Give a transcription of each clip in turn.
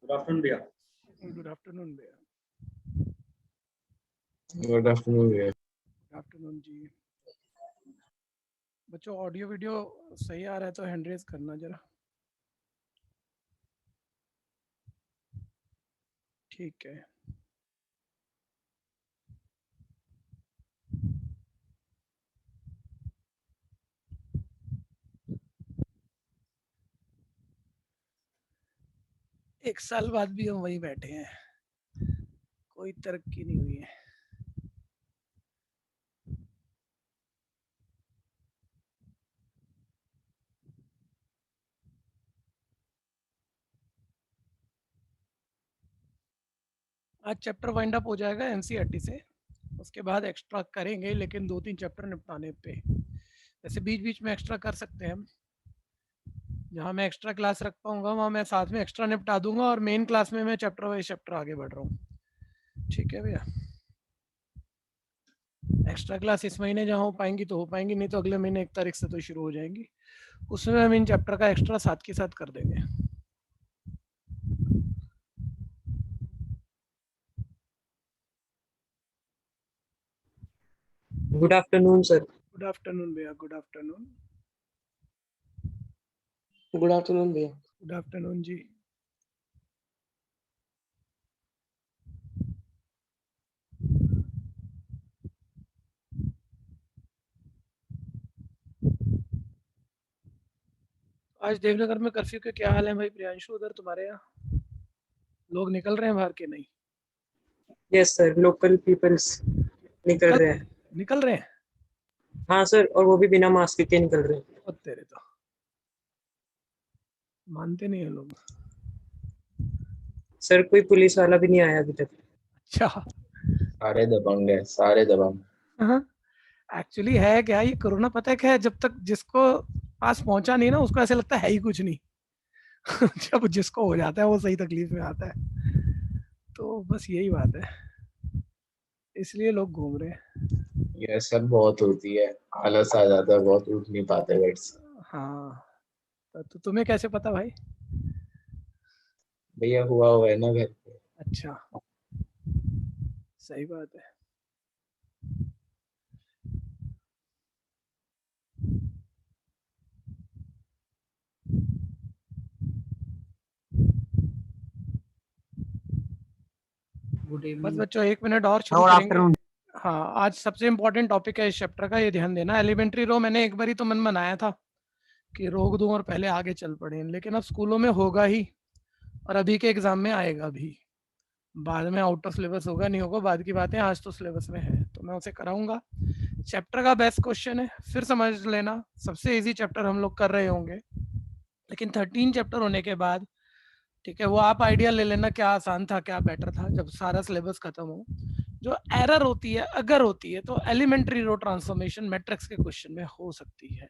Good afternoon भैया। Good afternoon भैया। Good afternoon भैया। गुड आफ्टरनून जी। बच्चों ऑडियो वीडियो सही आ रहा है तो हैंड रेज करना जरा। ठीक है। एक साल बाद भी हम वही बैठे हैं, कोई तरक्की नहीं हुई है। आज चैप्टर वाइंड अप हो जाएगा एनसीईआरटी से, उसके बाद एक्स्ट्रा करेंगे, लेकिन 2-3 चैप्टर निपटाने पे। वैसे बीच बीच में एक्स्ट्रा कर सकते हैं हम, जहाँ मैं एक्स्ट्रा क्लास रख पाऊंगा वहाँ मैं साथ में एक्स्ट्रा निपटा दूंगा, और मेन क्लास में मैं चैप्टर वाइज चैप्टर आगे बढ़ रहा हूँ। ठीक है भैया। एक्स्ट्रा क्लास इस महीने जहाँ हो पाएंगी तो हो पाएंगी, नहीं तो अगले महीने 1 तारीख से तो शुरू हो जाएंगी, उसमें हम इन चैप्टर का एक्स्ट्रा साथ के साथ कर देंगे। Good afternoon sir. Good afternoon भैया। Good afternoon. गुड आफ्टरनून भैया। Good afternoon ji. आज देवनगर में कर्फ्यू के क्या हाल है भाई प्रियांशु? उधर तुम्हारे यहाँ लोग निकल रहे हैं बाहर के नहीं? यस सर, लोकल पीपल्स निकल रहे हैं। निकल रहे हैं? हाँ सर, और वो भी बिना मास्क के निकल रहे हैं। और तेरे तो मानते नहीं है लोग। सर कोई पुलिस वाला भी नहीं आया अभी तक। अच्छा। सारे दबंग है, सारे दबंग। एक्चुअली है क्या ये कोरोना, पता है क्या है, जब तक जिसको पास पहुंचा नहीं ना उसको ऐसे लगता है ही कुछ नहीं। जब जिसको हो जाता है वो सही तकलीफ में आता है। तो बस यही बात है, इसलिए लोग घूम रहे हैं। ये सब बहुत होती है, आलस आ जाता है, बहुत उठ नहीं पाते बेड से। हाँ, तो तुम्हें कैसे पता भाई? भैया हुआ है ना घर पे। अच्छा, सही बात है। बस बच्चों 1 मिनट और शुरू करेंगे। हाँ, आज सबसे इम्पोर्टेंट टॉपिक है इस चैप्टर का, ये ध्यान देना। एलिमेंट्री रो मैंने एक बार ही तो मन बनाया था कि रोक दूं और पहले आगे चल पड़े, लेकिन अब स्कूलों में होगा ही, और अभी के एग्जाम में आएगा भी। बाद में आउट ऑफ सिलेबस होगा नहीं होगा बाद की बातें, आज तो सिलेबस में है तो मैं उसे कराऊंगा। चैप्टर का बेस्ट क्वेश्चन है, फिर समझ लेना, सबसे इजी चैप्टर हम लोग कर रहे होंगे, लेकिन 13 चैप्टर होने के बाद, ठीक है, वो आप आइडिया ले लेना क्या आसान था क्या बेटर था जब सारा सिलेबस खत्म हो। जो एरर होती है अगर होती है तो एलिमेंट्री रो ट्रांसफॉर्मेशन मैट्रिक्स के क्वेश्चन में हो सकती है।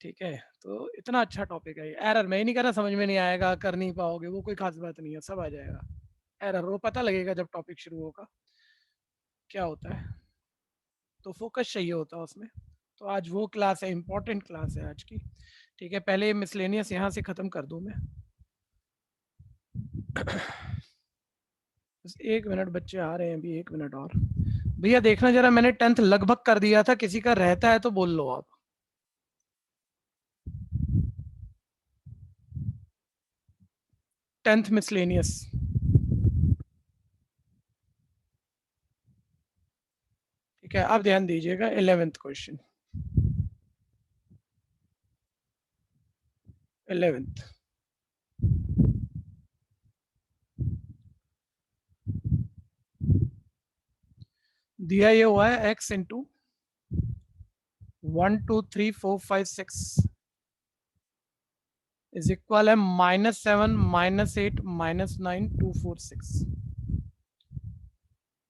ठीक है, तो इतना अच्छा टॉपिक है ये। एरर मैं ही नहीं कह रहा समझ में नहीं आएगा, कर नहीं पाओगे, वो कोई खास बात नहीं है, सब आ जाएगा। एरर वो पता लगेगा जब टॉपिक शुरू होगा क्या होता है, तो फोकस चाहिए होता है उसमें। तो आज वो क्लास है, इंपॉर्टेंट क्लास है आज की। ठीक है, पहले मिसलेनियस यहाँ से खत्म कर दूं मैं। बस 1 मिनट, बच्चे आ रहे हैं अभी, 1 मिनट और। भैया देखना जरा, मैंने 10th लगभग कर दिया था, किसी का रहता है तो बोल लो आप। 10th miscellaneous. ठीक है, आप ध्यान दीजिएगा। 11th question, 11th। दिया ये हुआ है x इंटू 1 2 3 4 5 6 इज इक्वल है -7 -8 -9 2 4 6।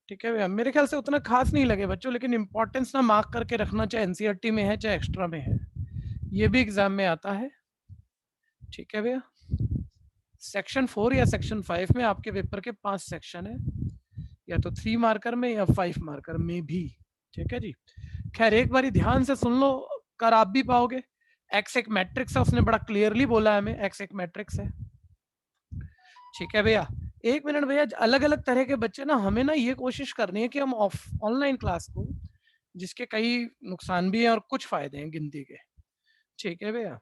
ठीक है भैया, मेरे ख्याल से उतना खास नहीं लगे बच्चों, लेकिन इंपॉर्टेंस ना मार्क करके रखना, चाहे एनसीईआरटी में है चाहे एक्स्ट्रा में है, ये भी एग्जाम में आता है। ठीक है भैया, सेक्शन 4 या सेक्शन 5 में आपके पेपर के 5 सेक्शन है, या तो 3 मार्कर में या 5 मार्कर में भी। ठीक है जी, खैर एक बारी ध्यान से सुन लो, कर आप भी पाओगे। एक्स एक मैट्रिक्स है, उसने बड़ा क्लियरली बोला है हमें, एक्स एक मैट्रिक्स है। ठीक है भैया, एक मिनट भैया। अलग अलग तरह के बच्चे ना, हमें ना ये कोशिश करनी है कि हम ऑनलाइन क्लास को, जिसके कई नुकसान भी हैं और कुछ फायदे हैं गिनती के, ठीक है भैया,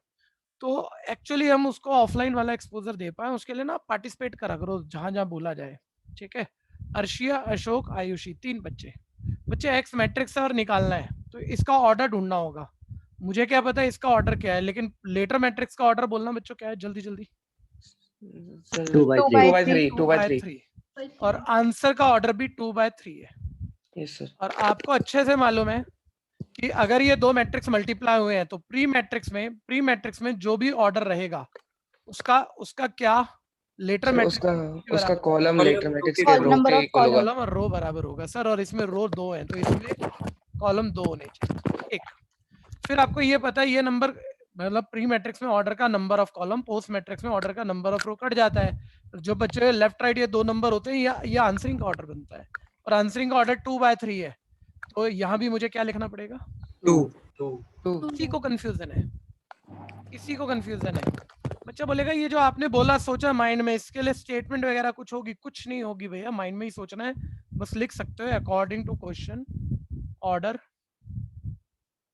तो एक्चुअली हम उसको ऑफलाइन वाला एक्सपोजर दे पाए, उसके लिए ना पार्टिसिपेट करा करो जहां जहां बोला जाए। ठीक है, अर्शिया, अशोक, आयुषी, 3 बच्चे। बच्चे एक्स मैट्रिक्स से और निकालना है, तो इसका ऑर्डर ढूंढना होगा। मुझे क्या पता है इसका ऑर्डर क्या है, लेकिन लेटर मैट्रिक्स का ऑर्डर बोलना बच्चों क्या है, जल्दी जल्दी। 2 by 3 2 by 3 और आंसर का ऑर्डर भी 2 by 3 है। Yes sir. और आपको अच्छे से मालूम है कि अगर ये 2 मैट्रिक्स मल्टीप्लाई हुए हैं तो प्री मैट्रिक्स में जो भी ऑर्डर रहेगा उसका क्या लेटर मैट्रिक्स उसका कॉलम लेटर मैट्रिक्स के रो number के of इक्वल होगा। कॉलम और रो बराबर होगा सर, और इसमें रो 2 है तो इसमें कॉलम 2 होने चाहिए, एक। फिर आपको ये पता है ये नंबर, मतलब प्री मैट्रिक्स में ऑर्डर का number of column, post matrix में ऑर्डर का नंबर ऑफ रो कट जाता है। जो बच्चे लेफ्ट राइट ये 2 नंबर होते हैं, ये आंसरिंग का ऑर्डर बनता है, और आंसरिंग का ऑर्डर 2 by 3 है, तो यहाँ भी मुझे क्या लिखना पड़ेगा? 2। किसी को कंफ्यूजन है? किसी को कंफ्यूजन है? बच्चा बोलेगा ये जो आपने बोला सोचा माइंड में, इसके लिए स्टेटमेंट वगैरह कुछ होगी? कुछ नहीं होगी भैया, माइंड में ही सोचना है, बस लिख सकते हो according to question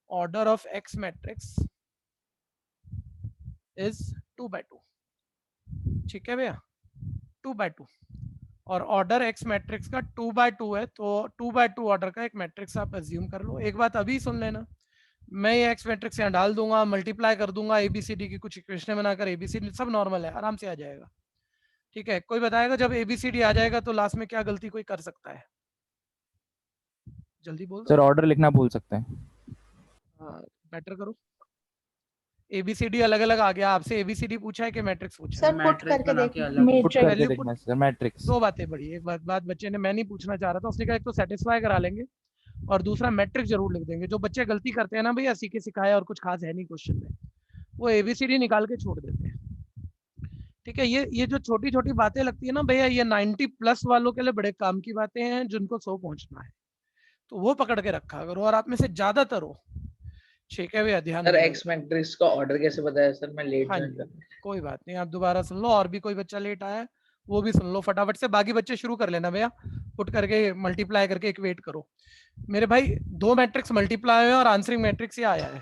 order of X matrix is 2 by 2। ठीक है भैया, 2 by 2, और ऑर्डर एक्स मैट्रिक्स का 2 by 2 है, तो 2 by 2 ऑर्डर का एक मैट्रिक्स आप अज्यूम कर लो। एक बात अभी सुन लेना, मैं ये एक्स मैट्रिक्स यहाँ डाल दूंगा, मल्टीप्लाई कर दूंगा, एबीसीडी की कुछ इक्वेशन बनाकर, एबीसीडी सब नॉर्मल है, आराम से आ जाएगा। ठीक है, कोई बताएगा जब एबीसीडी आ जाएगा तो लास्ट में क्या गलती कोई कर सकता है? जल्दी बोल सर ऑर्डर लिखना भूल सकते हैं। हाँ, बेटर करो। एबीसीडी अलग अलग आ गया, आपसे एबीसीडी पूछा है कि मैट्रिक्स पूछा है? सर पुट करके देखिए पुट करके वैल्यू देखना है सर मैट्रिक्स। दो बातें बड़ी, एक बात बच्चे ने मैं नहीं पूछना चाह रहा था, उसने कहा एक तो सेटिस्फाई करा लेंगे और दूसरा मैट्रिक्स जरूर लिख देंगे। जो बच्चे गलती करते हैं ना भैया, सीखे सिखाया और कुछ खास है नहीं क्वेश्चन में, वो एबीसीडी निकाल के छोड़ देते हैं। ठीक है, ये जो छोटी छोटी बातें लगती है ना भैया, ये 90+ वालों के लिए बड़े काम की बातें हैं, जिनको 100 पहुंचना है, तो वो पकड़ के रखा करो। और आप में से ज्यादातर हो, ठीक है भैया, ध्यान सर एक्स मैट्रिक्स का ऑर्डर कैसे बताया सर? मैं लेट हाँ जी, कोई बात नहीं, आप दोबारा सुन लो, और भी कोई बच्चा लेट आया है वो भी सुन लो फटाफट से। बाकी बच्चे शुरू कर लेना भैया, पुट करके मल्टीप्लाई करके एक वेट करो मेरे भाई। 2 मैट्रिक्स मल्टीप्लाई हुए और आंसरिंग मैट्रिक्स ये आया है।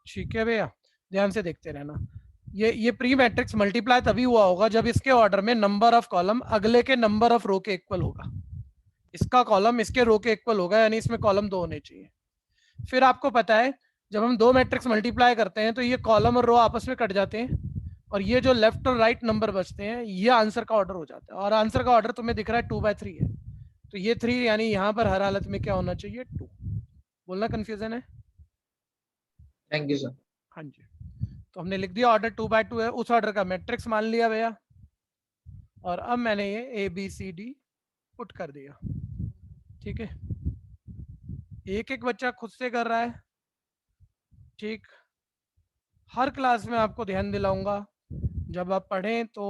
ठीक है भैया, ध्यान से देखते रहना। ये प्री मैट्रिक्स मल्टीप्लाई तभी हुआ होगा जब इसके ऑर्डर में नंबर ऑफ कॉलम अगले के नंबर ऑफ रो के इक्वल होगा। इसका कॉलम इसके रो के इक्वल होगा, यानी इसमें कॉलम 2 होने चाहिए। फिर आपको पता है जब हम 2 मैट्रिक्स मल्टीप्लाई करते हैं तो ये कॉलम और रो आपस में कट जाते हैं, और ये जो लेफ्ट और राइट नंबर बचते हैं ये आंसर का ऑर्डर हो जाता है। और आंसर का ऑर्डर तुम्हें दिख रहा है 2 by 3 है, तो ये 3 यानी यहाँ पर हर हालत में क्या होना चाहिए? 2। बोलना कंफ्यूजन है? Thank you sir. हाँ जी, तो हमने लिख दिया ऑर्डर 2 by 2 है, उस ऑर्डर का मैट्रिक्स मान लिया भैया, और अब मैंने ये ABCD पुट कर दिया। ठीक है, एक एक बच्चा खुद से कर रहा है। ठीक, हर क्लास में आपको ध्यान दिलाऊंगा, जब आप पढ़ें तो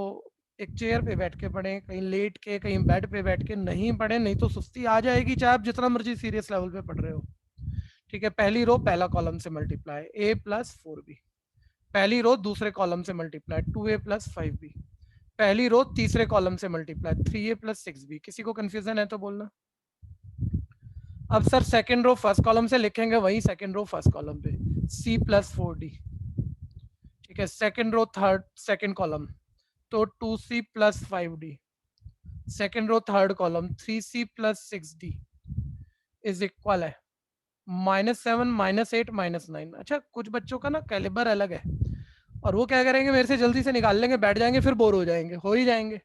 एक चेयर पे बैठ के पढ़ें, कहीं लेट के कहीं बेड पे बैठ के नहीं पढ़ें, नहीं तो सुस्ती आ जाएगी, चाहे आप जितना मर्जी सीरियस लेवल पे पढ़ रहे हो। ठीक है, पहली रो पहला कॉलम से मल्टीप्लाई A + 4B, पहली रो दूसरे कॉलम से मल्टीप्लाई 2A + 5B, पहली रो तीसरे कॉलम से मल्टीप्लाई 3A + 6B। किसी को कंफ्यूजन है तो बोलना। अब sir second row first column से लिखेंगे, वही सेकंड रो फर्स्ट कॉलम पे C + 4D। ठीक है, second row third second column तो 2C + 5D, second row third column 3C + 6D is equal है -7 -8 -9। अच्छा, कुछ बच्चों का ना कैलिबर अलग है, और वो क्या करेंगे, मेरे से जल्दी से निकाल लेंगे, बैठ जाएंगे, फिर बोर हो जाएंगे, हो ही जाएंगे।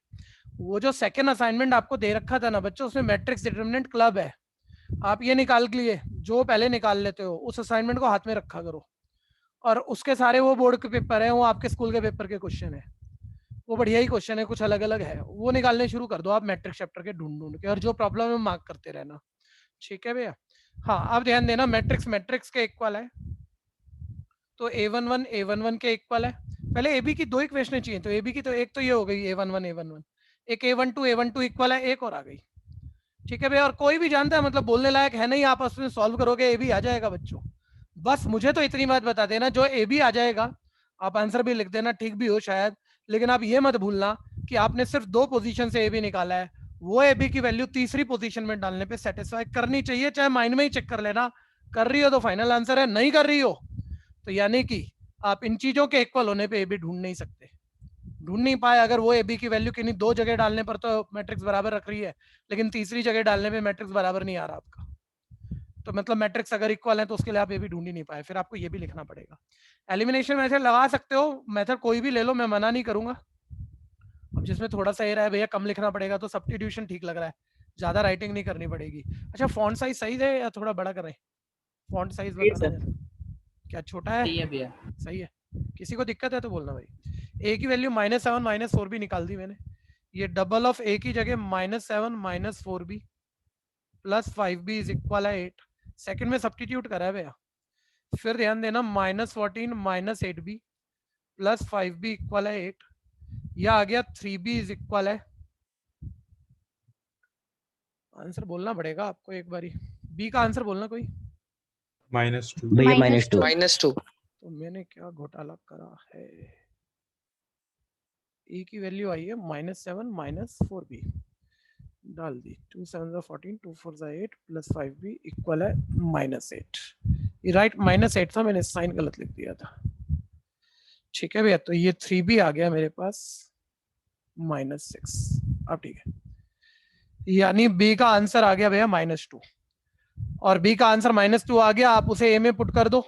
वो जो सेकंड असाइनमेंट आपको दे रखा था ना बच्चों, उसमें मैट्रिक्स डिटरमिनेंट क्लब है, आप ये निकाल के लिए जो पहले निकाल लेते हो उस असाइनमेंट को हाथ में रखा करो, और उसके सारे वो बोर्ड के पेपर हैं, वो आपके स्कूल के पेपर के क्वेश्चन है, वो बढ़िया ही क्वेश्चन है, कुछ अलग अलग है, वो निकालने शुरू कर दो आप मैट्रिक्स चैप्टर के ढूंढ के, और जो प्रॉब्लम है मार्क करते रहना। ठीक है भैया, हाँ आप ध्यान देना, मैट्रिक्स के इक्वल है, तो A11 के इक्वल है। पहले AB की 2 इक्वेशन चाहिए, तो AB की तो एक तो ये हो गई A11, एक A12 इक्वल है, एक और आ गई। ठीक है भैया, और कोई भी जानता है, मतलब बोलने लायक है नहीं, आप उसमें सॉल्व करोगे AB आ जाएगा बच्चों। बस मुझे तो इतनी बात बता देना, जो AB आ जाएगा आप आंसर भी लिख देना, ठीक भी हो शायद, लेकिन आप ये मत भूलना कि आपने सिर्फ 2 पोजीशन से ए बी निकाला है, वो ए बी की वैल्यू तीसरी पोजीशन में डालने पे सेटिस्फाई करनी चाहिए, चाहे माइंड में ही चेक कर लेना, कर रही हो तो फाइनल आंसर है, नहीं कर रही हो तो यानी कि आप इन चीजों के इक्वल होने पे ए बी ढूंढ नहीं सकते, ढूंढ नहीं पाए। अगर वो ए बी की वैल्यू किन्हीं 2 जगह डालने पर तो मैट्रिक्स बराबर रख रही है, लेकिन तीसरी जगह डालने पे मैट्रिक्स बराबर नहीं आ रहा आपका, तो मतलब मैट्रिक्स अगर इक्वल है तो उसके लिए आप ए बी ढूंढ ही नहीं पाए, फिर आपको ये भी लिखना पड़ेगा। एलिमिनेशन मेथड लगा सकते हो, मेथड कोई भी ले लो, मैं मना नहीं करूंगा। अब जिसमें थोड़ा सा ये रहा है भैया कम लिखना पड़ेगा तो सब्स्टिट्यूशन ठीक लग रहा है, ज्यादा राइटिंग नहीं करनी पड़ेगी। अच्छा फॉन्ट साइज सही है या थोड़ा बड़ा करें? फॉन्ट साइज बताना जरा। क्या छोटा है? सही है भैया। सही है, किसी को दिक्कत है तो बोलना भाई। ए की वैल्यू -7 -4 भी निकाल दी मैंने, ये डबल ऑफ ए की जगह -7 -4b plus 5b is equal है 8, सेकंड में सब्स्टिट्यूट करा है भैया। फिर ध्यान देना -14 -8b प्लस 5b इक्वल है 8, यह आ गया 3b इज इक्वल है, आंसर बोलना पड़ेगा आपको एक बारी, बी का आंसर बोलना कोई। -2 भैया -2 -2 तो मैंने क्या घोटाला करा है, e की वैल्यू आई है -7 -4b, डाल दी, 2 7 14 2 4 8 प्लस 5b इक्वल है -8, ये राइट -8 था, मैंने साइन गलत लिख दिया था। ठीक है भैया, तो ये 3b आ गया मेरे पास -6, अब ठीक है, यानी b का आंसर आ गया भैया -2, और b का आंसर -2 आ गया, आप उसे a में पुट कर दो,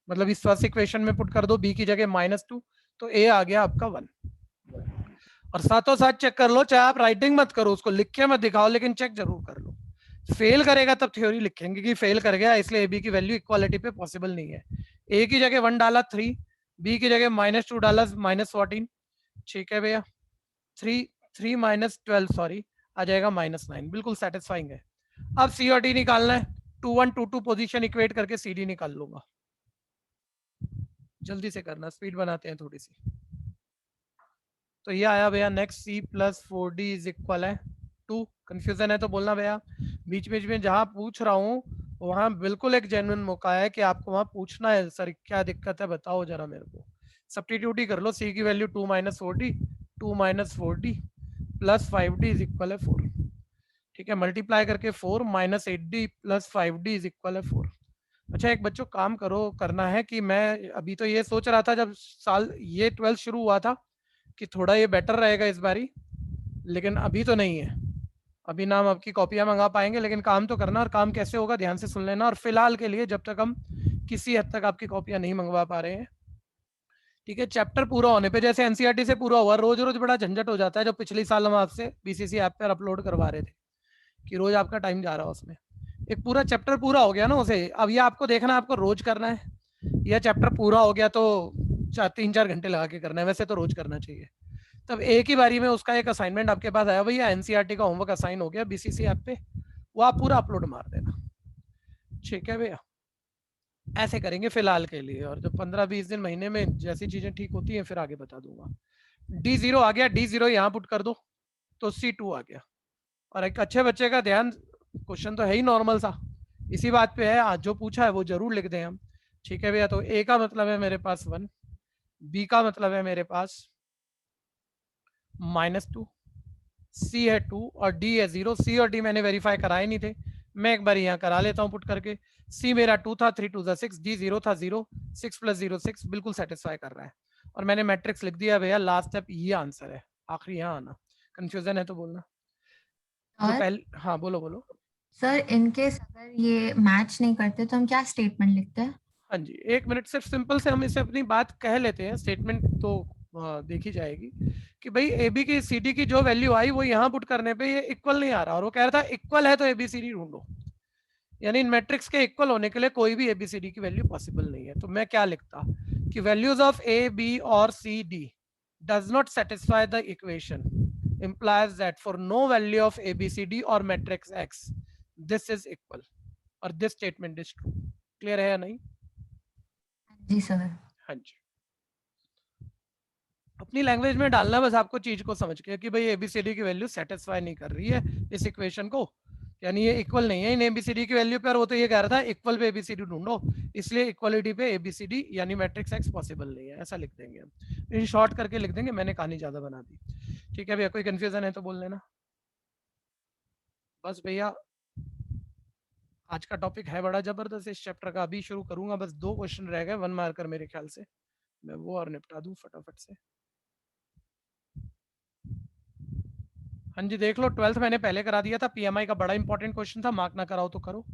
मतलब इस फर्स्ट इक्वेशन में पुट कर दो b की जगह -2, तो a आ गया आपका 1। और साथों साथ चेक कर लो, चाहे आप राइटिंग मत करो, उसको लिख के मत दिखाओ, लेकिन चेक जरूर कर लो। फेल करेगा तब थ्योरी लिखेंगे कि फेल कर गया, इसलिए ए बी की वैल्यू इक्वालिटी पे पॉसिबल नहीं है। ए की जगह 1 डाला 3, बी की जगह -2 डाला -14, ठीक है भैया, 3 -12 सॉरी आ जाएगा -9, बिल्कुल सेटिस्फाइंग है। अब सी और डी निकालना है, 2 1 2 2 पोजीशन इक्वेट करके सी डी निकाल लूंगा, जल्दी से करना, स्पीड बनाते हैं थोड़ी सी। तो ये आया भैया next C plus 4d is equal है 2, कंफ्यूजन है तो बोलना भैया, बीच बीच में जहां पूछ रहा हूँ वहां बिल्कुल एक जेन्युइन मौका है कि आपको वहां पूछना है, सर क्या दिक्कत है बताओ जरा मेरे को, सब्स्टिट्यूट ही कर लो, सी की value 2 4d 2 4d plus 5d is equal है 4, ठीक है, मल्टीप्लाई करके 4 -8d plus 5d is equal है 4। अच्छा एक बच्चों काम करो, करना है कि मैं अभी तो ये सोच रहा था जब साल ये 12 शुरू हुआ था कि थोड़ा ये बेटर रहेगा इस बारी, लेकिन अभी तो नहीं है, अभी ना हम आपकी कॉपियां मंगा पाएंगे, लेकिन काम तो करना, और काम कैसे होगा ध्यान से सुन लेना। और फिलहाल के लिए जब तक हम किसी हद तक आपकी कॉपियां नहीं मंगवा पा रहे हैं, ठीक है, चैप्टर पूरा होने पे, जैसे एनसीईआरटी से पूरा हुआ, रोज रोज बड़ा झंझट हो जाता है, जो पिछले साल हम आपसे बीसीसी ऐप पर अपलोड करवा रहे थे कि रोज आपका टाइम जा रहा है उसमें, एक पूरा चैप्टर पूरा हो गया ना उसे, अब ये आपको देखना आपको रोज करना है, यह चैप्टर पूरा हो गया तो 3-4 घंटे लगा के करना है, वैसे तो रोज करना चाहिए। तब एक ही बारी में उसका एक असाइनमेंट आपके पास आया भैया, एनसीईआरटी का होमवर्क असाइन हो गया बीसीसी ऐप पे, वो आप पूरा अपलोड मार देना, ठीक है भैया, ऐसे करेंगे फिलहाल के लिए, और जब 15-20 दिन महीने में जैसी चीजें ठीक होती हैं फिर आगे बता दूंगा। D0 आ गया, D0 यहाँ पुट कर दो तो C2 आ गया। और एक अच्छे बच्चे का ध्यान, क्वेश्चन तो है ही नॉर्मल सा, इसी बात पे है, आज जो पूछा है वो जरूर लिख दें हम, ठीक है भैया। तो ए का मतलब है मेरे पास 1, बी का मतलब है मेरे पास -2, सी है 2 और डी है 0। सी और डी मैंने वेरीफाई कराए नहीं थे, मैं एक बार यहाँ करा लेता हूँ पुट करके। सी मेरा 2 था, 3 2 6, डी 0 था 0, 6 + 0 6, बिल्कुल सेटिस्फाई कर रहा है। और मैंने मैट्रिक्स लिख दिया भैया, लास्ट स्टेप ये आंसर है, आखिरी यहाँ आना, कंफ्यूजन है तो बोलना। तो पहले हाँ बोलो बोलो सर, इनकेस अगर ये मैच नहीं करते तो हम क्या स्टेटमेंट लिखते हैं? हाँ जी, 1 मिनट सिर्फ सिंपल से हम इसे अपनी बात कह लेते हैं, स्टेटमेंट तो देखी जाएगी कि भाई ए बी की सी डी की जो वैल्यू आई वो यहाँ पुट करने पे ये इक्वल नहीं आ रहा, और वो कह रहा था इक्वल है तो ए बी सी डी ढूंढो, यानी इन मैट्रिक्स के इक्वल होने के लिए कोई भी ए बी सी डी की वैल्यू पॉसिबल नहीं है। तो मैं क्या लिखता कि वैल्यूज ऑफ ए बी और C D does not satisfy the equation implies that for no value of ABCD or matrix X this is equal, और this statement is true। Clear है या नहीं? जी सर। हाँ जी, अपनी लैंग्वेज में डालना बस आपको चीज को समझ के कि भाई एबीसीडी की वैल्यू सेटिस्फाई नहीं कर रही है इस इक्वेशन को, यानी ये इक्वल नहीं है इन एबीसीडी की वैल्यू पर। वो तो ये कह रहा था इक्वल पे एबीसीडी ढूंढो, इसलिए इक्वलिटी पे एबीसीडी यानी मैट्रिक्स एक्स पॉसिबल नहीं है, ऐसा लिख देंगे हम, इन शॉर्ट करके लिख देंगे, मैंने कहानी ज्यादा बना दी। ठीक है भैया, कोई कंफ्यूजन है तो बोल लेना। बस भैया आज का टॉपिक है बड़ा जबरदस्त इस चैप्टर का, अभी शुरू करूंगा, बस 2 क्वेश्चन रह गए 1 मार्कर मेरे ख्याल से, मैं वो और निपटा दूं फटाफट से। हाँ जी देख लो, 12th मैंने पहले करा दिया था, पीएमआई का बड़ा इंपॉर्टेंट क्वेश्चन था, मार्क ना कराओ तो करो,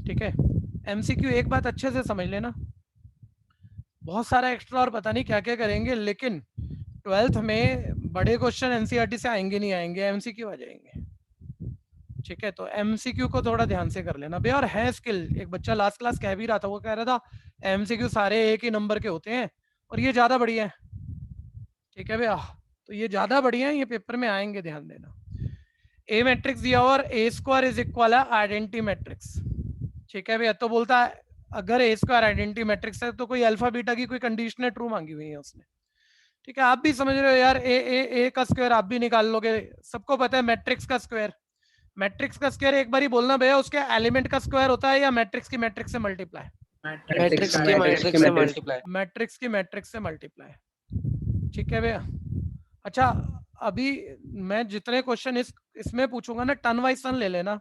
ठीक है। एमसीक्यू एक बात अच्छे से समझ लेना, बहुत सारा एक्स्ट्रा और पता नहीं क्या क्या करेंगे, लेकिन 12th में बड़े क्वेश्चन एनसीईआरटी से आएंगे नहीं आएंगे, एमसीक्यू आ जाएंगे, ठीक है। तो एमसीक्यू को थोड़ा ध्यान से कर लेना भैया। और है स्किल, एक बच्चा लास्ट क्लास कह भी रहा था, वो कह रहा था एमसीक्यू सारे एक ही नंबर के होते हैं और ये ज्यादा बढ़िया है, ठीक है भैया। तो ये ज्यादा बढ़िया है, ये पेपर में आएंगे, ध्यान देना। ए मैट्रिक्स दिया और ए स्क्वायर इज इक्वल है आइडेंटिटी मैट्रिक्स, ठीक है भैया। तो बोलता है अगर ए स्क्वायर आइडेंटिटी मैट्रिक्स है तो कोई अल्फा बीटा की कोई कंडीशन है ट्रू मांगी हुई है उसने, ठीक है। आप भी समझ रहे हो यार, ए का स्क्वायर आप भी निकाल लोगे, सबको पता है मैट्रिक्स का स्क्वायर, मैट्रिक्स का स्क्वायर एक बार ही बोलना भैया, उसके एलिमेंट का स्क्वायर होता है या मैट्रिक्स की मैट्रिक्स से मल्टीप्लाई, मैट्रिक्स की मैट्रिक्स से मल्टीप्लाई, मैट्रिक्स की मैट्रिक्स से मल्टीप्लाई, ठीक है भैया। अच्छा अभी मैं जितने क्वेश्चन इसमें पूछूंगा ना, टर्न वाइज टर्न ले लेना,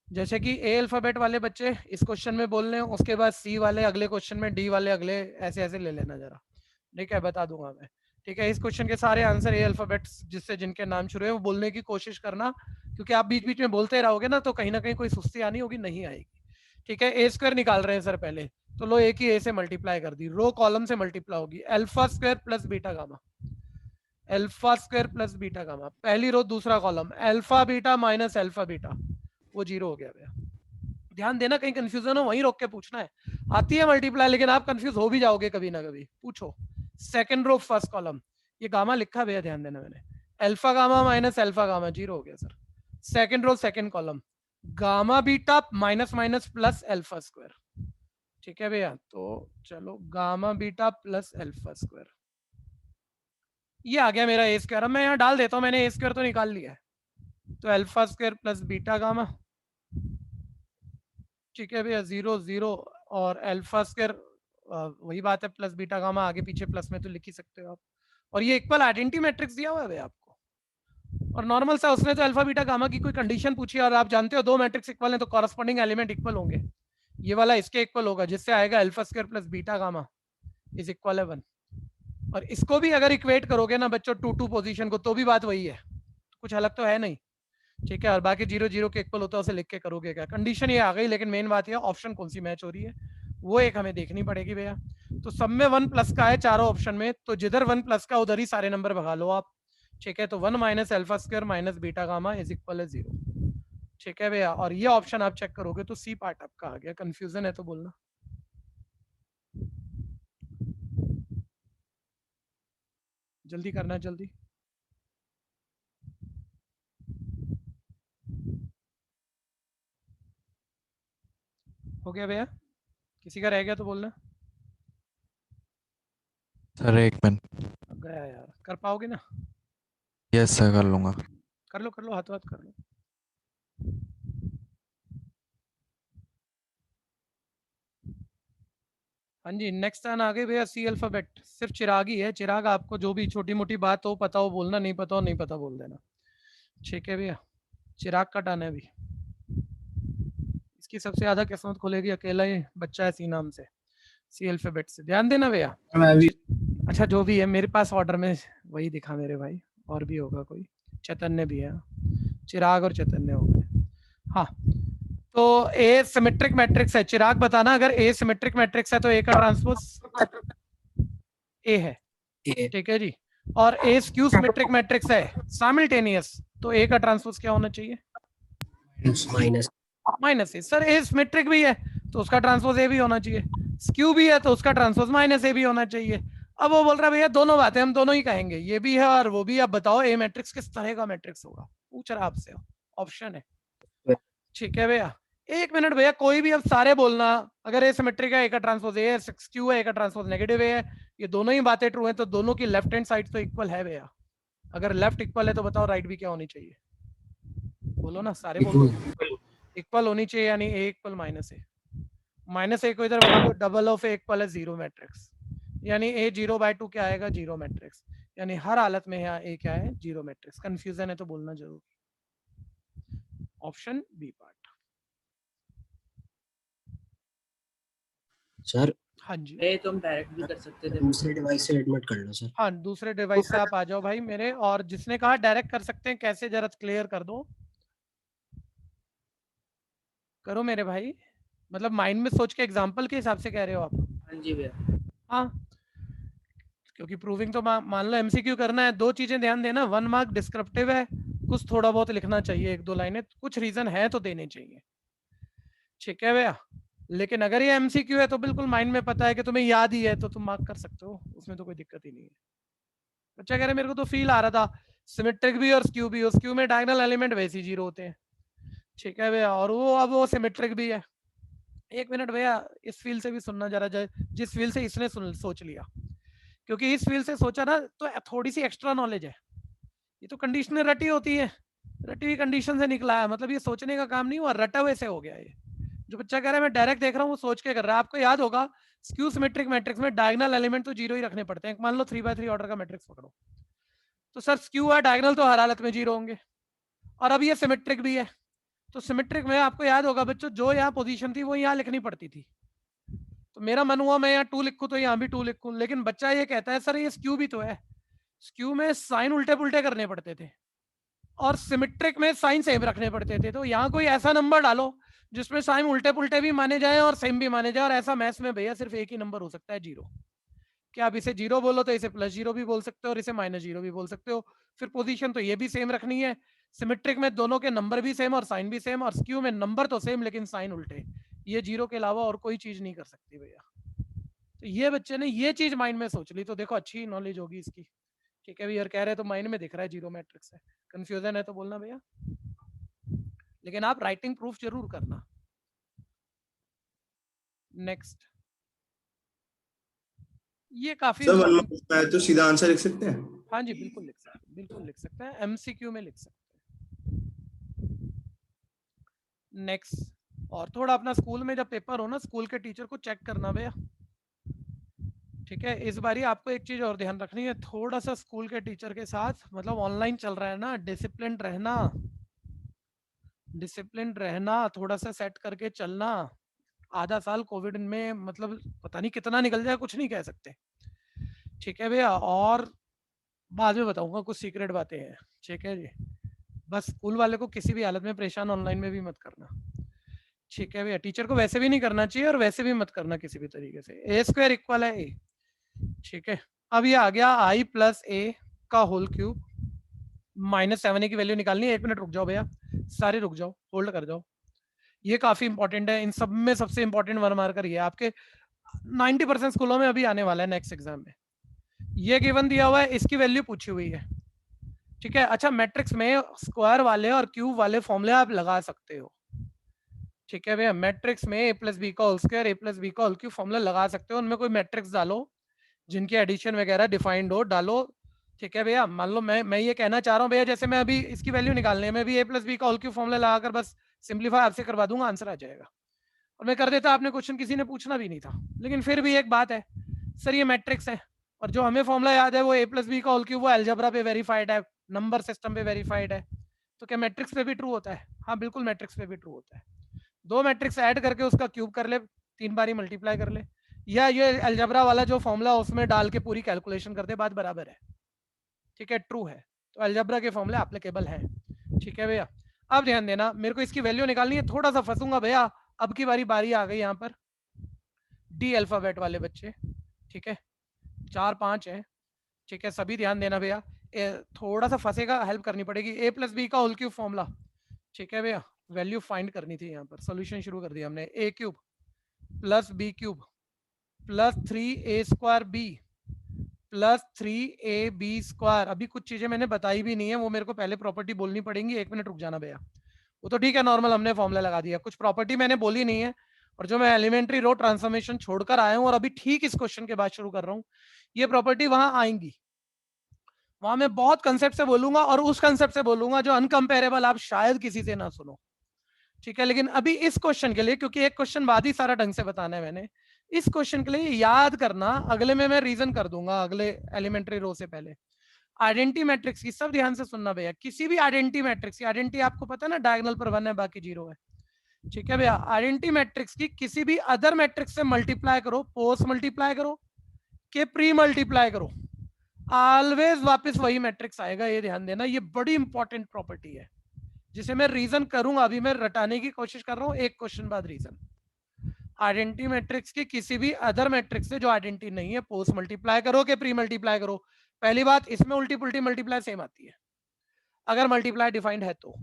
जैसे कि ए अल्फाबेट वाले बच्चे इस क्वेश्चन में बोल रहे हैं, उसके बाद सी वाले अगले क्वेश्चन में, डी वाले अगले, ऐसे ऐसे ले लेना जरा, ठीक है, बता दूंगा मैं, ठीक है। इस क्वेश्चन के सारे आंसर ए अल्फाबेट्स जिससे जिनके नाम शुरू है वो बोलने की कोशिश करना, क्योंकि आप बीच बीच में बोलते रहोगे ना तो कहीं ना कहीं कोई सुस्ती आनी होगी, नहीं आएगी, ठीक है। ए स्क्वायर निकाल रहे हैं सर पहले, तो लो एक ही ए से मल्टीप्लाई कर दी, रो कॉलम से मल्टीप्लाई होगी, alpha square plus beta gamma, alpha square plus beta gamma, पहली रो दूसरा column, alpha beta minus alpha beta, वो 0 हो गया भैया। ध्यान देना, कहीं कंफ्यूजन हो वहीं रोक के पूछना है, आती है मल्टीप्लाई लेकिन आप कंफ्यूज हो भी जाओगे कभी ना कभी, पूछो। सेकंड रो फर्स्ट कॉलम, ये गामा लिखा भैया, ध्यान देना मैंने, alpha gamma minus alpha gamma, 0 हो गया sir. Second row second column, gamma beta minus minus plus alpha square, ठीक है भैया। तो चलो gamma beta plus alpha square, ये आ गया मेरा ए स्क्वायर। अब मैं यहाँ डाल देता हूँ, मैंने ए स्क्वायर तो निकाल लिया है, तो alpha square plus beta gamma, ठीक है भैया, 0 0, और अल्फा स्क्वायर वही बात है, प्लस बीटा गामा, आगे पीछे प्लस में तो लिख ही सकते हो आप, और ये इक्वल आइडेंटिटी मैट्रिक्स दिया हुआ है भैया आपको, और नॉर्मल सा उसने तो अल्फा बीटा गामा की कोई कंडीशन पूछी है, और आप जानते हो 2 मैट्रिक्स इक्वल है तो कॉरस्पॉन्डिंग एलिमेंट इक्वल होंगे, ये वाला इसके इक्वल होगा, जिससे आएगा alpha square plus beta gamma is equal है 1, और इसको भी अगर इक्वेट करोगे ना बच्चों 2 2 पोजीशन को, तो भी बात वही है, कुछ अलग तो है नहीं, ठीक है। और बाकी 0 0 के इक्वल होता है उसे लिख के करोगे क्या, कंडीशन ये आ गई, लेकिन मेन बात ये ऑप्शन कौन सी मैच हो रही है वो एक हमें देखनी पड़ेगी भैया। तो सब में 1 प्लस का है चारों ऑप्शन में, तो जिधर 1 प्लस का उधर ही सारे नंबर भगा लो आप, ठीक है। तो 1 minus alpha square minus beta gamma is equal है 0, ठीक है भैया। और ये ऑप्शन आप चेक करोगे तो सी पार्ट आपका आ गया, कंफ्यूजन है तो बोलना। जल्दी करना, जल्दी। हो गया भैया, किसी का रह गया तो बोलना। Sir 1 minute. गया यार, कर पाओगे ना? यस सर, कर लूंगा। कर लो हाथों हाथ कर लो। हाँ जी, नेक्स्ट टर्न आ गई भैया, सी अल्फाबेट, सिर्फ चिराग ही है, चिराग आपको जो भी छोटी मोटी बात हो पता हो बोलना, नहीं पता हो नहीं पता बोल देना, ठीक है भैया। चिराग का टर्न है अभी, इसकी सबसे ज्यादा किस्मत खुलेगी अकेला ही बच्चा है सी नाम से, सी अल्फाबेट से, ध्यान देना भैया। अच्छा जो भी है मेरे पास ऑर्डर में वही दिखा मेरे भाई, और भी होगा कोई, चैतन्य भी है, चिराग और चैतन्य हो गए, हाँ। तो ए सिमेट्रिक मैट्रिक्स है, चिराग बताना अगर ए सिमेट्रिक मैट्रिक्स है तो ए का ट्रांसपोज ए है, ठीक है जी। और ए स्क्यू सिमेट्रिक मैट्रिक्स है साइमल्टेनियस, तो ए का ट्रांसपोज क्या होना चाहिए? माइनस ए। सर ए सिमेट्रिक भी है तो उसका ट्रांसपोज ए भी होना चाहिए, स्क्यू भी है तो उसका ट्रांसपोज माइनस ए भी होना चाहिए। अब वो बोल रहा है भैया दोनों बातें हम दोनों ही कहेंगे, ये भी है और वो भी, आप बताओ ए मैट्रिक्स किस तरह का मैट्रिक्स होगा, पूछ रहा आपसे, ऑप्शन है, ठीक है भैया। 1 मिनट भैया, कोई भी अब सारे बोलना, अगर ए सिमेट्रिक है ए का ट्रांसपोज ए है, स्क्यू है ए का ट्रांसपोज नेगेटिव है, ये दोनों ही बातें ट्रू है तो दोनों की लेफ्ट हैंड साइड तो इक्वल है भैया। अगर लेफ्ट इक्वल है तो बताओ राइट भी क्या होनी चाहिए, बोलो ना, सारे बोलो। इक्वल होनी चाहिए, यानी ए इक्वल माइनस ए, माइनस ए को इधर बढ़ा दो, डबल ऑफ ए इक्वल है 0 मैट्रिक्स, यानी ए 0/2 क्या आएगा 0 मैट्रिक्स। यानी हर हालत में यहाँ ए क्या है, जीरो मैट्रिक्स। कंफ्यूजन है तो बोलना जरूर। Option B part. सर हाँ जी, ये तो हम डायरेक्ट भी कर सकते थे। दूसरे डिवाइस से एडमिट कर लो सर। हाँ दूसरे डिवाइस से आप आ जाओ भाई मेरे। और जिसने कहा डायरेक्ट कर सकते हैं, कैसे जरा क्लियर कर दो, करो मेरे भाई। मतलब माइंड में सोच के एग्जांपल के हिसाब से कह रहे हो आप? हाँ जी भैया। हाँ, क्योंकि प्रूविंग तो मान लो एमसीक्यू करना है। दो चीजें ध्यान देना, 1 मार्क डिस्क्रिप्टिव है, कुछ थोड़ा बहुत लिखना चाहिए, 1-2 लाइनें, कुछ रीजन है तो देने चाहिए, ठीक है भैया। लेकिन अगर ये एमसीक्यू है तो बिल्कुल माइंड में पता है कि तुम्हें याद ही है तो तुम मार्क कर सकते हो, उसमें तो कोई दिक्कत ही नहीं है। बच्चा कह रहे मेरे को तो फील आ रहा था सिमेट्रिक भी और स्क्यू भी, स्क्यू में डायगोनल एलिमेंट वैसे ही 0 होते हैं, ठीक है भैया, और वो अब वो सिमेट्रिक भी है। 1 मिनट भैया, इस फील्ड से भी सुनना जरा, जिस फील्ड से इसने सोच लिया, क्योंकि इस फील्ड से सोचा ना तो थोड़ी सी एक्स्ट्रा नॉलेज है। ये तो कंडीशनल रटी होती है, रटी हुई कंडीशन से निकला है, मतलब ये सोचने का काम नहीं हुआ, रटा हुए से हो गया। ये जो बच्चा कह रहा है मैं डायरेक्ट देख रहा हूँ, वो सोच के कर रहा है। आपको याद होगा स्क्यू सिमेट्रिक मैट्रिक्स में डायगोनल एलिमेंट तो 0 ही रखने पड़ते हैं। मान लो 3x3 ऑर्डर का मैट्रिक्स पकड़ो, तो सर स्क्यू है, डायगोनल तो हर हालत में 0 होंगे, और अब ये सिमेट्रिक भी है, तो सिमेट्रिक में आपको याद होगा बच्चों, जो यहाँ पोजीशन थी वो यहाँ लिखनी पड़ती थी। तो मेरा मन हुआ मैं यहाँ 2 लिखूं तो यहाँ भी 2 लिखूं, लेकिन बच्चा ये कहता है सर ये स्क्यू भी तो है, स्क्यू में साइन उल्टे पुल्टे करने पड़ते थे और सिमेट्रिक में साइन सेम रखने पड़ते थे। तो यहाँ कोई ऐसा नंबर डालो जिसमें साइन उल्टे पुल्टे भी माने जाए और सेम भी माने जाए, और ऐसा मैथ्स में भैया सिर्फ एक ही नंबर हो सकता है, 0। क्या आप इसे 0 बोलो तो इसे +0 भी बोल सकते हो और इसे -0 भी बोल सकते हो। फिर पोजीशन तो ये भी सेम रखनी है, सिमेट्रिक में दोनों के नंबर भी सेम और साइन भी सेम, और स्क्यू में नंबर तो सेम लेकिन साइन उल्टे। ये 0 के अलावा और कोई चीज नहीं कर सकती भैया। तो ये बच्चे ने ये चीज माइंड में सोच ली, तो देखो अच्छी नॉलेज होगी इसकी, ठीक है भैया। कह रहे तो माइंड में दिख रहा है 0 मैट्रिक्स है। कंफ्यूजन है तो बोलना भैया, लेकिन आप राइटिंग प्रूफ जरूर करना। नेक्स्ट, ये काफी है तो सीधा आंसर लिख सकते हैं। हाँ जी बिल्कुल लिख सकते हैं, बिल्कुल लिख सकते हैं, एमसीक्यू में लिख सकते हैं। नेक्स्ट, और थोड़ा अपना स्कूल में जब पेपर हो ना, स्कूल के टीचर को चेक करना भैया, ठीक है। इस बारी आपको एक चीज और ध्यान रखनी है, थोड़ा सा स्कूल के टीचर के साथ, मतलब ऑनलाइन चल रहा है ना, डिसिप्लिन रहना, डिसिप्लिन रहना, थोड़ा सा सेट करके चलना। आधा साल कोविड में मतलब पता नहीं कितना निकल जाए, कुछ नहीं कह सकते, ठीक है भैया। और बाद में बताऊंगा कुछ सीक्रेट बातें हैं, ठीक है जी। बस स्कूल वाले को किसी भी हालत में परेशान ऑनलाइन में भी मत करना, ठीक है भैया। टीचर को वैसे भी नहीं करना चाहिए और वैसे भी मत करना किसी भी तरीके से। a² इक्वल है a, ठीक है। अब ये आ गया i + a का होल क्यूब, -7a की वैल्यू निकालनी है। 1 मिनट रुक जाओ भैया, सारे रुक जाओ, होल्ड कर जाओ। ये काफी इंपॉर्टेंट है, इन सब में सबसे इंपॉर्टेंट 1 मार्कर ये आपके 90% स्कूलों में अभी आने वाला है नेक्स्ट एग्जाम में। ये गिवन दिया हुआ है, इसकी वैल्यू पूछी हुई है, ठीक है। अच्छा, मैट्रिक्स में स्क्वायर वाले और क्यूब वाले फॉर्मूले आप लगा सकते हो, ठीक है भैया। मैट्रिक्स में a + b का होल स्क्वायर, a + b का होल क्यूब फॉर्मूला लगा सकते हो। उनमें कोई मैट्रिक्स डालो जिनकी एडिशन वगैरह डिफाइंड हो, डालो, ठीक है भैया। मान लो मैं ये कहना चाह रहा हूँ भैया, जैसे मैं अभी इसकी वैल्यू निकालनी है, मैं भी a + b का होल क्यूब फॉर्मूला लगाकर बस सिंप्लीफाई आपसे करवा दूंगा, आंसर आ जाएगा। और मैं कर देता, आपने क्वेश्चन किसी ने पूछना भी नहीं था। लेकिन फिर भी एक बात है सर, ये मैट्रिक्स है और जो हमें फॉर्मूला याद है वो a + b का होल क्यूब, वो अलजेब्रा पे वेरीफाइड है, नंबर सिस्टम पे वेरीफाइड है। तो क्या मैट्रिक्स पे भी ट्रू होता है? हाँ बिल्कुल, मैट्रिक्स पे भी ट्रू होता है। 2 मैट्रिक्स ऐड करके उसका क्यूब कर ले, 3 बारी मल्टीप्लाई कर ले, या ये अलजेब्रा वाला जो फॉर्मूला उसमें डाल के पूरी कैलकुलेशन कर दे, बात बराबर है, ठीक है, ट्रू है। तो अलजेब्रा के फॉर्मूले एप्लीकेबल हैं, ठीक है भैया। अब ध्यान देना, मेरे को इसकी वैल्यू निकालनी है, थोड़ा सा फंसूंगा भैया। अब की बारी आ गई यहाँ पर डी अल्फाबेट वाले बच्चे, ठीक है, 4-5 है, ठीक है। सभी ध्यान देना भैया, थोड़ा सा फंसेगा, हेल्प करनी पड़ेगी। a + b का होल क्यूब फॉर्मूला, ठीक है भैया। वैल्यू फाइंड करनी थी, यहाँ पर सॉल्यूशन शुरू कर दिया हमने। a³ + b³ + 3a² b + 3ab²। अभी कुछ चीजें मैंने बताई भी नहीं है, वो मेरे को पहले प्रॉपर्टी बोलनी पड़ेंगी। 1 मिनट रुक जाना भैया। वो तो ठीक है, नॉर्मल हमने फॉर्मूला लगा दिया, कुछ प्रॉपर्टी मैंने बोली नहीं है। और जो मैं एलिमेंट्री रो ट्रांसफॉर्मेशन छोड़कर आया हूँ और अभी ठीक इस क्वेश्चन के बाद शुरू कर रहा हूँ, ये प्रॉपर्टी वहां आएंगी, वहां मैं बहुत कंसेप्ट से बोलूंगा और उस कंसेप्ट से बोलूंगा जो अनकंपेरेबल आप शायद किसी से ना सुनो, ठीक है। लेकिन अभी इस क्वेश्चन के लिए, क्योंकि एक क्वेश्चन बाद ही सारा ढंग से बताना है मैंने, इस क्वेश्चन के लिए याद करना, अगले में मैं रीजन कर दूंगा, अगले एलिमेंट्री रो से पहले। आइडेंटिटी मैट्रिक्स की, सब ध्यान से सुनना भैया, किसी भी आइडेंटिटी मैट्रिक्स की, आइडेंटिटी आपको पता है ना डायगोनल पर 1 है बाकी 0 है, ठीक है भैया। आइडेंटिटी मैट्रिक्स की किसी भी अदर मैट्रिक्स से मल्टीप्लाई करो, पोस्ट मल्टीप्लाई करो के प्री मल्टीप्लाई करो, ऑलवेज वापस वही मैट्रिक्स आएगा, ये ध्यान देना। ये बड़ी इंपॉर्टेंट प्रॉपर्टी है जिसे मैं रीजन करूंगा, अभी मैं रटाने की कोशिश कर रहा हूं, एक क्वेश्चन बाद रीजन। आइडेंटिटी मैट्रिक्स की किसी भी अदर मैट्रिक्स से जो आइडेंटिटी नहीं है, पोस्ट मल्टीप्लाई करो के प्री मल्टीप्लाई करो। पहली बात, इसमें उल्टी पुल्टी मल्टीप्लाई सेम आती है अगर मल्टीप्लाई डिफाइंड है तो,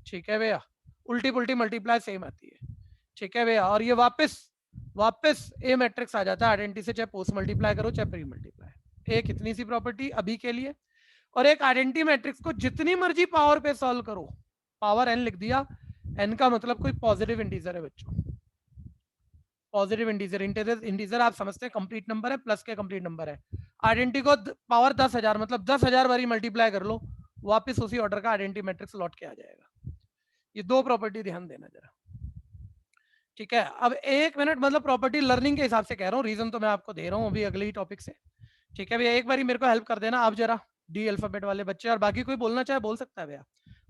ठीक है भैया, उल्टी पुल्टी मल्टीप्लाई सेम आती है, ठीक है भैया। और ये वापस ए मैट्रिक्स आ जाता है आइडेंटिटी से, चाहे पोस्ट मल्टीप्लाई करो चाहे प्री मल्टीप्लाई। एक इतनी सी प्रॉपर्टी अभी के लिए। और एक आइडेंटिटी मैट्रिक्स को जितनी मर्जी पावर पे सॉल्व करो, पावर n लिख दिया, n का मतलब कोई पॉजिटिव इंटीजर है बच्चों, पॉजिटिव इंटीजर। इंटीजर आप समझते हैं कंप्लीट नंबर है, प्लस के कंप्लीट नंबर है। आइडेंटिटी को पावर 10,000 मतलब 10,000 बारी मल्टीप्लाई कर लो, वापस उसी ऑर्डर का आइडेंटिटी मैट्रिक्स लौट के आ जाएगा। ये दो प्रॉपर्टी ध्यान देना जरा, ठीक है। अब 1 मिनट, मतलब प्रॉपर्टी लर्निंग के हिसाब से कह रहा हूँ, रीजन तो मैं आपको दे रहा हूँ अभी अगले ही टॉपिक से, ठीक है भैया। एक बारी मेरे को हेल्प कर देना आप जरा, डी अल्फाबेट वाले बच्चे, और बाकी कोई बोलना चाहे बोल सकता है भैया।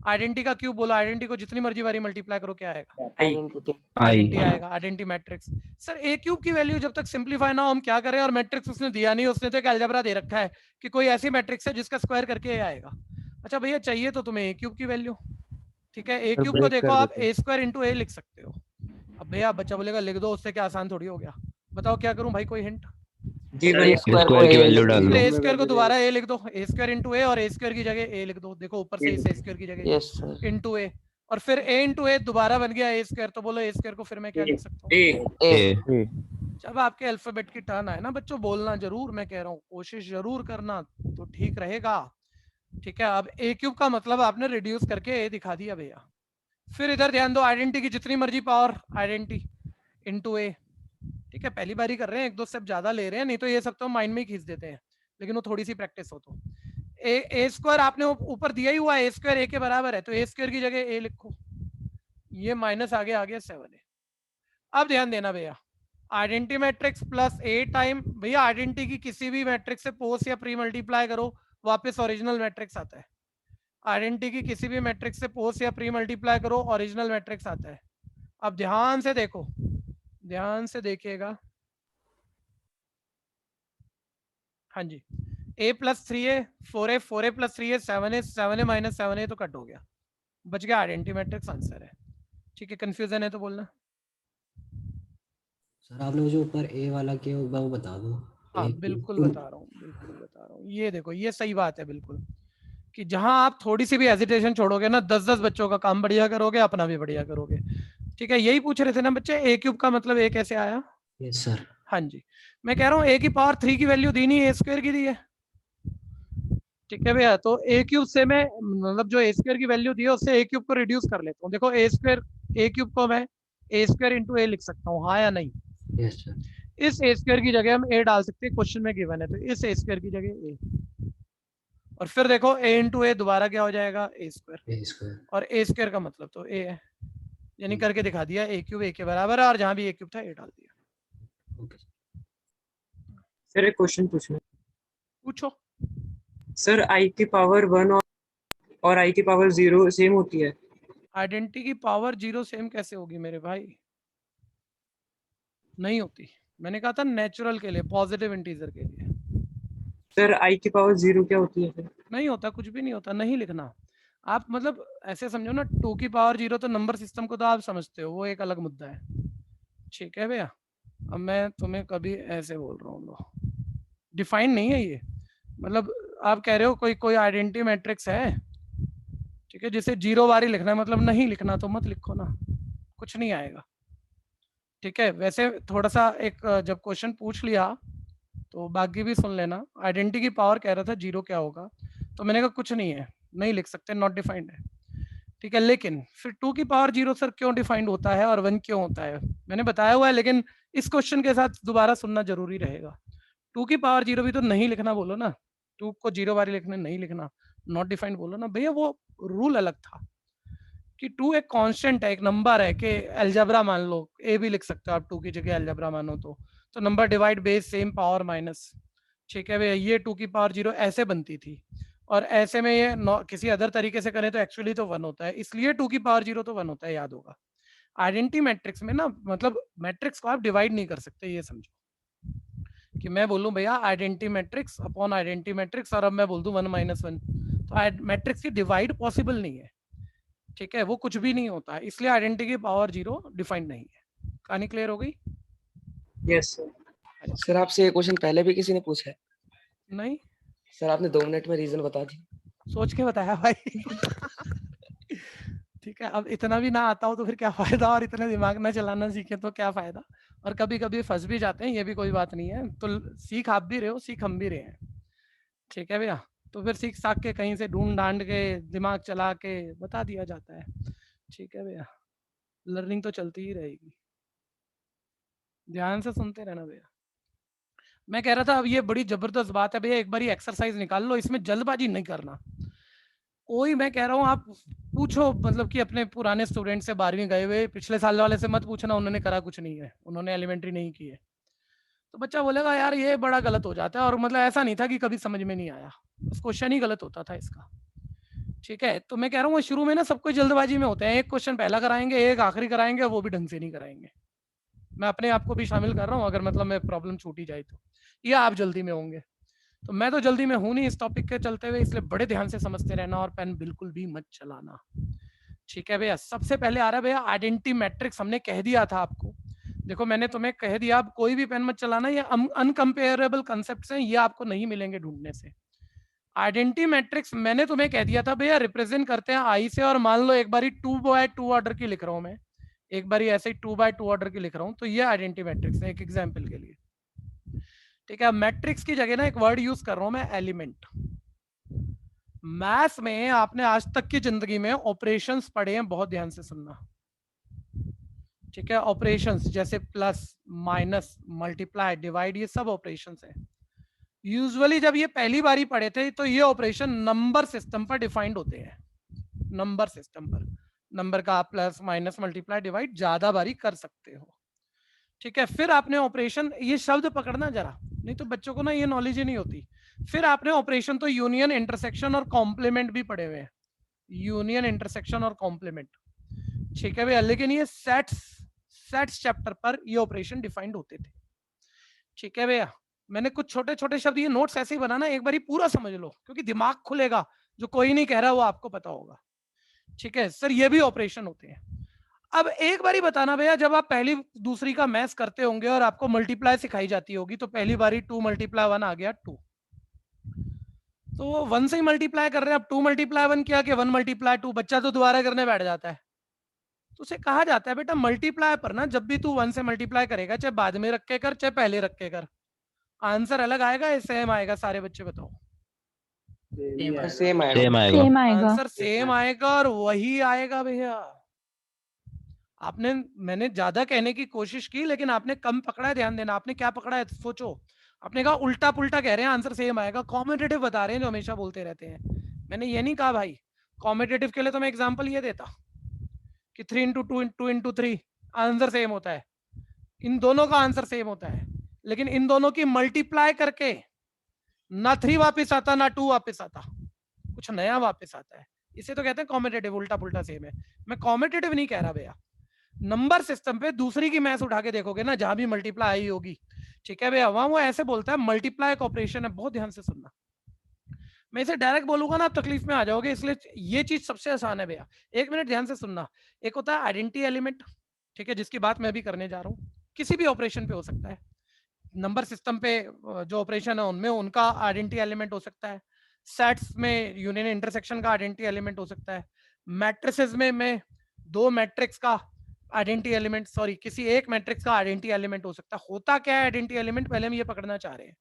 आइडेंटिटी का क्यूब बोला, आइडेंटिटी को जितनी मर्जी बारी मल्टीप्लाई करो क्या आएगा? आइडेंटिटी आएगा, आइडेंटिटी मैट्रिक्स। सर ए क्यूब की वैल्यू जब तक सिंपलीफाई ना हो हम क्या करें, और मैट्रिक्स उसने दिया नहीं, उसने तो एक अलजेब्रा दे रखा है कि कोई ऐसी मैट्रिक्स है जिसका स्क्वायर करके ए आएगा। अच्छा भैया चाहिए तो तुम्हें ए क्यूब की वैल्यू, ठीक है। ए क्यूब को देखो आप ए स्क्वायर इंटू ए लिख सकते हो। अब भैया बच्चा बोलेगा लिख दो, उससे क्या आसान थोड़ी हो गया, बताओ क्या करूं भाई, कोई हिंट? ए स्क्वायर की वैल्यू डाल दो, ए स्क्वायर को दोबारा ए लिख दो, ए स्क्वायर इंटू ए, और ए स्क्वायर की जगह ए लिख दो, देखो ऊपर से ए स्क्वायर की जगह यस सर, इंटू ए, और फिर ए इंटू ए दोबारा बन गया ए स्क्वायर, तो बोलो ए स्क्वायर को फिर मैं क्या लिख सकता हूँ? ए। जब आपके अल्फाबेट की टर्न आए ना बच्चों, बोलना जरूर, मैं कह रहा हूँ कोशिश जरूर करना तो ठीक रहेगा, ठीक है। अब ए क्यूब का मतलब आपने रिड्यूस करके ए दिखा दिया भैया। फिर इधर ध्यान दो, आइडेंटिटी की जितनी मर्जी पावर, आइडेंटिटी इंटू ए, ठीक है। पहली बारी कर रहे हैं, 1-2 स्टेप ज्यादा ले रहे हैं, नहीं तो ये सब तो माइंड में ही खींच देते हैं, लेकिन वो थोड़ी सी प्रैक्टिस हो तो। ए स्क्वायर आपने ऊपर दिया ही हुआ, ए स्क्वायर ए के बराबर है, तो ए स्क्वायर की जगह ए लिखो, ये माइनस आगे आ गया 7 है। अब ध्यान देना भैया, आइडेंटिटी मैट्रिक्स प्लस ए टाइम, भैया आइडेंटिटी की किसी भी मैट्रिक्स से पोस्ट या प्री मल्टीप्लाई करो, वापस ओरिजिनल मैट्रिक्स आता है। आइडेंटिटी की किसी भी मैट्रिक्स से पोस्ट या प्री मल्टीप्लाई करो, ओरिजिनल मैट्रिक्स आता है। अब ध्यान से देखो, ध्यान से देखिएगा, हाँ जी, a plus 3a 4a 4a plus 3a 7a 7a minus 7a तो कट हो गया, बच गया आइडेंटिटी मैट्रिक्स आंसर है, ठीक है। कंफ्यूजन है तो बोलना। सर आपने मुझे ऊपर ए वाला किया वो बता दो। हाँ बिल्कुल बता रहा हूँ, बिल्कुल बता रहा हूँ, ये देखो ये सही बात है बिल्कुल, कि जहां आप थोड़ी सी भी हेजिटेशन छोड़ोगे ना, 10-10 बच्चों का काम बढ़िया करोगे, अपना भी बढ़िया करोगे, ठीक है। यही पूछ रहे थे ना बच्चे, ए क्यूब का मतलब ए कैसे आया? Yes sir. हाँ जी, मैं कह रहा हूँ ए की पावर 3 की वैल्यू दी नहीं, ए स्क्वायर की दी है, ठीक है भैया। तो ए क्यूब से मैं मतलब जो ए स्क्वायर की वैल्यू दी है उससे ए क्यूब को रिड्यूस कर लेता हूँ। देखो ए स्क्वायर, ए क्यूब को मैं ए स्क्वायर इंटू ए लिख सकता हूँ, हाँ या नहीं? Yes sir. इस ए स्क्वायर की जगह हम ए डाल सकते हैं, क्वेश्चन में गिवन है, तो इस ए स्क्वायर की जगह ए, और फिर देखो ए इंटू ए दोबारा क्या हो जाएगा? ए स्क्वायर, और ए स्क्वायर का मतलब तो ए है, यानी करके दिखा दिया, ए क्यूब ए के बराबर है, और जहां भी ए क्यूब था ए डाल दिया। सर एक क्वेश्चन पूछना, पूछो। सर आई की पावर 1 और आई की पावर 0 सेम होती है? आइडेंटिटी की पावर 0 सेम कैसे होगी मेरे भाई? नहीं होती, मैंने कहा था नेचुरल के लिए, पॉजिटिव इंटीजर के लिए। सर आई की पावर 0 क्या होती है फिर? नहीं होता, कुछ भी नहीं होता, नहीं लिखना आप, मतलब ऐसे समझो ना, 2 की पावर 0 तो नंबर सिस्टम को तो आप समझते हो, वो एक अलग मुद्दा है, ठीक है भैया। अब मैं तुम्हें कभी ऐसे बोल रहा हूँ, डिफाइन नहीं है ये, मतलब आप कह रहे हो कोई आइडेंटिटी मैट्रिक्स है, ठीक है, जिसे 0 बारी लिखना है, मतलब नहीं लिखना तो मत लिखो ना, कुछ नहीं आएगा, ठीक है। वैसे थोड़ा सा एक जब क्वेश्चन पूछ लिया तो बाकी भी सुन लेना। आइडेंटिटी की पावर कह रहा था 0 क्या होगा, तो मैंने कहा कुछ नहीं है, नहीं लिख सकते, नॉट डिफाइंड है, ठीक है। लेकिन फिर 2 की पावर 0 सर क्यों डिफाइंड होता है और 1 क्यों होता है, मैंने बताया हुआ है, लेकिन इस क्वेश्चन के साथ दोबारा सुनना जरूरी रहेगा। 2 की पावर 0 भी तो नहीं लिखना बोलो ना, 2 को 0 बारी लिखने नहीं लिखना, नॉट डिफाइंड बोलो ना भैया, वो रूल अलग था कि 2 एक कांस्टेंट है, एक नंबर है, कि अलजेब्रा मान लो, ए भी लिख सकते हो आप 2 की जगह अलजेब्रा मानो तो number divide base same power minus, ठीक है भैया, ये 2 की पावर 0 ऐसे बनती थी, और ऐसे में ये किसी अदर तरीके से करें तो एक्चुअली तो 1 होता है, इसलिए 2 की पावर 0 तो 1 होता है, याद होगा। आइडेंटिटी मैट्रिक्स में ना, मतलब मैट्रिक्स को आप डिवाइड नहीं कर सकते, ये समझो कि मैं बोलूं भैया identity matrix upon identity matrix, और अब मैं बोल दूं 1 - 1, तो मैट्रिक्स की डिवाइड पॉसिबल नहीं है, ठीक है, वो कुछ भी नहीं होता है, इसलिए आइडेंटिटी की पावर 0 डिफाइंड नहीं है। कहानी क्लियर हो गई? Yes sir. सर आपसे ये क्वेश्चन पहले भी किसी ने पूछा है? नहीं सर आपने 2 मिनट में रीजन बता दी। सोच के बताया भाई। ठीक है, अब इतना भी ना आता हो तो फिर क्या फायदा, और इतना दिमाग ना चलाना सीखे तो क्या फायदा, और कभी कभी फंस भी जाते हैं, ये भी कोई बात नहीं है, तो सीख आप भी रहे हो, सीख हम भी रहे हैं, ठीक है भैया। तो फिर सीख साख के कहीं से ढूंढ ढांड के दिमाग चला के बता दिया जाता है, ठीक है भैया, लर्निंग तो चलती ही रहेगी, ध्यान से सुनते रहना भैया। मैं कह रहा था अब ये बड़ी जबरदस्त बात है भैया, एक बार ये एक्सरसाइज निकाल लो, इसमें जल्दबाजी नहीं करना कोई, मैं कह रहा हूँ आप पूछो, मतलब कि अपने पुराने स्टूडेंट से 12वीं गए हुए पिछले साल वाले से मत पूछना, उन्होंने करा कुछ नहीं है, उन्होंने एलिमेंट्री नहीं की है, तो बच्चा बोलेगा यार ये बड़ा गलत हो जाता है, और मतलब ऐसा नहीं था कि कभी समझ में नहीं आया, बस क्वेश्चन ही गलत होता था इसका, ठीक है। तो मैं कह रहा हूँ शुरू में ना सब कुछ जल्दबाजी में होते हैं, एक क्वेश्चन पहला कराएंगे, एक आखिरी कराएंगे, वो भी ढंग से नहीं कराएंगे, मैं अपने आप को भी शामिल कर रहा हूँ, अगर मतलब मैं प्रॉब्लम छूटी जाए तो, या आप जल्दी में होंगे, तो मैं तो जल्दी में हूं नहीं इस टॉपिक के चलते हुए, इसलिए बड़े ध्यान से समझते रहना, और पेन बिल्कुल भी मत चलाना, ठीक है भैया। सबसे पहले आ रहा है भैया आइडेंटिटी मैट्रिक्स, हमने कह दिया था आपको, देखो मैंने तुम्हें कह दिया, आप कोई भी पेन मत चलाना, ये अनकंपेरेबल कॉन्सेप्ट्स हैं, ये आपको नहीं मिलेंगे ढूंढने से। आइडेंटिटी मैट्रिक्स मैंने तुम्हें कह दिया था भैया रिप्रेजेंट करते हैं आई से, और मान लो एक बारी 2x2 ऑर्डर की लिख रहा हूं मैं, एक बारी ऐसे ही 2x2 ऑर्डर की लिख रहा हूं, तो ये आइडेंटिटी मैट्रिक्स है, एक एग्जाम्पल के लिए, ठीक है। मैट्रिक्स की जगह ना एक वर्ड यूज कर रहा हूं मैं, एलिमेंट। मैथ्स में आपने आज तक की जिंदगी में ऑपरेशंस पढ़े हैं, बहुत ध्यान से सुनना, ठीक है। ऑपरेशंस जैसे प्लस माइनस मल्टीप्लाई डिवाइड, ये सब ऑपरेशंस है। यूजुअली जब ये पहली बारी पढ़े थे तो ये ऑपरेशन नंबर सिस्टम पर डिफाइंड होते हैं, नंबर सिस्टम पर, नंबर का प्लस माइनस मल्टीप्लाई डिवाइड ज्यादा बारी कर सकते हो, ठीक है। फिर आपने ऑपरेशन, ये शब्द पकड़ना जरा, नहीं तो बच्चों को ना ये नॉलेज ही नहीं होती। फिर आपने ऑपरेशन तो यूनियन इंटरसेक्शन और कॉम्प्लीमेंट भी पढ़े हुए हैं, यूनियन इंटरसेक्शन और कॉम्प्लीमेंट, ठीक है भैया। लेकिन ये सेट्स चैप्टर पर ये ऑपरेशन डिफाइंड होते थे, ठीक है भैया। मैंने कुछ छोटे छोटे शब्द, ये नोट्स ऐसे ही बनाना, एक बार ही पूरा समझ लो, क्योंकि दिमाग खुलेगा, जो कोई नहीं कह रहा वो आपको पता होगा, ठीक है सर। ये भी ऑपरेशन होते हैं। अब एक बारी बताना भैया, जब आप पहली दूसरी का मैथ्स करते होंगे और आपको मल्टीप्लाई सिखाई जाती होगी, तो पहली बारी 2 × 1 आ गया 2, तो 1 से ही मल्टीप्लाई कर रहे हैं, अब 2 × 1 किया कि 1 × 2, बच्चा तो दोबारा करने बैठ जाता है, तो उसे कहा जाता है बेटा मल्टीप्लाई पर ना, जब भी तू 1 से मल्टीप्लाई करेगा, चाहे बाद में रख के कर चाहे पहले रख के कर, आंसर अलग आएगा या सेम आएगा? सारे बच्चे बताओ। सेम आएगा। सेम आएगा। आंसर सेम आएगा, और वही आएगा भैया। आपने, मैंने ज्यादा कहने की कोशिश की लेकिन आपने कम पकड़ा है, ध्यान देना। आपने क्या पकड़ा है सोचो, आपने कहा उल्टा पुल्टा कह रहे हैं, आंसर सेम आएगा। कॉम्पिटिटिव बता रहे हैं जो हमेशा बोलते रहते हैं। मैंने ये नहीं कहा भाई, कॉम्पिटिटिव के लिए तो मैं एग्जांपल ये देता कि 3 × 2 × 2 × 3 आंसर सेम होता है, इन दोनों का आंसर सेम होता है, लेकिन इन दोनों की मल्टीप्लाई करके ना 3 वापस आता ना 2 वापस आता, कुछ नया वापस आता है। इसे तो कहते हैं कॉम्पिटिटिव, उल्टा पुल्टा सेम है। मैं कॉम्पिटिटिव नहीं कह रहा भैया। नंबर सिस्टम पे दूसरी की मैथ्स उठा के देखोगे ना, जहां भी मल्टीप्लाई आई होगी, ठीक है भैया, वहां वो ऐसे बोलता है मल्टीप्लाई का ऑपरेशन है। बहुत ध्यान से सुनना, मैं इसे डायरेक्ट बोलूंगा ना आप तकलीफ में आ जाओगे, इसलिए ये चीज सबसे आसान है भैया। 1 मिनट ध्यान से सुनना। एक होता है आइडेंटिटी एलिमेंट, ठीक है, जिसकी बात मैं भी करने जा रहा हूँ। किसी भी ऑपरेशन पे हो सकता है, नंबर सिस्टम पे जो ऑपरेशन है उनमें उनका आइडेंटिटी एलिमेंट हो सकता है। सेट्स में यूनियन इंटरसेक्शन का आइडेंटिटी एलिमेंट हो सकता है। मैट्रिसेस में 2 मैट्रिक्स का आइडेंटिटी एलिमेंट, सॉरी किसी एक मैट्रिक्स का आइडेंटिटी एलिमेंट हो सकता है। होता क्या है आइडेंटिटी एलिमेंट, पहले हम ये पकड़ना चाह रहे हैं,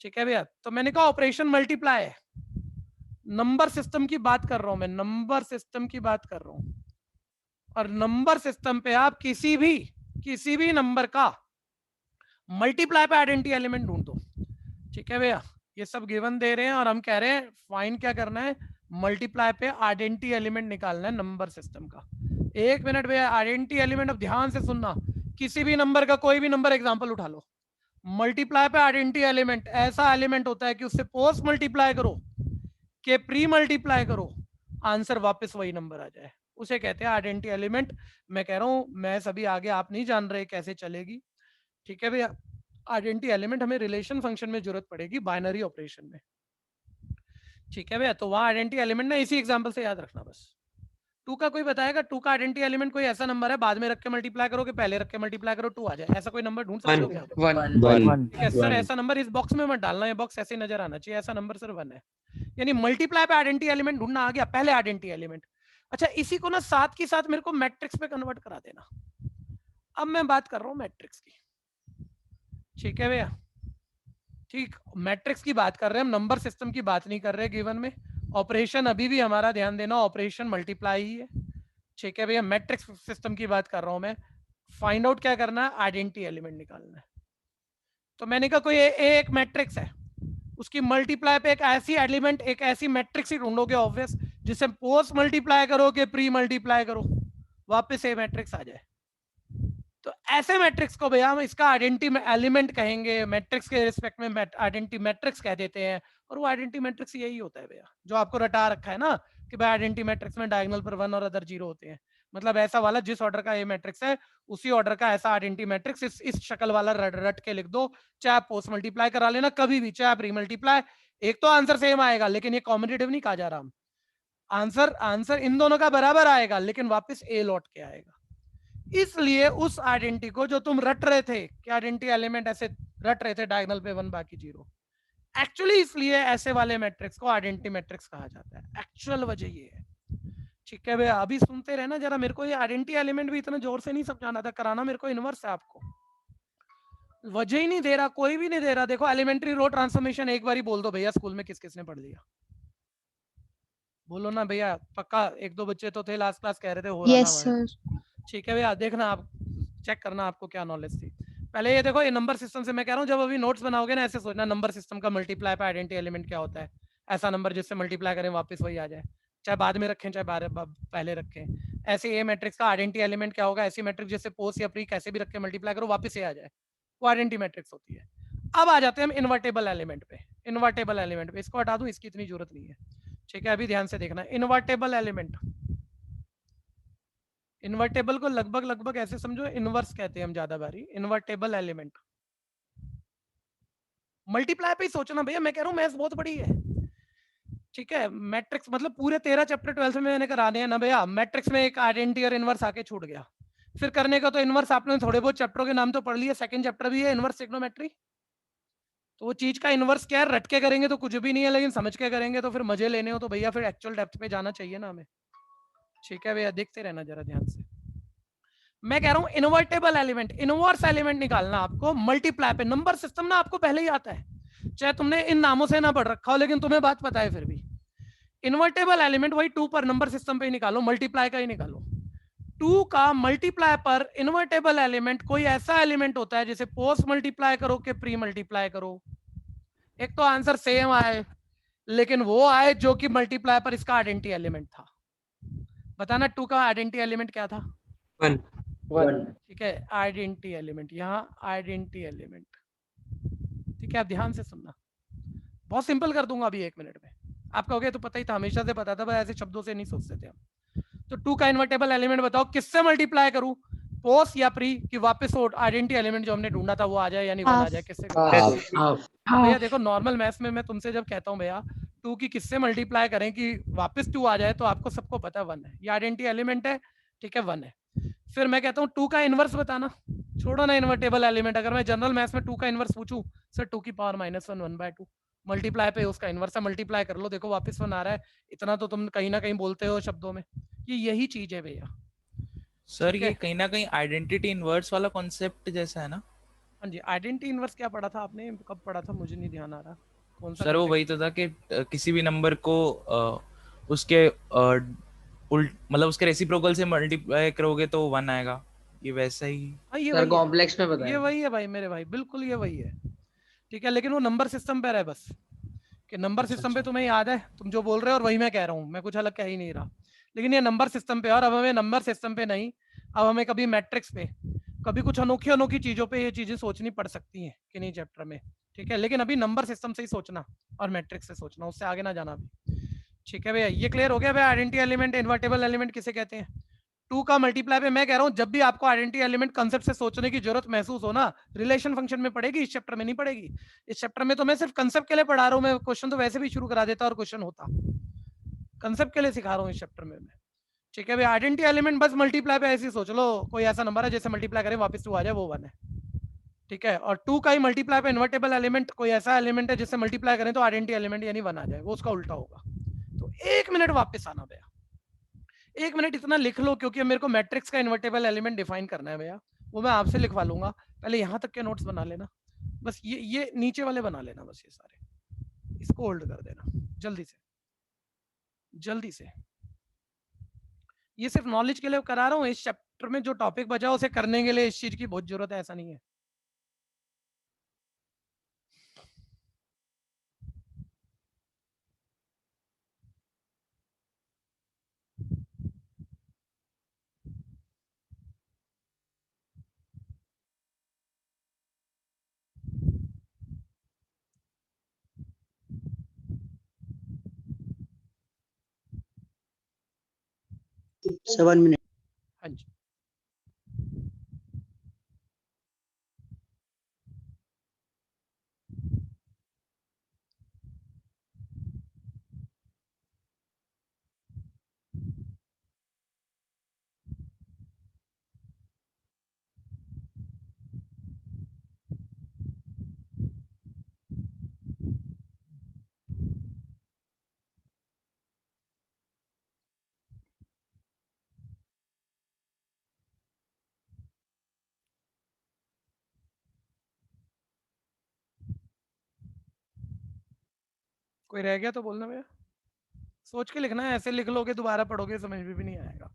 ठीक है भैया। तो मैंने कहा ऑपरेशन मल्टीप्लाई है, नंबर सिस्टम की बात कर रहा हूं मैं, नंबर सिस्टम की बात कर रहा हूं। और नंबर सिस्टम पे आप किसी भी नंबर का मल्टीप्लाई पे आइडेंटिटी एलिमेंट ढूंढ दो, ठीक है भैया। ये सब गिवन दे रहे हैं और हम कह रहे हैं फाइंड क्या करना है, मल्टीप्लाई पे आइडेंटिटी एलिमेंट निकालना है नंबर सिस्टम का। 1 मिनट भैया, आइडेंटिटी एलिमेंट, अब ध्यान से सुनना। किसी भी नंबर का कोई भी नंबर एग्जांपल उठा लो, मल्टीप्लाई पे आइडेंटिटी एलिमेंट ऐसा एलिमेंट होता है कि उससे पोस्ट मल्टीप्लाई करो कि प्री मल्टीप्लाई करो, आंसर वापस वही नंबर आ जाए, उसे कहते हैं आइडेंटिटी एलिमेंट। मैं कह रहा हूं मैं सभी आगे आप नहीं जान रहे कैसे चलेगी, ठीक है भैया। आइडेंटिटी एलिमेंट हमें रिलेशन फंक्शन में जरूरत पड़ेगी बाइनरी ऑपरेशन में, ठीक है भैया। तो वहां आइडेंटिटी एलिमेंट ना इसी एग्जांपल से याद रखना बस। 2 का कोई बताएगा 2 का आइडेंटिटी एलिमेंट कोई ऐसा नंबर है बाद में रख के मल्टीप्लाई करो कि पहले रख के मल्टीप्लाई करो 2 आ जाए, ऐसा कोई नंबर ढूंढ सकते हो क्या? ठीक है सर, ऐसा नंबर इस बॉक्स में मत डालना, ये बॉक्स ऐसे नजर आना चाहिए, ऐसा नंबर सर 1 है। यानी मल्टीप्लाई पे आइडेंटिटी एलिमेंट ढूंढना आ गया, पहले आइडेंटिटी एलिमेंट। अच्छा, इसी को ना साथ के साथ मेरे को मैट्रिक्स पे कन्वर्ट करा देना। अब मैं बात कर रहा हूँ मैट्रिक्स की, ठीक है भैया। ठीक, मैट्रिक्स की बात कर रहे हैं हम, नंबर सिस्टम की बात नहीं कर रहे गिवन में। ऑपरेशन अभी भी हमारा ध्यान देना ऑपरेशन मल्टीप्लाई ही है, ठीक है भैया। मैट्रिक्स सिस्टम की बात कर रहा हूं मैं। फाइंड आउट क्या करना है, आइडेंटिटी एलिमेंट निकालना है। तो मैंने कहा कोई एक मैट्रिक्स है, उसकी मल्टीप्लाई पे एक ऐसी एलिमेंट, एक ऐसी मैट्रिक्स ही ढूंढोगे ऑब्वियस, जिसे पोस्ट मल्टीप्लाई करो कि प्री मल्टीप्लाई करो वापस ये मैट्रिक्स आ जाए। तो ऐसे मैट्रिक्स को भैया हम इसका आइडेंटिटी एलिमेंट कहेंगे, मैट्रिक्स के रिस्पेक्ट में आइडेंटिटी मैट्रिक्स कह देते हैं। और वो आइडेंटिटी मैट्रिक्स यही होता है भैया जो आपको रटा रखा है ना कि भाई आइडेंटिटी मैट्रिक्स में डायगोनल पर 1 और अदर 0 होते हैं। मतलब ऐसा वाला जिस ऑर्डर का ये मैट्रिक्स है उसी ऑर्डर का ऐसा आइडेंटिटी मैट्रिक्स इस शक्ल वाला रट के लिख दो, चाहे आप पोस्ट मल्टीप्लाई करा लेना कभी भी, चाहे आप री मल्टीप्लाई, एक तो आंसर सेम आएगा लेकिन ये कॉम्बिनेटिव नहीं कहा जा रहा। आंसर इन दोनों का बराबर आएगा लेकिन वापस ए लौट के आएगा। इसलिए उस आइडेंटिटी को जो तुम रट रहे थे कि आइडेंटिटी एलिमेंट ऐसे रट रहे थे डायगोनल पे 1 बाकी 0, एक्चुअली इसलिए ऐसे वाले मैट्रिक्स को आइडेंटिटी मैट्रिक्स कहा जाता है। एक्चुअल वजह ये है, ठीक है भैया। अभी सुनते रहना जरा, मेरे को ये आइडेंटिटी एलिमेंट भी इतना जोर से नहीं समझाना था, कराना मेरे को इनवर्स है आपको। वजह ही नहीं दे रहा, कोई भी नहीं दे रहा। देखो एलिमेंट्री रो ट्रांसफॉर्मेशन एक बार ही बोल दो भैया, स्कूल में किस किसने पढ़ लिया? बोलो ना भैया, पक्का 1-2 बच्चे तो थे लास्ट क्लास कह रहे थे हो रहा ना। ठीक है भैया, देखना आप चेक करना आपको क्या नॉलेज थी। पहले ये देखो, ये नंबर सिस्टम से मैं कह रहा हूँ जब अभी नोट्स बनाओगे ना ऐसे सोचना नंबर सिस्टम का मल्टीप्लाई पे आइडेंटिटी एलिमेंट क्या होता है। ऐसा नंबर जिससे मल्टीप्लाई करें वापस वही आ जाए, चाहे बाद में रखें चाहे पहले रखें। ऐसे ए मैट्रिक्स का आइडेंटिटी एलिमेंट क्या होगा, ऐसी मैट्रिक्स जैसे पोस्ट या प्री कैसे भी रख के मल्टीप्लाई करो वापस ये आ जाए, वो आइडेंटिटी मैट्रिक्स होती है। अब आ जाते हैं हम इन्वर्टेबल एलिमेंट पे। इन्वर्टेबल एलिमेंट पे इसको हटा दूं, इसकी इतनी जरूरत नहीं है, ठीक है। अभी ध्यान से देखना, इन्वर्टेबल एलिमेंट, इन्वर्टेबल को लगभग ऐसे समझो इनवर्स कहते हैं हम ज्यादा बारी। इन्वर्टेबल एलिमेंट मल्टीप्लाई पे ही सोचना भैया, मैं कह रहा हूँ मैथ्स बहुत बड़ी है, ठीक है। मैट्रिक्स मतलब पूरे 13 चैप्टर 12th में मैंने कराने हैं ना भैया। मैट्रिक्स में एक आइडेंटिटी और इनवर्स आके छूट गया, फिर करने का तो इनवर्स आपने थोड़े बहुत चैप्टरों के नाम तो पढ़ लिए, सेकंड चैप्टर भी है इनवर्स ट्रिग्नोमेट्री। तो वो चीज का इनवर्स क्या है, रट के करेंगे तो कुछ भी नहीं है, लेकिन समझ के करेंगे तो फिर मजे लेने हो तो भैया फिर एक्चुअल डेप्थ पे जाना चाहिए ना हमें, ठीक है भैया। देखते रहना जरा ध्यान से। मैं कह रहा हूं इन्वर्टेबल एलिमेंट, इनवर्स एलिमेंट निकालना आपको मल्टीप्लाई पे। नंबर सिस्टम ना आपको पहले ही आता है, चाहे तुमने इन नामों से ना पढ़ रखा हो लेकिन तुम्हें बात पता है फिर भी। इन्वर्टेबल एलिमेंट वही 2 पर नंबर सिस्टम पे ही निकालो, मल्टीप्लाई का ही निकालो। 2 का मल्टीप्लाई पर इन्वर्टेबल एलिमेंट कोई ऐसा एलिमेंट होता है जिसे पोस्ट मल्टीप्लाई करो कि प्री मल्टीप्लाई करो। एक तो आंसर सेम आए लेकिन वो आए जो कि मल्टीप्लाई पर इसका आइडेंटिटी एलिमेंट था। बताना 2 का आइडेंटिटी एलिमेंट क्या था? 1 ठीक है, आइडेंटिटी एलिमेंट, यहाँ आइडेंटिटी एलिमेंट, ठीक है। आप ध्यान से सुनना, बहुत सिंपल कर दूंगा अभी 1 मिनट में। आप कहोगे तो पता ही था, हमेशा से पता था, पर ऐसे शब्दों से नहीं सोचते थे हम। तो 2 का इन्वर्टेबल एलिमेंट बताओ किससे मल्टीप्लाई करूं, पोस्ट या प्री, कि वापस वो आइडेंटिटी एलिमेंट जो हमने ढूंढा था वो आ जाए यानी 1 आ जाए। किससे? भैया देखो नॉर्मल मैथ्स में मैं तुमसे जब कहता हूँ भैया 2 की किससे मल्टीप्लाई करें कि वापस 2 आ जाए, तो आपको सबको पता है 1 है, ये आइडेंटिटी एलिमेंट है, ठीक है 1 है। फिर मैं कहता हूँ 2 का इनवर्स बताना, छोड़ो ना इन्वर्टेबल एलिमेंट। अगर मैं जनरल मैथ्स में 2 का इनवर्स पूछूं, सर 2 की पावर -1 1/2 मल्टीप्लाई पे उसका इनवर्स है, मल्टीप्लाई कर लो, देखो वापस 1 आ रहा है। इतना तो तुम कहीं ना कहीं बोलते हो शब्दों में, ये यही चीज है भैया। सर ये कहीं ना कहीं आइडेंटिटी इनवर्स वाला कॉन्सेप्ट जैसा है ना? हाँ जी, आइडेंटिटी इनवर्स क्या पढ़ा था आपने, कब पढ़ा था मुझे नहीं ध्यान आ रहा कौन सा। सर वो वही तो था कि किसी भी नंबर को उसके मतलब उसके रेसिप्रोकल से मल्टीप्लाई करोगे तो 1 आएगा, ये वैसा ही। हाँ ये सर कॉम्प्लेक्स में बताया, ये वही है भाई मेरे भाई, बिल्कुल ये वही है, ठीक है। लेकिन वो नंबर सिस्टम पे है बस, कि नंबर सिस्टम पे तुम्हें याद है तुम जो बोल रहे हो और वही मैं कह रहा हूँ, मैं कुछ अलग कह ही नहीं रहा। लेकिन ये नंबर सिस्टम पे, और अब हमें नंबर सिस्टम पे नहीं, अब हमें कभी मैट्रिक्स पे, कभी कुछ अनोखी अनोखी चीजों पे ये चीजें सोचनी पड़ सकती हैं कि नहीं चैप्टर में, ठीक है। लेकिन अभी नंबर सिस्टम से ही सोचना और मैट्रिक्स से सोचना, उससे आगे ना जाना अभी, ठीक है भैया। ये क्लियर हो गया भैया, आइडेंटिटी एलिमेंट इन्वर्टेबल एलिमेंट किसे कहते हैं। 2 का मल्टीप्लाई पे मैं कह रहा हूँ जब भी आपको आइडेंटिटी एलिमेंट कंसेप्ट से सोचने की जरूरत महसूस हो ना, रिलेशन फंक्शन में पड़ेगी, इस चैप्टर में नहीं पड़ेगी। इस चैप्टर में तो मैं सिर्फ कंसेप्ट के लिए पढ़ा रहा हूँ, मैं क्वेश्चन तो वैसे भी शुरू करा देता और क्वेश्चन होता, कंसेप्ट के लिए सिखा रहा हूँ इस चैप्टर में मैं, ठीक है भैया। आइडेंटिटी एलिमेंट बस मल्टीप्लाई पे ऐसे ही सोच लो, कोई ऐसा नंबर है जैसे मल्टीप्लाई करें वापस 2 आ जाए, वो 1 है, ठीक है। और 2 का ही मल्टीप्लाई पे इन्वर्टेबल एलिमेंट कोई ऐसा एलिमेंट है जिससे मल्टीप्लाई करें तो आइडेंटिटी एलिमेंट यानी 1 आ जाए, वो उसका उल्टा होगा। तो 1 मिनट वापस आना भैया, 1 मिनट इतना लिख लो, क्योंकि मेरे को मैट्रिक्स का इन्वर्टेबल एलिमेंट डिफाइन करना है भैया, वो मैं आपसे लिखवा लूंगा। पहले यहाँ तक के नोट्स बना लेना, बस ये नीचे वाले बना लेना, बस ये सारे, इसको होल्ड कर देना जल्दी से जल्दी से। ये सिर्फ नॉलेज के लिए करा रहा हूँ, इस चैप्टर में जो टॉपिक बचा उसे करने के लिए इस चीज की बहुत जरूरत है, ऐसा नहीं है। हाँ जी, कोई रह गया तो बोलना भैया, सोच के लिखना है, ऐसे लिख लोगे दोबारा पढ़ोगे समझ में भी नहीं आएगा।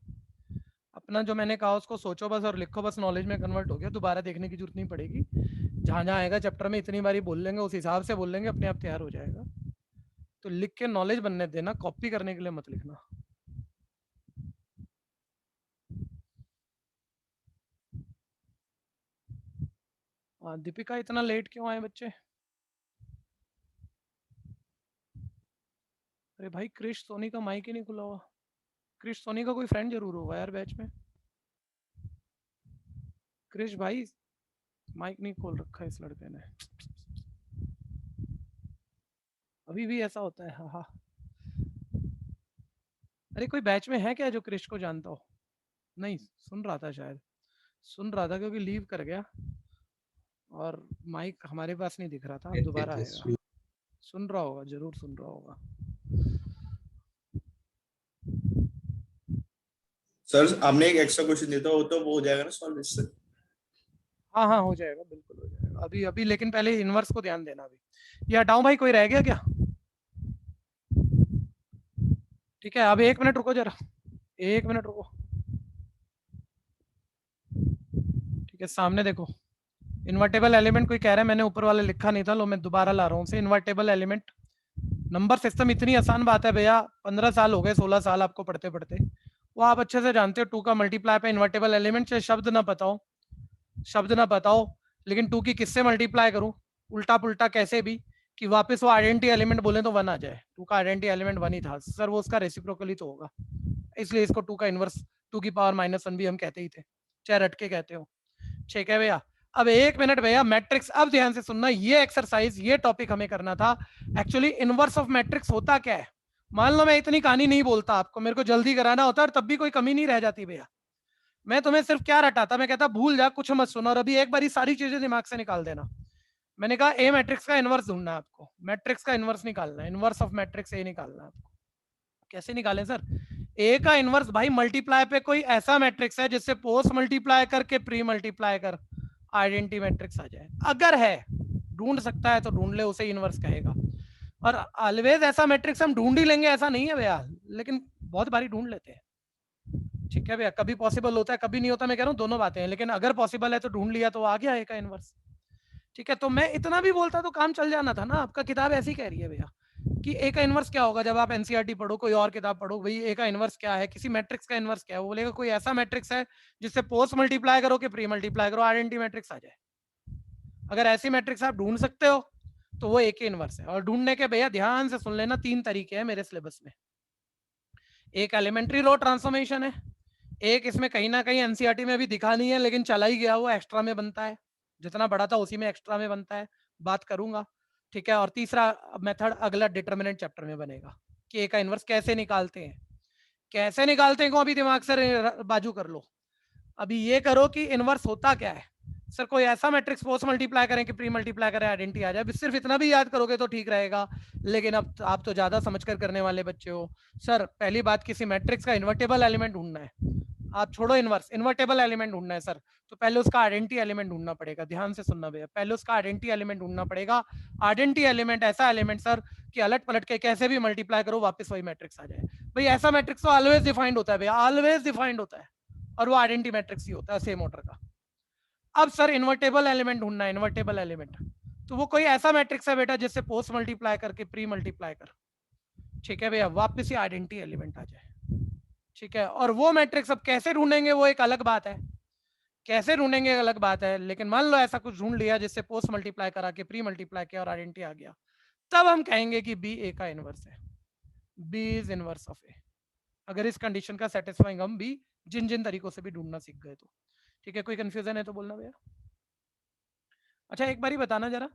अपना जो मैंने कहा उसको सोचो बस और लिखो, बस नॉलेज में कन्वर्ट हो गया, दोबारा देखने की जरूरत नहीं पड़ेगी। जहाँ जहाँ आएगा चैप्टर में इतनी बारी बोल लेंगे, उस हिसाब से बोल लेंगे, अपने आप तैयार हो जाएगा। तो लिख के नॉलेज बनने देना, कॉपी करने के लिए मत लिखना। हाँ दीपिका, इतना लेट क्यों आए बच्चे। अरे भाई क्रिश सोनी का माइक ही नहीं खुला हुआ। क्रिश सोनी का कोई फ्रेंड जरूर होगा यार बैच में। क्रिश भाई माइक नहीं खोल रखा इस लड़के ने, अभी भी ऐसा होता है। हाँ हाँ, अरे कोई बैच में है क्या जो क्रिश को जानता हो। नहीं सुन रहा था, शायद सुन रहा था क्योंकि लीव कर गया और माइक हमारे पास नहीं दिख रहा था, अब दोबारा आएगा। सुन रहा होगा, जरूर सुन रहा होगा। सर आपने एक एक्स्ट्रा क्वेश्चन दिया था, वो तो वो हो जाएगा ना सॉल्व इससे। हाँ हाँ हो जाएगा, बिल्कुल हो जाएगा। अभी अभी लेकिन पहले इनवर्स को ध्यान देना। अभी ये हटाऊं भाई, कोई रह गया क्या। ठीक है, अब 1 मिनट रुको जरा, 1 मिनट रुको। ठीक है, सामने देखो, इन्वर्टेबल एलिमेंट कोई कह रहा है मैंने ऊपर वाले लिखा नहीं था, लो मैं दोबारा ला रहा हूँ उसे। इन्वर्टेबल एलिमेंट नंबर सिस्टम इतनी आसान बात है भैया, 15 साल हो गए, 16 साल आपको पढ़ते पढ़ते, वो आप अच्छे से जानते हो। 2 का मल्टीप्लाई पे इन्वर्टेबल एलिमेंट, चाहे शब्द ना बताओ, शब्द ना बताओ, लेकिन 2 की किससे मल्टीप्लाई करूं, उल्टा पुल्टा कैसे भी, कि वापस वो आइडेंटिटी एलिमेंट बोले तो 1 आ जाए। 2 का आइडेंटिटी एलिमेंट 1 ही था सर, वो उसका रेसिप्रोकल ही तो होगा, इसलिए इसको 2 का इनवर्स 2 की पावर -1 भी हम कहते ही थे, चाहे रट के कहते हो। ठीक है भैया, अब 1 मिनट भैया, मैट्रिक्स अब ध्यान से सुनना, ये एक्सरसाइज ये टॉपिक हमें करना था। एक्चुअली इनवर्स ऑफ मैट्रिक्स होता क्या है। मान लो मैं इतनी कहानी नहीं बोलता आपको, मेरे को जल्दी कराना होता और तब भी कोई कमी नहीं रह जाती भैया, मैं तुम्हें सिर्फ क्या रटाता, मैं कहता भूल जा, कुछ मत सुनो, और अभी एक बारी सारी चीजें दिमाग से निकाल देना। मैंने कहा ए मैट्रिक्स का इनवर्स ढूंढना है आपको, मैट्रिक्स का इनवर्स निकालना है, इनवर्स ऑफ मैट्रिक्स ए निकालना है आपको। कैसे निकालें सर, ए का इनवर्स भाई मल्टीप्लाई पे कोई ऐसा मैट्रिक्स है जिससे पोस्ट मल्टीप्लाई करके प्री मल्टीप्लाई कर आइडेंटिटी मैट्रिक्स आ जाए। अगर है, ढूंढ सकता है तो ढूंढ ले, उसे इनवर्स कहेगा। और ऑलवेज ऐसा मैट्रिक्स हम ढूंढ ही लेंगे ऐसा नहीं है भैया, लेकिन बहुत बारी ढूंढ लेते हैं। ठीक है भैया, कभी पॉसिबल होता है कभी नहीं होता, मैं कह रहा हूँ दोनों बातें हैं, लेकिन अगर पॉसिबल है तो ढूंढ लिया तो आ गया ए का इनवर्स। ठीक है, तो मैं इतना भी बोलता तो काम चल जाना था ना, आपका किताब ऐसी कह रही है भैया। कि ए का इनवर्स क्या होगा। जब आप एनसीईआरटी पढ़ो, कोई और किताब पढ़ो, भाई ए का इनवर्स क्या है, किसी मैट्रिक्स का इनवर्स क्या है, वो बोलेगा कोई ऐसा मैट्रिक्स है जिससे पोस्ट मल्टीप्लाई करो कि प्री मल्टीप्लाई करो आइडेंटिटी मैट्रिक्स आ जाए। अगर ऐसी मैट्रिक्स आप ढूंढ सकते हो तो वो ए के इनवर्स है। और ढूंढने के भैया ध्यान से सुन लेना, 3 तरीके हैं मेरे सिलेबस में। एक एलिमेंट्री रो ट्रांसफॉर्मेशन है, एक इसमें कहीं ना कहीं एनसीईआरटी में अभी दिखा नहीं है लेकिन चला ही गया, वो एक्स्ट्रा में बनता है, जितना बड़ा था उसी में एक्स्ट्रा में बनता है, बात करूंगा, ठीक है। और तीसरा मेथड अगला डिटरमिनेंट चैप्टर में बनेगा कि ए का इनवर्स कैसे निकालते हैं। कैसे निकालते हैं को अभी दिमाग से बाजू कर लो। अभी ये करो कि इनवर्स होता क्या है। सर कोई ऐसा मैट्रिक्स पोस्ट मल्टीप्लाई करें कि प्री मल्टीप्लाई करें आइडेंटिटी आ जाए, सिर्फ इतना भी याद करोगे तो ठीक रहेगा। लेकिन अब आप तो ज्यादा समझकर करने वाले बच्चे हो। सर पहली बात, किसी मैट्रिक्स का इन्वर्टेबल एलिमेंट ढूंढना है, आप छोड़ो इनवर्स, इन्वर्टेबल एलिमेंट ढूंढना है सर, तो पहले उसका आइडेंटिटी एलिमेंट ढूंढना पड़ेगा। ध्यान से सुनना भैया, पहले उसका आइडेंटिटी एलिमेंट ढूंढना पड़ेगा। आइडेंटिटी एलिमेंट ऐसा एलिमेंट सर कि अलट पलट के कैसे भी मल्टीप्लाई करो वापस वही मैट्रिक्स आ जाए। भाई ऐसा मैट्रिक्स तो ऑलवेज डिफाइंड होता है भैया, ऑलवेज डिफाइंड होता है, और वो आइडेंटिटी मैट्रिक्स ही होता है सेम ऑर्डर का। अब सर इन्वर्टेबल एलिमेंट ढूंढना है, इन्वर्टेबल एलिमेंट, तो वो कोई ऐसा मैट्रिक्स है बेटा जिससे पोस्ट मल्टीप्लाई करके प्री मल्टीप्लाई कर, ठीक है भैया, वापस ही आइडेंटिटी एलिमेंट आ जाए, ठीक है। और वो मैट्रिक्स अब कैसे ढूंढेंगे वो एक अलग बात है, कैसे ढूंढेंगे एक अलग बात है, लेकिन मान लो ऐसा कुछ ढूंढ लिया जिससे पोस्ट मल्टीप्लाई करा के प्री मल्टीप्लाई किया और आइडेंटिटी आ गया, तब हम कहेंगे कि बी ए का इनवर्स है, बी इज इनवर्स ऑफ ए। अगर इस कंडीशन का सेटिस्फाइंग हम बी जिन जिन तरीकों से भी ढूंढना सीख गए तो, ठीक है। कोई कंफ्यूजन है तो बोलना भैया। अच्छा एक बार ही बताना जरा,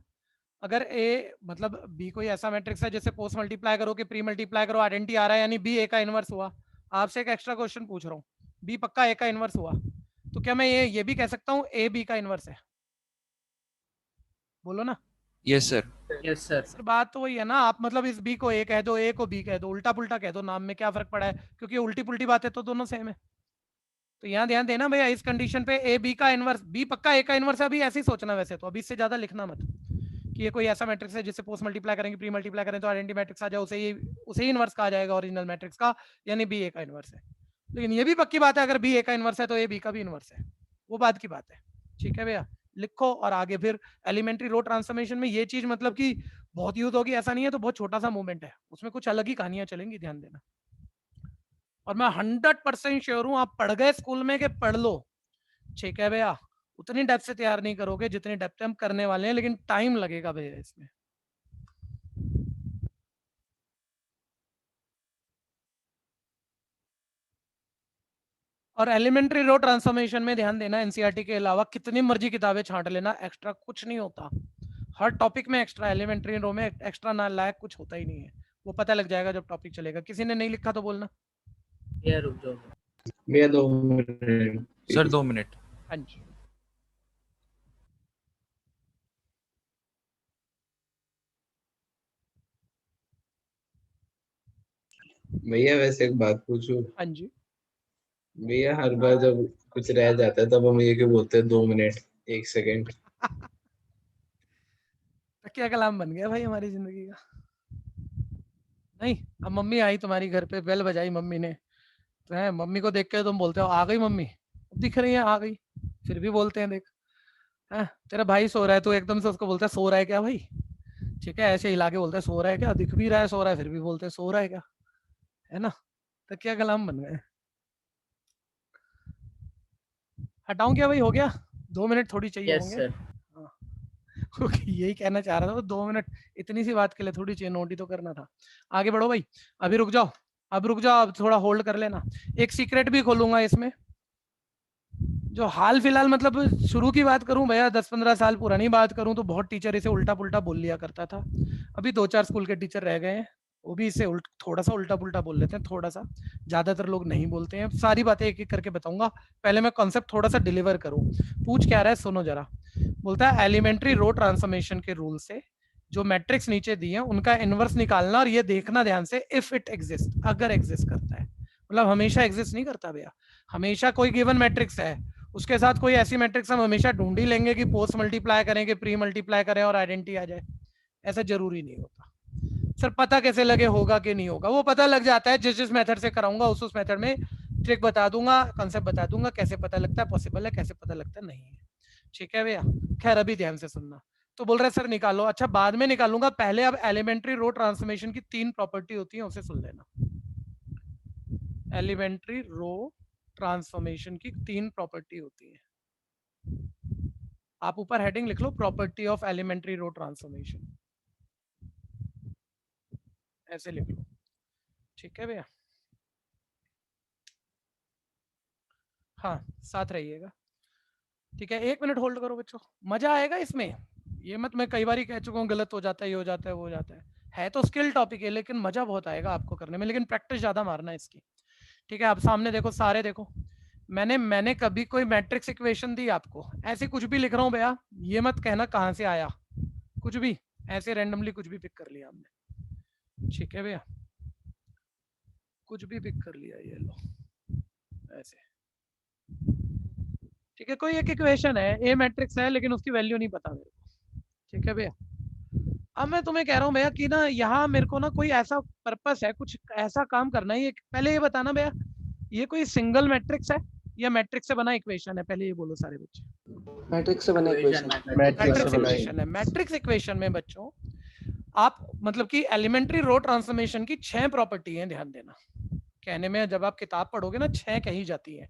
अगर ए मतलब बी कोई ऐसा मैट्रिक्स है जिससे पोस्ट मल्टीप्लाई करो कि प्री मल्टीप्लाई करो आइडेंटिटी आ रहा है, यानी बी ए का इनवर्स हुआ। आपसे एक एक्स्ट्रा क्वेश्चन पूछ रहा हूँ, बी पक्का ए का इनवर्स हुआ, तो क्या मैं ये भी कह सकता हूँ ए बी का इनवर्स है? बोलो ना। Yes sir. Yes sir. Sir बात तो वही है ना, आप मतलब इस बी को ए कह दो, ए को बी कह दो, उल्टा पुल्टा कह दो, नाम में क्या फर्क पड़ा है, क्योंकि उल्टी पुल्टी बातें तो दोनों सेम है। तो यहाँ ध्यान देना भैया, इस कंडीशन पे ए बी का इनवर्स, बी पक्का ए का इनवर्स है, अभी ऐसे ही सोचना, वैसे तो अभी इससे ज्यादा लिखना मत कि ये कोई ऐसा मैट्रिक्स है जिससे पोस्ट मल्टीप्लाई करेंगे प्री मल्टीप्लाई करें तो आइडेंटिटी मैट्रिक्स आ जाए, उसे ही इनवर्स कहा जाएगा ओरिजिनल मैट्रिक्स का, यानी बी ए का इनवर्स है। लेकिन ये भी पक्की बात है, अगर बी ए का इनवर्स है तो ए बी का भी इनवर्स है, वो बात की बात है, ठीक है भैया। लिखो और आगे फिर एलिमेंट्री रो ट्रांसफॉर्मेशन में ये चीज मतलब कि बहुत यूज होगी ऐसा नहीं है, तो बहुत छोटा सा मूवमेंट है, उसमें कुछ अलग ही कहानियां चलेंगी, ध्यान देना। और मैं 100% श्योर हूं आप पढ़ गए स्कूल में कि पढ़ लो, ठीक है भैया। उतनी डेप्थ से तैयार नहीं करोगे जितनी डेप्थ हम करने वाले हैं, लेकिन टाइम लगेगा भैया इसमें। और एलिमेंट्री रो ट्रांसफॉर्मेशन में ध्यान देना, एनसीईआरटी के अलावा कितनी मर्जी किताबें छांट लेना, एक्स्ट्रा कुछ नहीं होता। हर टॉपिक में एक्स्ट्रा, एलिमेंट्री रो में एक्स्ट्रा ना लायक कुछ होता ही नहीं है, वो पता लग जाएगा जब टॉपिक चलेगा। किसी ने नहीं लिखा तो बोलना। भैया रुक जाओ भैया 2 मिनट सर 2 मिनट। हाँ जी। भैया वैसे एक बात पूछूं? हाँ जी। भैया हर बार जब कुछ रह जाता है तब हम ये क्यों बोलते हैं 2 मिनट 1 सेकंड? क्या कलाम बन गया भाई हमारी जिंदगी का। नहीं, अब मम्मी आई तुम्हारी घर पे, बेल बजाई मम्मी ने, तो है मम्मी को देख के तुम बोलते हो आ गई मम्मी, दिख रही है आ गई, फिर भी बोलते हैं देख, है तेरा भाई सो रहा है, तो एकदम से उसको बोलता है सो रहा है क्या भाई, ठीक है, ऐसे हिला के बोलता है सो रहा है क्या, दिख भी रहा है सो रहा है, फिर भी बोलते हैं सो रहा है क्या, है ना। तो क्या कलाम बन गए। हटाऊं क्या भाई, हो गया 2 मिनट थोड़ी चाहिए यस होंगे। सर। यही कहना चाह रहा था, 2 मिनट इतनी सी बात के लिए थोड़ी चाहिए, नोट ही तो करना था। आगे बढ़ो भाई, अभी रुक जाओ, अब रुक जाओ, अब थोड़ा होल्ड कर लेना। एक सीक्रेट भी खोलूंगा इसमें, जो हाल फिलहाल मतलब शुरू की बात करूं भैया, 10-15 साल पुरानी बात करूं तो बहुत टीचर इसे उल्टा पुल्टा बोल लिया करता था। अभी 2-4 स्कूल के टीचर रह गए हैं, वो भी इसे थोड़ा सा उल्टा पुल्टा बोल लेते हैं, थोड़ा सा, ज्यादातर लोग नहीं बोलते हैं। सारी बातें एक एक करके बताऊंगा, पहले मैं कॉन्सेप्ट थोड़ा सा डिलीवर करूं। पूछ क्या रहा है सुनो जरा, बोलता है एलिमेंट्री रो ट्रांसफॉर्मेशन के रूल से जो मैट्रिक्स नीचे दिए हैं उनका इनवर्स निकालना, और ये देखना ध्यान से इफ इट एग्जिस्ट, अगर एग्जिस्ट करता है, मतलब हमेशा एग्जिस्ट नहीं करता भैया, हमेशा कोई गिवन मैट्रिक्स है उसके साथ कोई ऐसी मैट्रिक्स हम हमेशा ढूंढ ही लेंगे कि पोस्ट मल्टीप्लाई करें कि प्री मल्टीप्लाई करें और आइडेंटिटी आ जाए, ऐसा जरूरी नहीं होता। सर पता कैसे लगे होगा कि नहीं होगा, वो पता लग जाता है जिस जिस मेथड से कराऊंगा उस मेथड में ट्रिक बता दूंगा, कंसेप्ट बता दूंगा, कैसे पता लगता है पॉसिबल है, कैसे पता लगता है नहीं है, ठीक है भैया। खैर अभी ध्यान से सुनना, तो बोल रहे सर निकालो। अच्छा बाद में निकालूंगा, पहले अब एलिमेंट्री रो ट्रांसफॉर्मेशन की 3 प्रॉपर्टी होती है, उसे सुन लेना। एलिमेंट्री रो ट्रांसफॉर्मेशन की 3 प्रॉपर्टी होती है। आप ऊपर हेडिंग लिख लो, property of elementary row transformation, ऐसे लिख लो, ठीक है भैया। हाँ साथ रहिएगा, ठीक है। 1 मिनट होल्ड करो बच्चों, मजा आएगा इसमें। ये मत, मैं कई बार ही कह चुका हूँ गलत हो जाता है, ये हो जाता है, वो हो जाता है तो स्किल टॉपिक है, लेकिन मजा बहुत आएगा आपको करने में, लेकिन प्रैक्टिस ज्यादा मारना है इसकी, ठीक है। आप सामने देखो, सारे देखो, मैंने कभी कोई मैट्रिक्स इक्वेशन दी आपको, ऐसे कुछ भी लिख रहा हूँ भैया, ये मत कहना कहाँ से आया, कुछ भी ऐसे रैंडमली कुछ भी पिक कर लिया हमने, ठीक है भैया, कुछ भी पिक कर लिया, ये लो ऐसे, ठीक है। कोई एक इक्वेशन है, ए मैट्रिक्स है, लेकिन उसकी वैल्यू नहीं पता मेरे को, ठीक है भैया। अब मैं तुम्हें कह रहा हूँ भैया कि ना यहाँ मेरे को ना कोई ऐसा पर्पस है, कुछ ऐसा काम करना है। ये पहले ये बताना भैया, ये कोई सिंगल मैट्रिक्स है या मैट्रिक्स से बना इक्वेशन है, पहले ये बोलो सारे बच्चे। मैट्रिक्स से बना इक्वेशन। मैट्रिक्स इक्वेशन है। मैट्रिक्स इक्वेशन में बच्चों आप मतलब कि एलिमेंट्री रो ट्रांसफॉर्मेशन की 6 प्रॉपर्टी है, ध्यान देना। कहने में जब आप किताब पढ़ोगे ना 6 कही जाती है,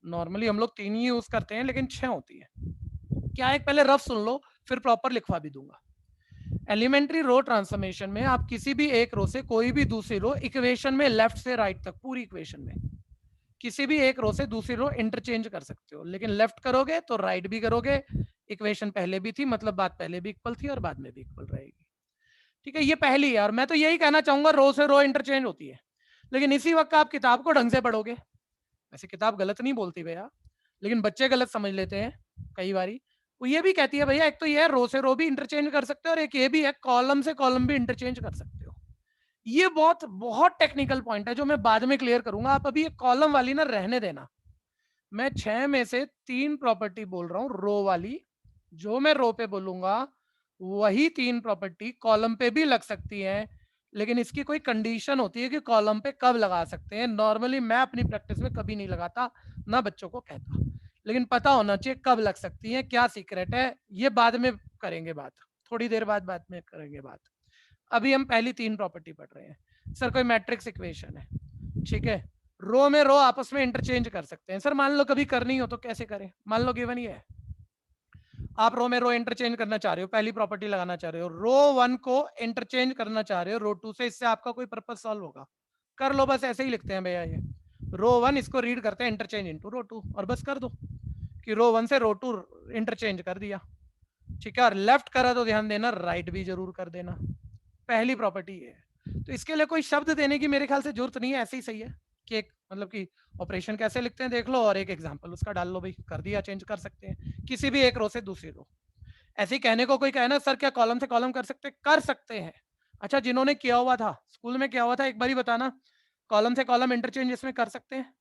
नॉर्मली हम लोग 3 ही यूज करते हैं, लेकिन 6 होती है। क्या एक पहले रफ सुन लो, फिर प्रॉपर लिखवा भी दूंगा। एलिमेंट्री रो ट्रांसफॉर्मेशन में आप किसी भी एक रो से कोई भी दूसरी रो इक्वेशन में लेफ्ट से राइट तक, पूरी इक्वेशन में किसी भी एक रो से दूसरी रो इंटरचेंज कर सकते हो, लेकिन लेफ्ट करोगे तो राइट भी करोगे। इक्वेशन पहले भी थी, मतलब बात पहले भी इक्वल थी और बाद में भी इक्वल रहेगी, ठीक है। ये पहली है, और मैं तो यही कहना चाहूंगा रो से रो इंटरचेंज होती है, लेकिन इसी वक्त आप किताब को ढंग से पढ़ोगे। वैसे किताब गलत नहीं बोलती भैया, लेकिन बच्चे गलत समझ लेते हैं कई बारी। वो ये भी कहती है भैया, एक तो ये है रो से रो भी इंटरचेंज कर सकते हो, और एक ये भी है कॉलम से कॉलम भी इंटरचेंज कर सकते हो। ये बहुत बहुत टेक्निकल पॉइंट है जो मैं बाद में क्लियर करूंगा। आप अभी ये कॉलम वाली ना रहने देना। मैं 6 में से 3 प्रॉपर्टी बोल रहा हूँ रो वाली, जो मैं रो पे बोलूंगा वही 3 प्रॉपर्टी कॉलम पे भी लग सकती है, लेकिन इसकी कोई कंडीशन होती है कि कॉलम पे कब लगा सकते हैं। नॉर्मली मैं अपनी प्रैक्टिस में कभी नहीं लगाता, ना बच्चों को कहता, लेकिन पता होना चाहिए कब लग सकती है, क्या सीक्रेट है, ये बाद में करेंगे बात, थोड़ी देर बाद में करेंगे बात। अभी हम पहली 3 प्रॉपर्टी पढ़ रहे हैं। सर कोई मैट्रिक्स इक्वेशन है, ठीक है, रो में रो आपस में इंटरचेंज कर सकते हैं। सर मान लो कभी करनी हो तो कैसे करें, मान लो गिवन ही है, आप रो में रो इंटरचेंज करना चाह रहे हो, पहली प्रॉपर्टी लगाना चाह रहे हो, रो 1 को इंटरचेंज करना चाह रहे हो रो 2 से, इससे आपका कोई पर्पस सॉल्व होगा, कर लो, बस ऐसे ही लिखते हैं भैया। ये रो 1 इसको रीड करते हैं इंटरचेंज इनटू रो 2, और बस कर दो कि रो 1 से रो 2 इंटरचेंज कर दिया, ठीक है। और लेफ्ट करा तो ध्यान देना राइट भी जरूर कर देना, पहली प्रॉपर्टी है। तो इसके लिए कोई शब्द देने की मेरे ख्याल से जरूरत नहीं है, ऐसे ही सही है कि एक मतलब कि ऑपरेशन कैसे लिखते हैं देख लो, और एक एग्जांपल उसका डाल लो भाई, कर दिया, चेंज कर सकते हैं किसी भी एक रो से दूसरी रो। ऐसे ही कहने को कोई कहना सर क्या कॉलम से कॉलम कर सकते हैं। अच्छा जिन्होंने किया हुआ था स्कूल में किया हुआ था, एक बार ही बताना, कॉलम से कॉलम इंटरचेंज इसमें कर सकते हैं?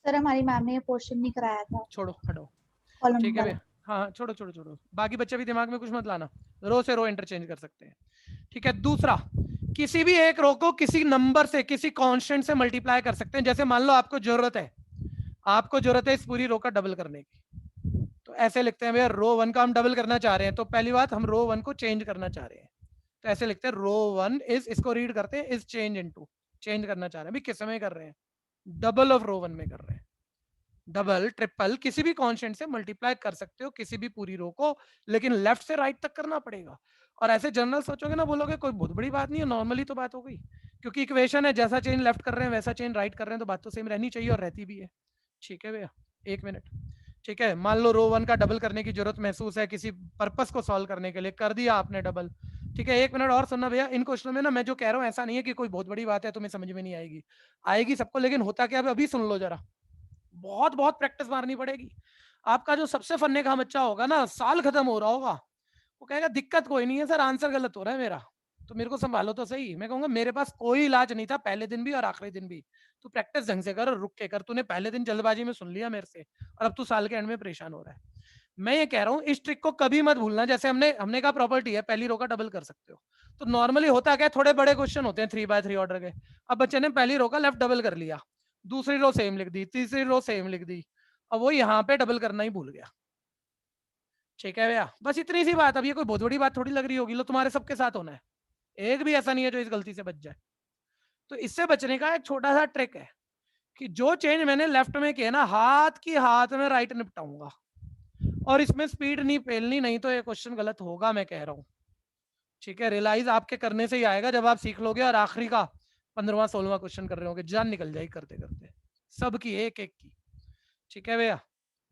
सर हमारी मैम ने ये पोर्शन नहीं कराया था। छोड़ो हटो, कॉलम ठीक है वाला। भैया, हाँ छोड़ो छोड़ो छोड़ो, बाकी बच्चे भी दिमाग में कुछ मत लाना, रो से रो इंटरचेंज कर सकते हैं, ठीक है। दूसरा, किसी भी एक रो को किसी नंबर से किसी कांस्टेंट से मल्टीप्लाई कर सकते हैं। जैसे मान लो आपको जरूरत है इस पूरी रो का डबल करने की, तो ऐसे लिखते हैं भैया रो 1 का हम डबल करना चाह रहे हैं, तो पहली बात हम रो 1 को चेंज करना चाह रहे हैं, तो ऐसे लिखते हैं रो 1 इज, इसको रीड करते हैं इज चेंज इनटू, चेंज करना चाह रहे हैं भी किस में कर रहे हैं, डबल ऑफ रो 1 में कर रहे हैं। डबल ट्रिपल किसी भी कांस्टेंट से मल्टीप्लाई कर सकते हो किसी भी पूरी रो को, लेकिन लेफ्ट से राइट तक करना पड़ेगा। और ऐसे जनरल सोचोगे ना, बोलोगे कोई बहुत बड़ी बात नहीं है, नॉर्मली तो बात हो गई, क्योंकि इक्वेशन है, जैसा चेंज लेफ्ट कर रहे हैं वैसा चेंज राइट कर रहे हैं, तो बात तो सेम रहनी चाहिए और रहती भी है, ठीक है भैया। 1 मिनट, ठीक है। मान लो रो 1 का डबल करने की जरूरत महसूस है किसी पर्पस को सॉल्व करने के लिए, कर दिया आपने डबल, ठीक है। 1 मिनट और सुनना भैया, इन क्वेश्चनों में ना मैं जो कह रहा हूँ ऐसा नहीं है कि कोई बहुत बड़ी बात है तुम्हें समझ में नहीं आएगी, आएगी सबको, लेकिन होता क्या है अभी सुन लो जरा, बहुत बहुत प्रैक्टिस मारनी पड़ेगी। आपका जो सबसे फन्ने का बच्चा होगा ना, साल खत्म हो रहा होगा, वो कहेगा दिक्कत कोई नहीं है सर, आंसर गलत हो रहा है मेरा, तो मेरे को संभालो तो सही। मैं कहूंगा मेरे पास कोई इलाज नहीं था पहले दिन भी और आखिरी दिन भी, तू प्रैक्टिस ढंग से कर और रुक के कर, तूने पहले दिन जल्दबाजी में सुन लिया मेरे से और अब तू साल के एंड में परेशान हो रहा है। मैं ये कह रहा हूँ इस ट्रिक को कभी मत भूलना। जैसे हमने कहा प्रॉपर्टी है, पहली रो का डबल कर सकते हो, तो नॉर्मली होता क्या, थोड़े बड़े क्वेश्चन होते हैं 3x3 ऑर्डर के, अब बच्चे ने पहली रो का लेफ्ट डबल कर लिया, दूसरी रो सेम लिख दी, तीसरी रो सेम लिख दी, अब वो यहाँ पे डबल करना ही भूल गया, ठीक है भैया, बस इतनी सी बात। अब ये कोई बहुत बड़ी बात थोड़ी लग रही होगी। लो तुम्हारे सबके साथ होना है, एक भी ऐसा नहीं है जो इस गलती से बच जाए। तो इससे बचने का एक छोटा सा ट्रिक है कि जो चेंज मैंने लेफ्ट में किया ना, हाथ की हाथ में राइट निपटाऊंगा, और इसमें स्पीड नहीं पेलनी, नहीं तो ये क्वेश्चन गलत होगा, मैं कह रहा हूँ। ठीक है, रियलाइज आपके करने से ही आएगा जब आप सीख लोगे और आखिरी का 15वां 16वां क्वेश्चन कर रहे होगे, जान निकल जाएगी करते करते सबकी, एक एक की। ठीक है भैया,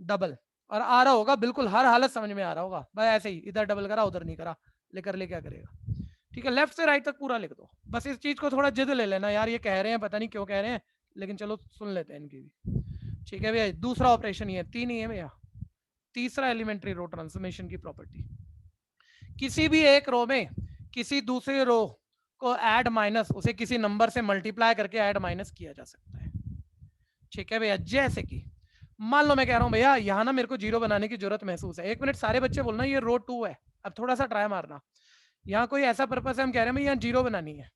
डबल, और आ रहा होगा बिल्कुल, हर हालत समझ में आ रहा होगा। बस ऐसे ही, इधर डबल करा उधर नहीं करा, लेकर ले क्या करेगा। ठीक है, लेफ्ट से राइट तक पूरा लिख दो। बस इस चीज को थोड़ा जिद ले लेना यार, ये कह रहे हैं पता नहीं क्यों कह रहे हैं, लेकिन चलो सुन लेते हैं इनकी भी। ठीक है भैया, दूसरा ऑपरेशन ये 3 ही है भैया। तीसरा एलिमेंट्री रो ट्रांसफॉर्मेशन की प्रॉपर्टी, किसी भी एक रो में किसी दूसरे रो को ऐड माइनस, उसे किसी नंबर से मल्टीप्लाई करके ऐड माइनस किया जा सकता है। ठीक है भैया, जैसे कि मान लो मैं कह रहा हूं भैया यहाँ ना मेरे को 0 बनाने की जरूरत महसूस है। 1 मिनट सारे बच्चे बोलना ये रो 2 है। अब थोड़ा सा ट्राई मारना, यहाँ कोई ऐसा पर्पस है हम कह रहे हैं यहाँ 0 बनानी है,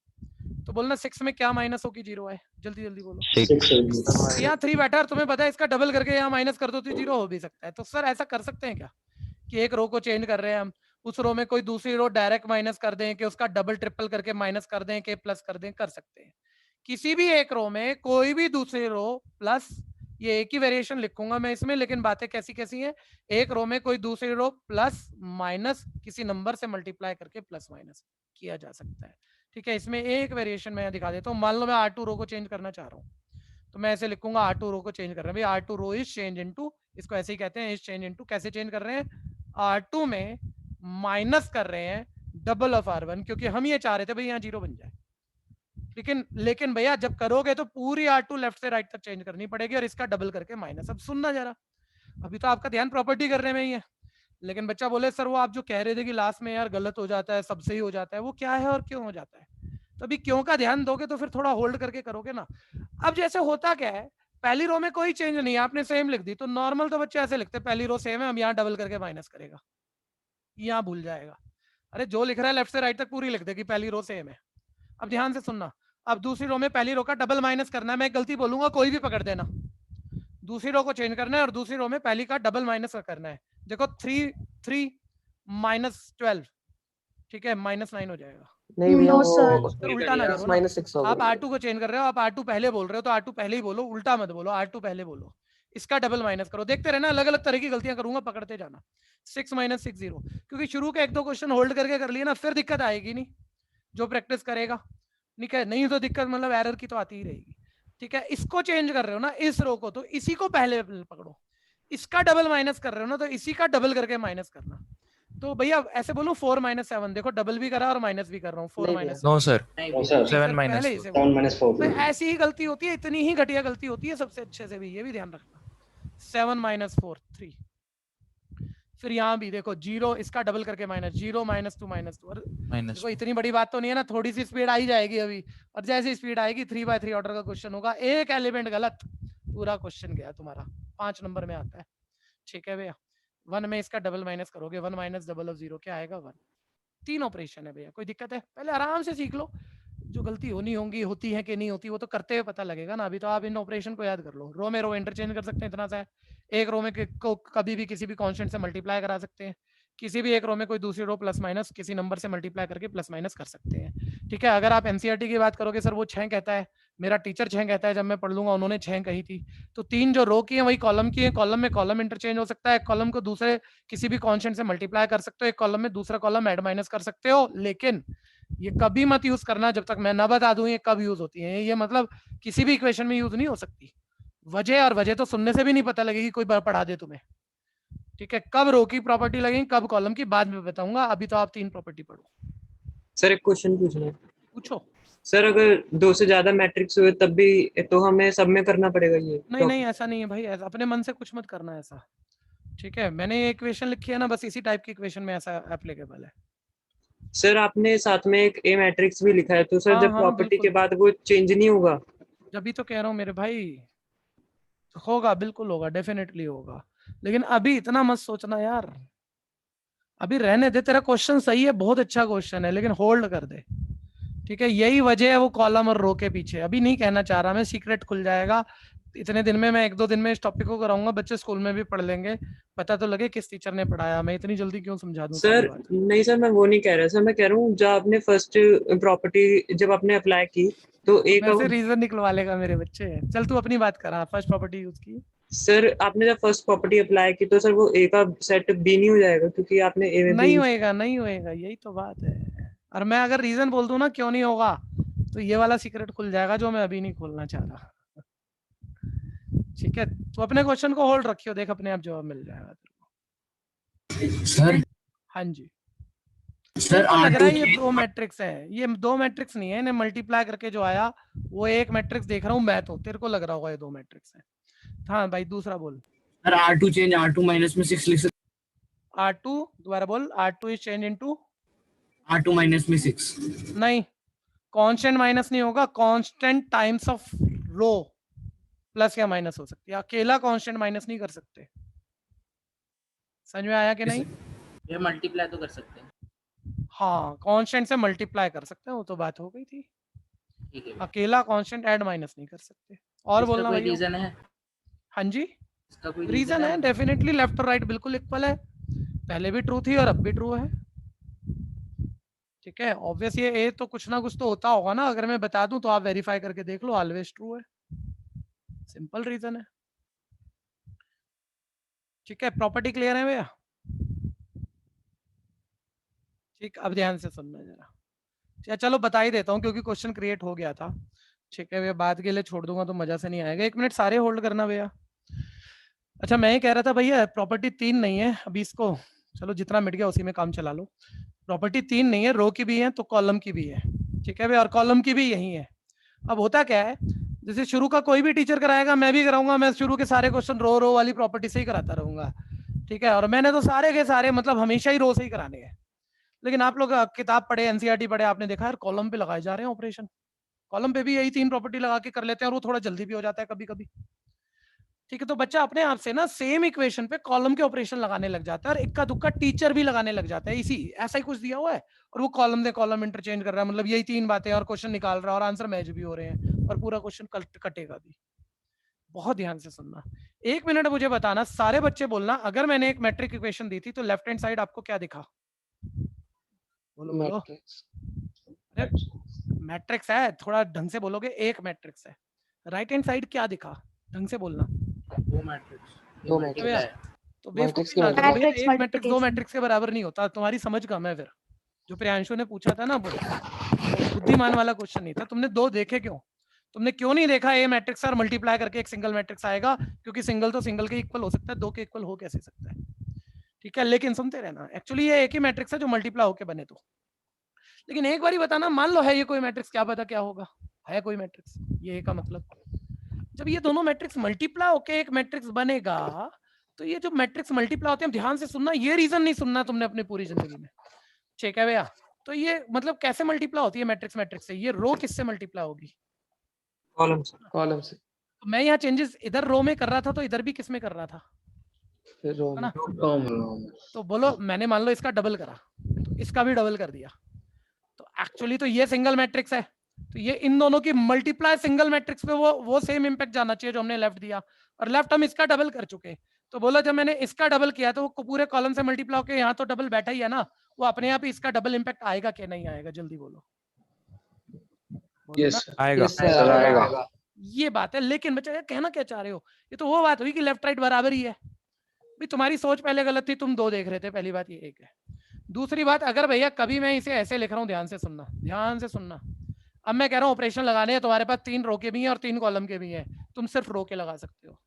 तो बोलना 6 में क्या माइनस हो कि 0 है, जल्दी जल्दी बोलो। यहाँ 3 बैठा और तुम्हें पता है इसका डबल करके यहाँ माइनस कर दो तो 0 हो भी सकता है। तो सर ऐसा कर सकते हैं क्या कि एक रो को चेंज कर रहे हैं हम, उस रो में कोई दूसरी रो डायरेक्ट माइनस कर दें, कि उसका डबल ट्रिपल करके माइनस कर दें, कि प्लस कर दें, कर सकते हैं। किसी भी एक रो में कोई भी दूसरी रो प्लस, ये एक ही वेरिएशन लिखूंगा मैं इसमें, लेकिन बातें कैसी कैसी हैं। एक रो में कोई दूसरी रो प्लस माइनस किसी नंबर से मल्टीप्लाई करके प्लस माइनस किया जा सकता है। ठीक है, इसमें एक वेरिएशन मैं दिखा देता हूँ। मान लो मैं R2 रो को चेंज करना चाह रहा हूँ, तो मैं ऐसे लिखूंगा R2 रो को चेंज कर रहे हैं भाई, R2 row is change into, इसको ऐसे ही कहते हैं, इज चेंज इनटू। कैसे चेंज कर रहे हैं, R2 में माइनस कर रहे हैं डबल ऑफ R1, क्योंकि हम ये चाह रहे थे भाई यहाँ 0 बन जाए। लेकिन भैया जब करोगे तो पूरी R2 लेफ्ट से राइट तक चेंज करनी पड़ेगी, और इसका डबल करके माइनस। अब सुनना जरा, अभी तो आपका ध्यान प्रॉपर्टी करने में ही है, लेकिन बच्चा बोले सर वो आप जो कह रहे थे कि लास्ट में यार गलत हो जाता है, सबसे ही हो जाता है, वो क्या है और क्यों हो जाता है। तो अभी क्यों का ध्यान दोगे तो फिर थोड़ा होल्ड करके करोगे ना। अब जैसे होता क्या है, पहली रो में कोई चेंज नहीं है, आपने सेम लिख दी, तो नॉर्मल तो बच्चे ऐसे लिखते हैं पहली रो सेम है, हम यहाँ डबल करके माइनस करेगा, यहाँ भूल जाएगा। अरे जो लिख रहा है लेफ्ट से राइट तक पूरी लिख दे कि पहली रो सेम है। अब ध्यान से सुनना, अब दूसरी रो में पहली रो का डबल माइनस करना है, मैं गलती बोलूंगा कोई भी पकड़ देना। दूसरी रो को चेंज करना है और दूसरी रो में पहली का डबल माइनस करना है। देखो 3 माइनस 12, ठीक है, -9 हो जाएगा। नहीं भैया, No, वो sir. उल्टा ना करो ना। -6 हो आप गया। R2 को चेंज कर रहे हो, आप R2 पहले बोल रहे हो तो R2 पहले ही बोलो, उल्टा मत बोलो, R2 पहले बोलो, इसका डबल माइनस करो। देखते रहना, अलग अलग तरह की गलतियां करूंगा, पकड़ते जाना। 6 - 6 0, क्योंकि शुरू के 1-2 क्वेश्चन होल्ड करके कर लिए ना, फिर दिक्कत आएगी नहीं, जो प्रैक्टिस करेगा। नहीं तो दिक्कत मतलब एरर की तो आती ही रहेगी। ठीक है, इसको चेंज कर रहे हो ना इस रो को, तो इसी को पहले पकड़ो। इसका डबल माइनस कर रहे हो ना, तो इसी का डबल करके माइनस करना। तो भैया ऐसे बोलो 4 - 7, देखो डबल भी करा और माइनस भी कर रहा हूँ। 4 - नो सर, नहीं 7 पहले - इसे 4। बोलो। तो ऐसी ही गलती होती है, इतनी ही घटिया गलती होती है सबसे अच्छे से भी, ये भी ध्यान रखना। 7 - 4 3। फिर यहाँ भी देखो 0, इसका डबल करके माइनस, 0 - 2 -2। देखो इतनी बड़ी बात तो नहीं है ना, थोड़ी सी स्पीड आई जाएगी अभी, और जैसी स्पीड आएगी 3/3 ऑर्डर का क्वेश्चन होगा, एक एलिमेंट गलत, पूरा क्वेश्चन गया तुम्हारा। 5 नंबर में आता है। ठीक है भैया, 1 में इसका डबल माइनस करोगे, 1 - डबल ऑफ 0 क्या आएगा 1। 3 ऑपरेशन है भैया, कोई दिक्कत है? पहले आराम से सीख लो, जो गलती होनी होंगी, होती है कि नहीं होती, वो तो करते हुए पता लगेगा ना। अभी तो आप इन ऑपरेशन को याद कर लो। रो में रो इंटरचेंज कर सकते हैं, इतना सा है। एक रो में को कभी भी किसी भी कांस्टेंट से मल्टीप्लाई करा सकते हैं। किसी भी एक रो में कोई दूसरी रो प्लस माइनस किसी नंबर से मल्टीप्लाई करके प्लस माइनस कर सकते हैं। ठीक है, अगर आप एनसीईआरटी की बात करोगे, सर वो 6 कहता है, मेरा टीचर 6 कहता है, जब मैं पढ़ लूंगा उन्होंने 6 कही थी। तो 3 जो रो की है वही कॉलम की है, कॉलम में कॉलम इंटरचेंज हो सकता है, कॉलम को दूसरे किसी भी कांस्टेंट से मल्टीप्लाई कर सकते हो, एक कॉलम में दूसरा कॉलम ऐड माइनस कर सकते हो। लेकिन ये कभी मत यूज करना जब तक मैं ना बता दूं ये कब यूज होती है। ये मतलब किसी भी इक्वेशन में यूज नहीं हो सकती। वजह और वजह तो सुनने से भी नहीं पता लगेगी, कोई पढ़ा दे तुम्हें। ठीक है, कब रो की प्रॉपर्टी लगेगी, कब कॉलम की, बाद में बताऊंगा। अभी तो आप 3 प्रॉपर्टी पढ़ो। सर एक क्वेश्चन पूछना है। पूछो। सर अगर 2 से ज्यादा मैट्रिक्स हुए तब भी तो हमें सब में करना पड़ेगा ये? नहीं ऐसा नहीं है भाई, ऐसा अपने मन से कुछ मत करना ऐसा। ठीक है, मैंने ये इक्वेशन लिखी है ना, बस इसी टाइप की इक्वेशन में ऐसा एप्लीकेबल है। सर आपने साथ में एक ए मैट्रिक्स भी लिखा है, तो सर जब प्रॉपर्टी के बाद वो चेंज नहीं होगा? जब भी तो कह रहा हूँ मेरे भाई, होगा, बिल्कुल होगा, डेफिनेटली होगा। लेकिन अभी इतना मत सोचना यार, अभी रहने दे। तेरा क्वेश्चन सही है, बहुत अच्छा क्वेश्चन है, लेकिन होल्ड कर दे। ठीक है, यही वजह है वो कॉलम और रो के पीछे। अभी नहीं कहना चाह रहा मैं, सीक्रेट खुल जाएगा। इतने दिन में मैं 1-2 दिन में इस टॉपिक को कराऊंगा, बच्चे स्कूल में भी पढ़ लेंगे, पता तो लगे किस टीचर ने पढ़ाया। मैं इतनी जल्दी क्यों समझा दूं सारी सर बात। नहीं सर, मैं वो नहीं कह रहा सर, मैं कह रहा हूँ जब आपने फर्स्ट प्रॉपर्टी जब आपने अप्लाई की तो एक मेरे से रीजन निकलवा लेगा मेरे बच्चे। चल तू अपनी बात कर। फर्स्ट प्रॉपर्टी यूज की सर, आपने जब फर्स्ट प्रॉपर्टी अप्लाई की तो सर वो ए का सेट बी नहीं हो जाएगा क्योंकि आपने ए में नहीं भी होएगा, नहीं होएगा, यही तो बात है। और मैं अगर रीजन बोल दूं ना क्यों नहीं होगा, तो ये वाला सीक्रेट खुल जाएगा जो मैं अभी नहीं खोलना चाह रहा। ठीक है, तो अपने क्वेश्चन को होल्ड रखियो, देख अपने आप जवाब मिल जाएगा तेरे को। सर हाँ जी सर तो लग रहा है ये दो मैट्रिक्स है, ये दो मैट्रिक्स नहीं है, इन्हें मल्टीप्लाई करके जो आया वो एक मैट्रिक्स देख रहा हूँ मैं, तो तेरे को लग रहा होगा ये दो मैट्रिक्स है। हाँ भाई दूसरा बोल। Sir R2 change R2 minus में 6 लिख सकते। R2 दोबारा बोल। R2 is change into R2 minus में 6। नहीं, कांस्टेंट माइनस नहीं होगा, constant times of row plus या माइनस हो सकती है, अकेला कांस्टेंट माइनस नहीं कर सकते। समझ में आया कि नहीं? ये मल्टीप्लाई तो कर सकते हैं। हाँ कांस्टेंट से मल्टीप्लाई कर सकते हैं, वो तो बात हो गई थी। ठीक है, अकेला कांस्टेंट ऐड माइनस नहीं कर सकते। और इसका बोलना कोई भैया। रीजन है? हाँ जी इसका कोई रीजन है, डेफिनेटली लेफ्ट और राइट बिल्कुल इक्वल है, पहले भी ट्रू थी और अब भी ट्रू है। ठीक है, ऑब्वियस ये ए तो कुछ ना कुछ तो होता होगा ना, अगर मैं बता दूं तो आप वेरीफाई करके देख लो, ऑलवेज ट्रू है, सिंपल रीजन है। ठीक है, प्रॉपर्टी क्लियर है भैया? ठीक, अब ध्यान से सुनना जरा। चलो बता ही देता हूँ क्योंकि क्वेश्चन क्रिएट हो गया था। ठीक है भैया, बाद के लिए छोड़ दूंगा तो मजा से नहीं आएगा। 1 मिनट सारे होल्ड करना भैया। अच्छा मैं ये कह रहा था भैया, प्रॉपर्टी 3 नहीं है अभी, इसको चलो जितना मिट गया उसी में काम चला लो। प्रॉपर्टी 3 नहीं है, रो की भी है तो कॉलम की भी है। ठीक है भैया, और कॉलम की भी यही है। अब होता क्या है, जैसे शुरू का कोई भी टीचर कराएगा, मैं भी कराऊंगा, मैं शुरू के सारे क्वेश्चन रो वाली प्रॉपर्टी से ही कराता रहूंगा। ठीक है, और मैंने तो सारे के सारे मतलब हमेशा ही रो से ही कराने हैं। लेकिन आप लोग किताब पढ़े, एनसीईआरटी पढ़े, आपने देखा है कॉलम पे लगाए जा रहे हैं ऑपरेशन। कॉलम पे भी यही 3 प्रॉपर्टी लगा के कर लेते हैं और वो थोड़ा जल्दी भी हो जाता है कभी कभी। ठीक है, तो बच्चा अपने आप से ना सेम इक्वेशन पे कॉलम के ऑपरेशन लगाने लग जाता है, और इक्का दुक्का टीचर भी लगाने लग जाता है। इसी ऐसा ही कुछ दिया हुआ है और वो कॉलम से कॉलम इंटरचेंज कर रहा है, मतलब यही 3 बातें और क्वेश्चन निकाल रहा है और आंसर मैच भी हो रहे हैं और पूरा क्वेश्चन कटेगा भी। बहुत ध्यान से सुनना। 1 मिनट मुझे बताना, सारे बच्चे बोलना, अगर मैंने एक मैट्रिक इक्वेशन दी थी तो लेफ्ट हैंड साइड आपको क्या दिखा? बोलो बोलो। मैट्रिक्स है, थोड़ा ढंग से बोलोगे, एक मैट्रिक्स है। राइट हैंड साइड क्या दिखा? ढंग से बोलना। दो मैट्रिक्स। दो मैट्रिक्स। तो बेवकूफी ना करो भैया, एक मैट्रिक्स 2 मैट्रिक्स के बराबर नहीं होता, तुम्हारी समझ कम है। फिर जो प्रियांशु ने पूछा था ना, वो बुद्धिमान वाला क्वेश्चन नहीं था। तुमने 2 देखे क्यों? तुमने क्यों नहीं देखा ए मैट्रिक्स और मल्टीप्लाई करके एक सिंगल मैट्रिक्स आएगा? क्योंकि सिंगल तो सिंगल के इक्वल हो सकता है, 2 के इक्वल हो कैसे सकता है? ठीक है, लेकिन सुनते रहना, एक्चुअली ये एक ही मैट्रिक्स है जो मल्टीप्लाई होके बने। तो लेकिन एक बार ही बताना, मान लो है ये कोई मैट्रिक्स, क्या पता क्या होगा, है कोई मैट्रिक्स ये का मतलब, जब ये दोनों मैट्रिक्स मल्टीप्लाई होके एक मैट्रिक्स बनेगा, तो ये जो मैट्रिक्स मल्टीप्लाई होते हैं, ध्यान से सुनना, ये रीजन नहीं सुनना तुमने अपनी पूरी जिंदगी में। ठीक है भैया, तो ये मतलब कैसे मल्टीप्लाई होती है मैट्रिक्स से? ये रो किससे मल्टीप्लाई होगी? कॉलम से। कॉलम से। तो मैं यहाँ चेंजेस इधर रो में कर रहा था, तो इधर भी किस में कर रहा था? फिर रो है ना? में। तो बोलो, मैंने मान लो इसका डबल करा, तो इसका भी डबल कर दिया, तो एक्चुअली तो ये सिंगल मैट्रिक्स है, तो ये इन दोनों की मल्टीप्लाई सिंगल मैट्रिक्स पे वो सेम इंपैक्ट जाना चाहिए जो हमने लेफ्ट दिया, और लेफ्ट हम इसका डबल कर चुके। तो बोलो जब मैंने इसका डबल किया तो वो पूरे कॉलम से मल्टीप्लाई होके यहाँ तो डबल बैठा ही है ना, वो अपने आप ही इसका डबल इंपैक्ट आएगा कि नहीं आएगा? जल्दी बोलो। यस आएगा। ये बात है। लेकिन बच्चा कहना क्या चाह रहे हो? ये तो वो बात हुई कि लेफ्ट राइट बराबर ही है। भी तुम्हारी सोच पहले गलत थी, तुम 2 देख रहे थे, पहली बात ये एक है। दूसरी बात, अगर भैया कभी मैं इसे ऐसे लिख रहा हूँ, ध्यान से सुनना, ध्यान से सुनना, अब मैं कह रहा हूँ ऑपरेशन लगाने हैं, तुम्हारे पास 3 रो के भी हैं और 3 कॉलम के भी हैं, तुम सिर्फ रो के लगा सकते हो,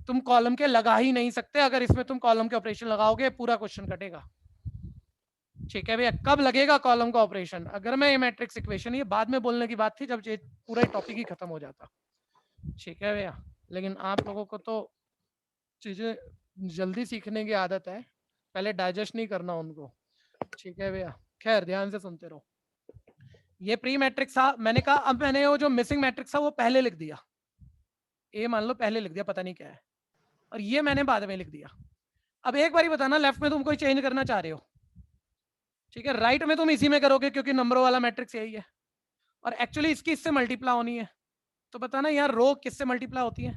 तुम कॉलम के लगा ही नहीं सकते। अगर इसमें तुम कॉलम के ऑपरेशन लगाओगे पूरा क्वेश्चन कटेगा। ठीक है भैया, कब लगेगा कॉलम का ऑपरेशन? अगर मैं ये मैट्रिक्स इक्वेशन, ये बाद में बोलने की बात थी जब ये पूरा टॉपिक ही खत्म हो जाता। ठीक है भैया, लेकिन आप लोगों को तो चीजें जल्दी सीखने की आदत है, पहले डाइजेस्ट नहीं करना उनको। ठीक है भैया, खैर ध्यान से सुनते रहो। ये प्री मैट्रिक्स था, मैंने कहा अब मैंने वो जो मिसिंग मैट्रिक्स था वो पहले लिख दिया, ए मान लो पहले लिख दिया, पता नहीं क्या है, और ये मैंने बाद में लिख दिया। अब एक बार बताना, लेफ्ट में तुम कोई चेंज करना चाह रहे हो? ठीक है, राइट में तुम इसी में करोगे क्योंकि नंबरों वाला मैट्रिक्स यही है, और एक्चुअली इसकी इससे मल्टीप्लाई होनी है, तो बताना यार रो किससे मल्टीप्लाई होती है?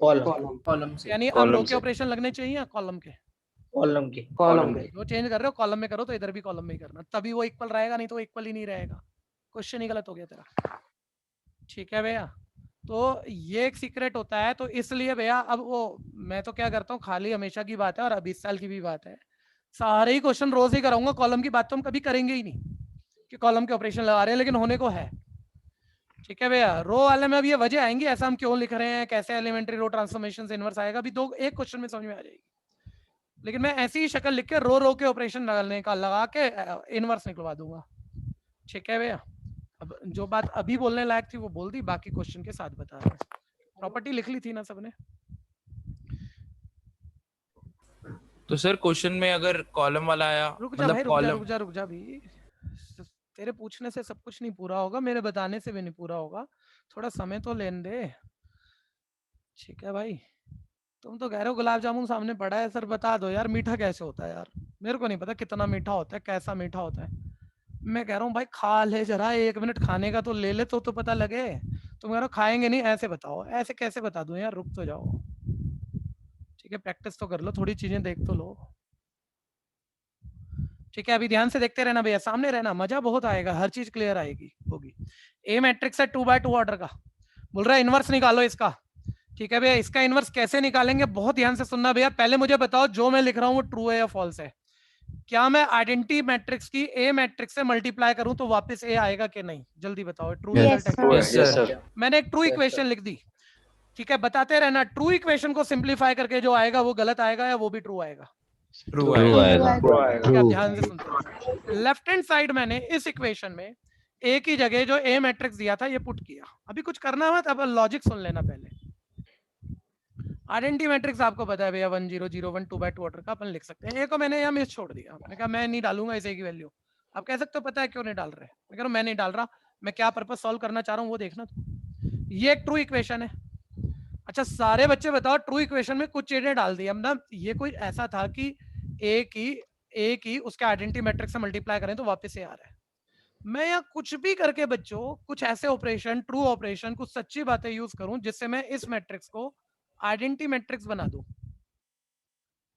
कॉलम से। यानी अब रो के ऑपरेशन लगने चाहिए या कॉलम के? कॉलम के। जो चेंज कर रहे हो कॉलम में करो, तो इधर भी कॉलम में ही करना, तभी वो इक्वल रहेगा, नहीं तो इक्वल ही नहीं रहेगा। क्वेश्चन ही गलत हो गया तेरा। ठीक है भैया, तो ये एक सीक्रेट होता है। तो इसलिए भैया अब वो मैं तो क्या करता हूँ, खाली हमेशा की बात है और 20 साल की भी बात है, सारे ही क्वेश्चन रोज ही कराऊंगा। कॉलम की बात तो हम कभी करेंगे ही नहीं कि कॉलम के ऑपरेशन लगा रहे हैं, लेकिन होने को है। ठीक है भैया, रो वाले में अब ये वजह आएंगी ऐसा हम क्यों लिख रहे हैं, कैसे एलिमेंट्री रो ट्रांसफॉर्मेशन से इनवर्स आएगा, अभी दो एक क्वेश्चन में समझ में आ जाएगी। लेकिन मैं ऐसी ही शक्ल लिख के रो के ऑपरेशन लगा के इनवर्स निकलवा दूंगा। ठीक है भैया, अब जो बात अभी बोलने लायक थी वो बोल दी, बाकी क्वेश्चन के साथ बता रहे हैं। प्रॉपर्टी लिख ली थी ना सबने? तो सर क्वेश्चन में अगर कॉलम वाला आया, रुक जा भाई, मतलब रुक जा भी, तेरे पूछने से सब कुछ नहीं पूरा होगा, मेरे बताने से भी नहीं पूरा होगा, थोड़ा समय तो लेने दे। ठीक है भाई, तुम तो कह रहे हो गुलाब जामुन सामने पड़ा है, सर बता दो यार मीठा कैसे होता है यार, मेरे को नहीं पता कितना मीठा होता है, कैसा मीठा होता है। मैं कह रहा हूँ भाई खा ले जरा, 1 मिनट खाने का तो ले ले तो पता लगे। तुम कह रहे हो खाएंगे नहीं, ऐसे बताओ, ऐसे कैसे बता दूं यार, रुक तो जाओ। ठीक है, प्रैक्टिस तो कर लो, थोड़ी चीजें देख तो लो। ठीक है, अभी ध्यान से देखते रहना भैया, सामने रहना, मजा बहुत आएगा, हर चीज क्लियर आएगी होगी। ए मैट्रिक्स है 2x2 ऑर्डर का, बोल रहा है इनवर्स निकालो इसका। ठीक है भैया, इसका इनवर्स कैसे निकालेंगे, बहुत ध्यान से सुनना भैया। पहले मुझे बताओ जो मैं लिख रहा हूँ वो ट्रू है या फॉल्स है। क्या मैं आइडेंटिटी मैट्रिक्स की ए मैट्रिक्स से मल्टीप्लाई करूं तो वापस ए आएगा कि नहीं, जल्दी बताओ। ट्रू मैंने एक ट्रू इक्वेशन लिख दी। ठीक है, बताते रहना, ट्रू इक्वेशन को सिंप्लीफाई करके जो आएगा वो गलत आएगा या वो भी ट्रू आएगा? ट्रू आएगा। ध्यान से सुनते। लेफ्ट हैंड साइड मैंने इस इक्वेशन में ए की जगह जो ए मैट्रिक्स दिया था ये पुट किया। अभी कुछ करना मत, अब लॉजिक सुन लेना पहले। आइडेंटिटी मैट्रिक्स आपको पता है भैया 1 0 0 1 2x2 ऑर्डर का अपन लिख सकते हैं। ए को मैंने यहाँ मिस छोड़ दिया, मैंने कहा मैं नहीं डालूंगा इस ए की वैल्यू। आप कह सकते हो पता है क्यों नहीं डाल रहे, मैं कह रहा हूँ मैं नहीं डाल रहा, मैं क्या पर्पस सॉल्व करना चाह रहा हूँ वो देखना। तो ये एक ट्रू इक्वेशन है। अच्छा सारे बच्चे बताओ, ट्रू इक्वेशन में कुछ चीजें डाल दी, मतलब ये कोई ऐसा था कि ए की उसके आइडेंटिटी मैट्रिक्स से मल्टीप्लाई करें तो वापस से आ रहा है। मैं यहाँ कुछ भी करके बच्चों, कुछ ऐसे ऑपरेशन, ट्रू ऑपरेशन, कुछ सच्ची बातें यूज करूं जिससे मैं इस मैट्रिक्स को आइडेंटिटी मैट्रिक्स बना दूं।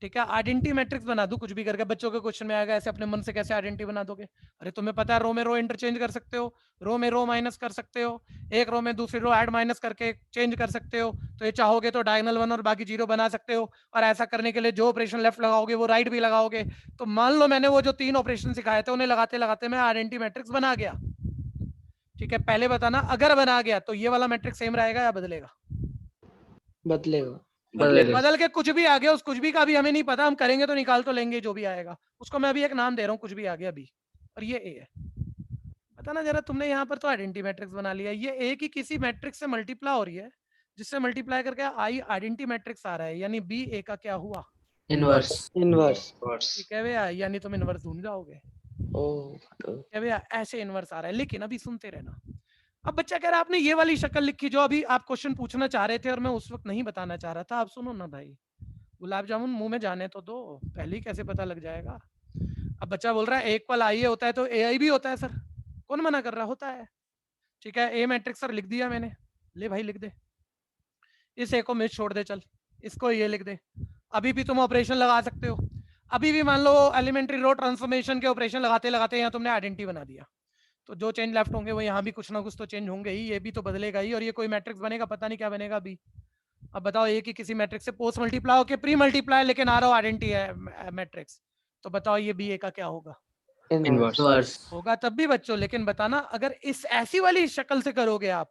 ठीक है, आइडेंटिटी मैट्रिक्स बना दूं कुछ भी करके। बच्चों के क्वेश्चन में आएगा ऐसे अपने मन से कैसे आइडेंटिटी बना दोगे? अरे तुम्हें पता है रो में रो इंटरचेंज कर सकते हो, रो में रो माइनस कर सकते हो, एक रो में दूसरी रो ऐड माइनस करके चेंज कर सकते हो। तो ये चाहोगे तो डायगोनल 1 और बाकी 0 बना सकते हो, और ऐसा करने के लिए जो ऑपरेशन लेफ्ट लगाओगे वो राइट भी लगाओगे। तो मान लो मैंने वो जो 3 ऑपरेशन सिखाए थे उन्हें लगाते लगाते मैं आइडेंटिटी मैट्रिक्स बना गया। ठीक है, पहले बताना अगर बना गया तो ये वाला मैट्रिक्स सेम रहेगा या बदलेगा? बदलेगा। बदल के कुछ भी आ गया, उस कुछ भी का भी हमें नहीं पता, हम करेंगे तो निकाल तो लेंगे जो भी आएगा। उसको मैं अभी एक नाम दे रहा हूँ, कुछ भी आ गया अभी, और ये ए है। पता ना जरा, तुमने यहाँ पर तो आइडेंटिटी मैट्रिक्स बना लिया, ये ए की किसी मैट्रिक्स से मल्टीप्लाई हो रही है जिससे मल्टीप्लाई करके आई आइडेंटिटी मैट्रिक्स आ रहा है, यानी बी ए का क्या हुआ? इनवर्स। ठीक है भैया, यानी तुम इनवर्स ढूंढ जाओगे। ठीक है भैया, ऐसे इनवर्स आ रहा है। लेकिन अभी सुनते रहना, अब बच्चा कह रहा है आपने ये वाली शक्ल लिखी जो अभी आप क्वेश्चन पूछना चाह रहे थे और मैं उस वक्त नहीं बताना चाह रहा था। आप सुनो ना भाई, गुलाब जामुन मुंह में जाने तो दो, पहले ही कैसे पता लग जाएगा। अब बच्चा बोल रहा है एक पल आई होता है तो ए आई भी होता है सर, कौन मना कर रहा? होता है। ठीक है, ए मैट्रिक्स सर लिख दिया मैंने, ले भाई लिख दे, इस ए को मिस छोड़ दे, चल इसको ये लिख दे। अभी भी तुम ऑपरेशन लगा सकते हो, अभी भी मान लो एलिमेंट्री रो ट्रांसफॉर्मेशन के ऑपरेशन लगाते लगाते यहाँ तुमने आइडेंटिटी बना दिया, तो जो चेंज लेफ्ट होंगे वो यहाँ भी कुछ ना कुछ तो चेंज होंगे ही, ये भी तो बदलेगा ही, और ये कोई मैट्रिक्स बनेगा, पता नहीं क्या बनेगा अभी। अब बताओ ए की किसी मैट्रिक्स से पोस्ट मल्टीप्लाई होके प्री मल्टीप्लाई लेकिन आ रहा हो आइडेंटिटी है मैट्रिक्स, तो बताओ ये बी ए का क्या होगा? इनवर्स होगा तब भी बच्चों। लेकिन बताना अगर इस ऐसी वाली शक्ल से करोगे आप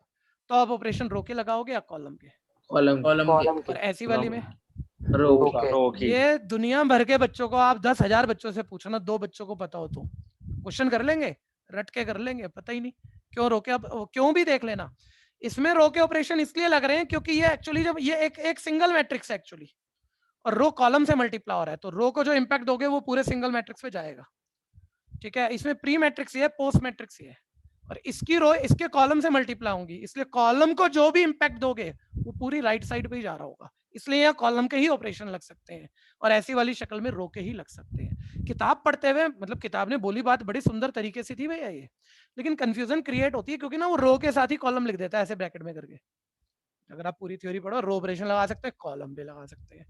तो आप ऑपरेशन रो के लगाओगे या कॉलम के? कॉलम और ऐसी वाली में रो ये दुनिया भर के बच्चों को आप 10,000 बच्चों से पूछना, 2 बच्चों को पता हो तो क्वेश्चन कर लेंगे, रट के कर लेंगे, पता ही नहीं क्यों रोके। अब क्यों भी देख लेना, इसमें रो के ऑपरेशन इसलिए लग रहे हैं क्योंकि ये एक्चुअली जब ये एक सिंगल मैट्रिक्स है एक्चुअली, और रो कॉलम से मल्टीप्लाई हो रहा है, तो रो को जो इंपैक्ट दोगे वो पूरे सिंगल मैट्रिक्स पे जाएगा। ठीक है, इसमें प्री मैट्रिक्स है, पोस्ट मैट्रिक्स है, और इसकी रो इसके कॉलम से मल्टीप्लाई होंगी, इसलिए कॉलम को जो भी इंपैक्ट दोगे वो पूरी राइट साइड पे ही जा रहा होगा। इसलिए यहाँ कॉलम के ही ऑपरेशन लग सकते हैं और ऐसी वाली शक्ल में रो के ही लग सकते हैं। किताब पढ़ते हुए मतलब किताब ने बोली बात बड़ी सुंदर तरीके से थी भैया ये, लेकिन कंफ्यूजन क्रिएट होती है क्योंकि ना वो रो के साथ ही कॉलम लिख देता है ऐसे ब्रैकेट में करके। अगर आप पूरी थ्योरी पढ़ो रो ऑपरेशन लगा सकते हैं, कॉलम भी लगा सकते हैं।